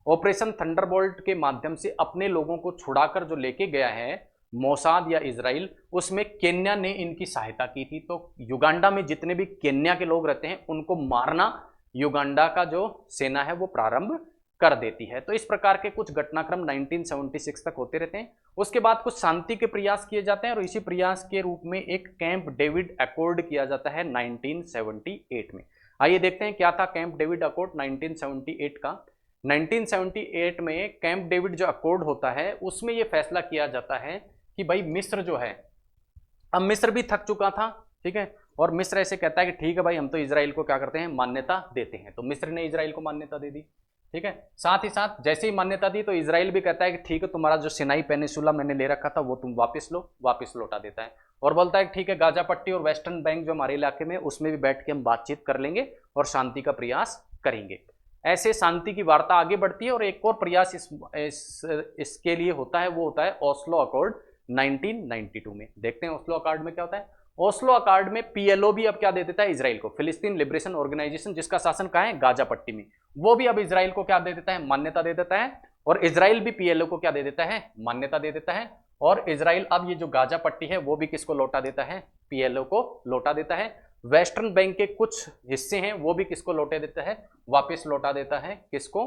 ऑपरेशन थंडरबोल्ट के माध्यम से अपने लोगों को छुड़ाकर जो लेके गया है मोसाद या इजराइल, उसमें केन्या ने इनकी सहायता की थी। तो युगांडा में जितने भी केन्या के लोग रहते हैं उनको मारना युगांडा का जो सेना है वो प्रारंभ कर देती है। तो इस प्रकार के कुछ घटनाक्रम 1976 तक होते रहते हैं। उसके बाद कुछ शांति के प्रयास किए जाते हैं और इसी प्रयास के रूप में एक कैंप डेविड अकॉर्ड किया जाता है 1978 में। आइए देखते हैं क्या था कैंप डेविड अकॉर्ड 1978 का। 1978 में कैंप डेविड जो अकॉर्ड होता है उसमें यह फैसला किया जाता है कि भाई मिस्र जो है, अब मिस्र भी थक चुका था, ठीक है, और मिस्र ऐसे कहता है कि ठीक है भाई हम तो इजराइल को क्या करते हैं, मान्यता देते हैं। तो मिस्र ने इजराइल को मान्यता दे दी, ठीक है। साथ ही साथ जैसे ही मान्यता दी तो इजराइल भी कहता है कि ठीक है तुम्हारा जो सिनाई पेनिसुला मैंने ले रखा था वो तुम वापस लो, वापस लौटा देता है और बोलता है ठीक है गाजा पट्टी और वेस्टर्न बैंक जो हमारे इलाके में उसमें भी बैठ के हम बातचीत कर लेंगे और शांति का प्रयास करेंगे। ऐसे शांति की वार्ता आगे बढ़ती है और एक और प्रयास इसके लिए होता है, वो होता है ओस्लो अकॉर्ड 1992 में। देखते हैं ओस्लो अकॉर्ड में क्या होता है। ओस्लो अकॉर्ड में PLO भी अब क्या दे देता है इजराइल को, फिलिस्तीन लिबरेशन ऑर्गेनाइजेशन जिसका शासन कहाँ है, गाजा पट्टी में, वो भी अब इजराइल को क्या दे देता है, मान्यता दे देता है। और इजराइल भी PLO को क्या दे देता है, मान्यता दे देता है। और इजराइल अब ये जो गाजा पट्टी है वो भी किसको लौटा देता है, PLO को लौटा देता है। वेस्टर्न बैंक के कुछ हिस्से हैं वो भी किसको लौटा देता है, वापिस लौटा देता है, किसको,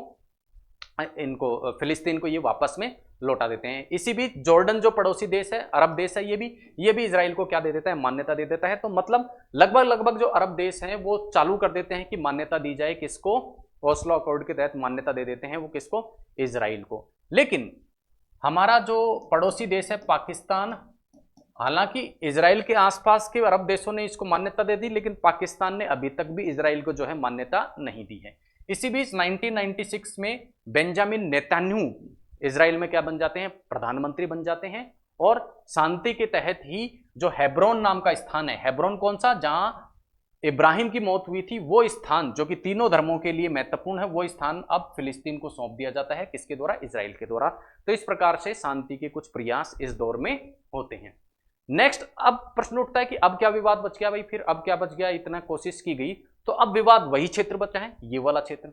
इनको फिलिस्तीन को ये वापस में लौटा देते हैं। इसी बीच जॉर्डन जो पड़ोसी देश है, अरब देश है, ये भी इजराइल को क्या दे देता है, मान्यता दे देता है। तो मतलब लगभग जो अरब देश हैं वो चालू कर देते हैं कि मान्यता दी जाए किसको, ओस्लो अकॉर्ड के तहत मान्यता दे देते हैं वो किसको, इजराइल को। लेकिन हमारा जो पड़ोसी देश है पाकिस्तान, हालांकि इजराइल के आसपास के अरब देशों ने इसको मान्यता दे दी, लेकिन पाकिस्तान ने अभी तक भी इजराइल को जो है मान्यता नहीं दी है। इसी बीच 1996 में बेंजामिन नेतन्याहू इजराइल में क्या बन जाते हैं, प्रधानमंत्री बन जाते हैं। और शांति के तहत ही जो हेब्रोन नाम का स्थान है, हेब्रोन कौन सा, जहां इब्राहिम की मौत हुई थी, वो स्थान जो कि तीनों धर्मों के लिए महत्वपूर्ण है, वो स्थान अब फिलिस्तीन को सौंप दिया जाता है, किसके द्वारा, इजराइल के द्वारा। तो इस प्रकार से शांति के कुछ प्रयास इस दौर में होते हैं। नेक्स्ट अब प्रश्न उठता है कि अब क्या विवाद बच गया भाई, फिर अब क्या बच गया, इतना कोशिश की गई तो अब विवाद वही क्षेत्र बचा है, ये वाला क्षेत्र।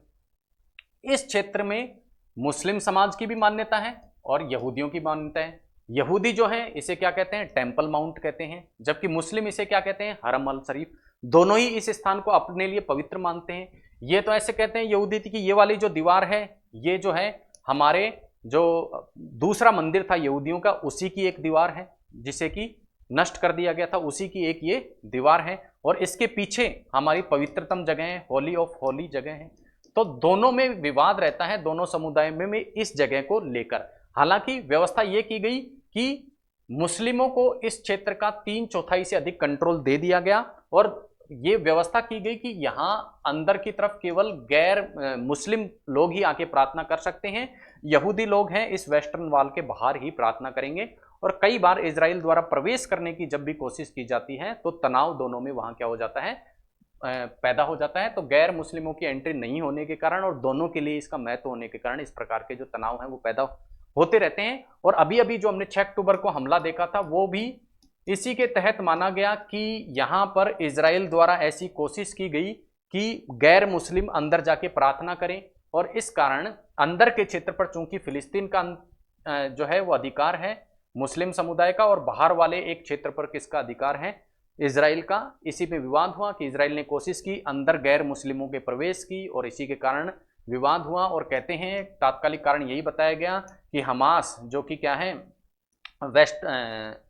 इस क्षेत्र में मुस्लिम समाज की भी मान्यता है और यहूदियों की मान्यता है। यहूदी जो है इसे क्या कहते हैं, टेंपल माउंट कहते हैं, जबकि मुस्लिम इसे क्या कहते हैं, हरम अल शरीफ। दोनों ही इस स्थान को अपने लिए पवित्र मानते हैं। ये तो ऐसे कहते हैं यहूदी थी कि ये वाली जो दीवार है, ये जो है हमारे जो दूसरा मंदिर था यहूदियों का, उसी की एक दीवार है जिसे कि नष्ट कर दिया गया था, उसी की एक ये दीवार है। और इसके पीछे हमारी पवित्रतम जगह है, होली ऑफ होली जगह है। तो दोनों में विवाद रहता है, दोनों समुदाय में इस जगह को लेकर। हालांकि व्यवस्था ये की गई कि मुस्लिमों को इस क्षेत्र का 3/4 से अधिक कंट्रोल दे दिया गया और ये व्यवस्था की गई कि यहाँ अंदर की तरफ केवल गैर मुस्लिम लोग ही आके प्रार्थना कर सकते हैं। यहूदी लोग हैं इस वेस्टर्न वॉल के बाहर ही प्रार्थना करेंगे। और कई बार इजराइल द्वारा प्रवेश करने की जब भी कोशिश की जाती है तो तनाव दोनों में वहां क्या हो जाता है, पैदा हो जाता है। तो गैर मुस्लिमों की एंट्री नहीं होने के कारण और दोनों के लिए इसका महत्व होने के कारण इस प्रकार के जो तनाव हैं वो पैदा होते रहते हैं। और अभी अभी जो हमने 6 अक्टूबर को हमला देखा था वो भी इसी के तहत माना गया कि यहां पर इजराइल द्वारा ऐसी कोशिश की गई कि गैर मुस्लिम अंदर जाके प्रार्थना करें। और इस कारण अंदर के क्षेत्र पर चूंकि फिलिस्तीन का जो है वो अधिकार है मुस्लिम समुदाय का और बाहर वाले एक क्षेत्र पर किसका अधिकार है, इजराइल का। इसी में विवाद हुआ कि इजराइल ने कोशिश की अंदर गैर मुस्लिमों के प्रवेश की और इसी के कारण विवाद हुआ। और कहते हैं तात्कालिक कारण यही बताया गया कि हमास जो कि क्या है, वेस्ट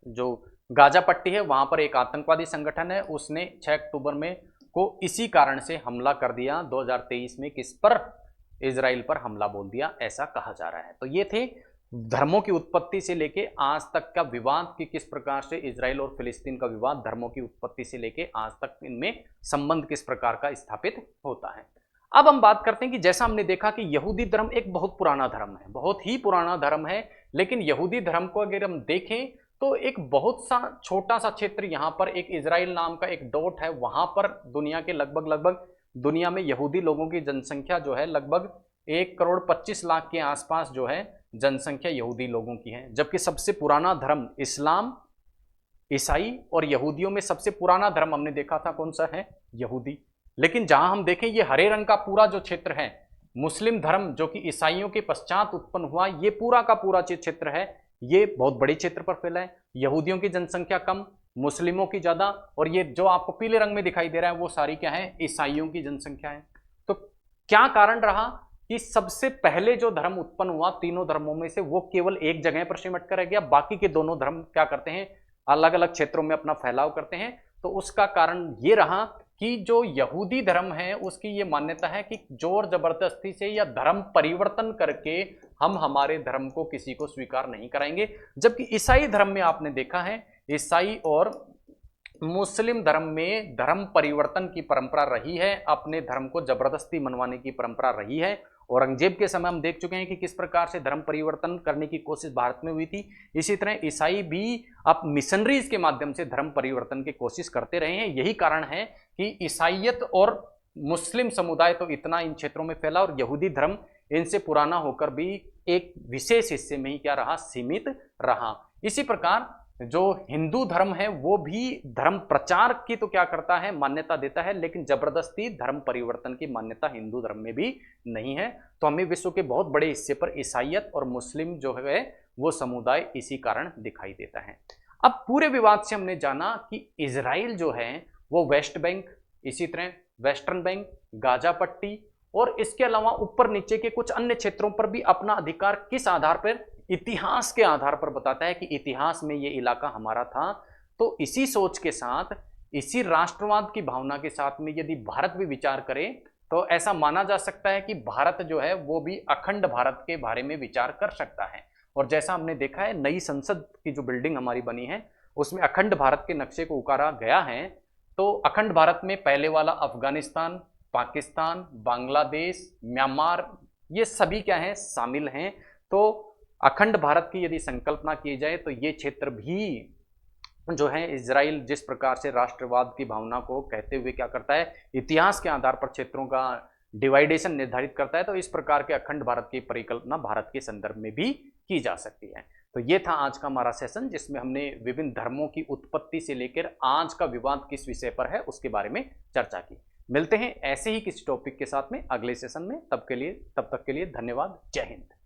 जो गाजा पट्टी है वहां पर एक आतंकवादी संगठन है, उसने 6 अक्टूबर में को इसी कारण से हमला कर दिया 2023 में, किस पर, इजराइल पर हमला बोल दिया, ऐसा कहा जा रहा है। तो ये थे धर्मों की उत्पत्ति से लेके आज तक का विवाद कि किस प्रकार से इजराइल और फिलिस्तीन का विवाद धर्मों की उत्पत्ति से लेके आज तक इनमें संबंध किस प्रकार का स्थापित होता है। अब हम बात करते हैं कि जैसा हमने देखा कि यहूदी धर्म एक बहुत पुराना धर्म है, बहुत ही पुराना धर्म है। लेकिन यहूदी धर्म को अगर हम देखें तो एक बहुत सा छोटा सा क्षेत्र, यहाँ पर एक इजराइल नाम का एक डॉट है, वहां पर दुनिया के लगभग दुनिया में यहूदी लोगों की जनसंख्या जो है लगभग 1,25,00,000 के आसपास जो है जनसंख्या यहूदी लोगों की है। जबकि सबसे पुराना धर्म इस्लाम, ईसाई और यहूदियों में सबसे पुराना धर्म हमने देखा था कौन सा है, यहूदी। लेकिन जहां हम देखें ये हरे रंग का पूरा जो क्षेत्र है, मुस्लिम धर्म जो कि ईसाइयों के पश्चात उत्पन्न हुआ, ये पूरा का पूरा क्षेत्र है, ये बहुत बड़े क्षेत्र पर फैला है। यहूदियों की जनसंख्या कम, मुस्लिमों की ज्यादा, और ये जो आपको पीले रंग में दिखाई दे रहा है वो सारी क्या है, ईसाइयों की जनसंख्या है। तो क्या कारण रहा कि सबसे पहले जो धर्म उत्पन्न हुआ तीनों धर्मों में से वो केवल एक जगह पर सिमट कर रह गया, बाकी के दोनों धर्म क्या करते हैं, अलग अलग क्षेत्रों में अपना फैलाव करते हैं। तो उसका कारण ये रहा कि जो यहूदी धर्म है उसकी ये मान्यता है कि जोर जबरदस्ती से या धर्म परिवर्तन करके हम हमारे धर्म को किसी को स्वीकार नहीं कराएंगे। जबकि ईसाई धर्म में आपने देखा है, ईसाई और मुस्लिम धर्म में धर्म परिवर्तन की परंपरा रही है, अपने धर्म को जबरदस्ती मनवाने की परंपरा रही है। औरंगजेब के समय हम देख चुके हैं कि किस प्रकार से धर्म परिवर्तन करने की कोशिश भारत में हुई थी। इसी तरह ईसाई भी अब मिशनरीज के माध्यम से धर्म परिवर्तन की कोशिश करते रहे हैं। यही कारण है कि ईसाईयत और मुस्लिम समुदाय तो इतना इन क्षेत्रों में फैला और यहूदी धर्म इनसे पुराना होकर भी एक विशेष हिस्से में ही क्या रहा, सीमित रहा। इसी प्रकार जो हिंदू धर्म है वो भी धर्म प्रचार की तो क्या करता है, मान्यता देता है, लेकिन जबरदस्ती धर्म परिवर्तन की मान्यता हिंदू धर्म में भी नहीं है। तो हमें विश्व के बहुत बड़े हिस्से पर ईसाईयत और मुस्लिम जो है वो समुदाय इसी कारण दिखाई देता है। अब पूरे विवाद से हमने जाना कि इजराइल जो है वो वेस्ट बैंक, इसी तरह वेस्टर्न बैंक, गाजा पट्टी और इसके अलावा ऊपर नीचे के कुछ अन्य क्षेत्रों पर भी अपना अधिकार किस आधार पर, इतिहास के आधार पर बताता है कि इतिहास में ये इलाका हमारा था। तो इसी सोच के साथ, इसी राष्ट्रवाद की भावना के साथ में यदि भारत भी विचार करे तो ऐसा माना जा सकता है कि भारत जो है वो भी अखंड भारत के बारे में विचार कर सकता है। और जैसा हमने देखा है, नई संसद की जो बिल्डिंग हमारी बनी है उसमें अखंड भारत के नक्शे को उकारा गया है। तो अखंड भारत में पहले वाला अफगानिस्तान, पाकिस्तान, बांग्लादेश, म्यांमार, ये सभी क्या है, शामिल हैं। तो अखंड भारत की यदि संकल्पना की जाए तो ये क्षेत्र भी जो है, इजराइल जिस प्रकार से राष्ट्रवाद की भावना को कहते हुए क्या करता है, इतिहास के आधार पर क्षेत्रों का डिवाइडेशन निर्धारित करता है, तो इस प्रकार के अखंड भारत की परिकल्पना भारत के संदर्भ में भी की जा सकती है। तो ये था आज का हमारा सेशन, जिसमें हमने विभिन्न धर्मों की उत्पत्ति से लेकर आज का विवाद किस विषय पर है उसके बारे में चर्चा की। मिलते हैं ऐसे ही किसी टॉपिक के साथ में अगले सेशन में। तब तक के लिए धन्यवाद। जय हिंद।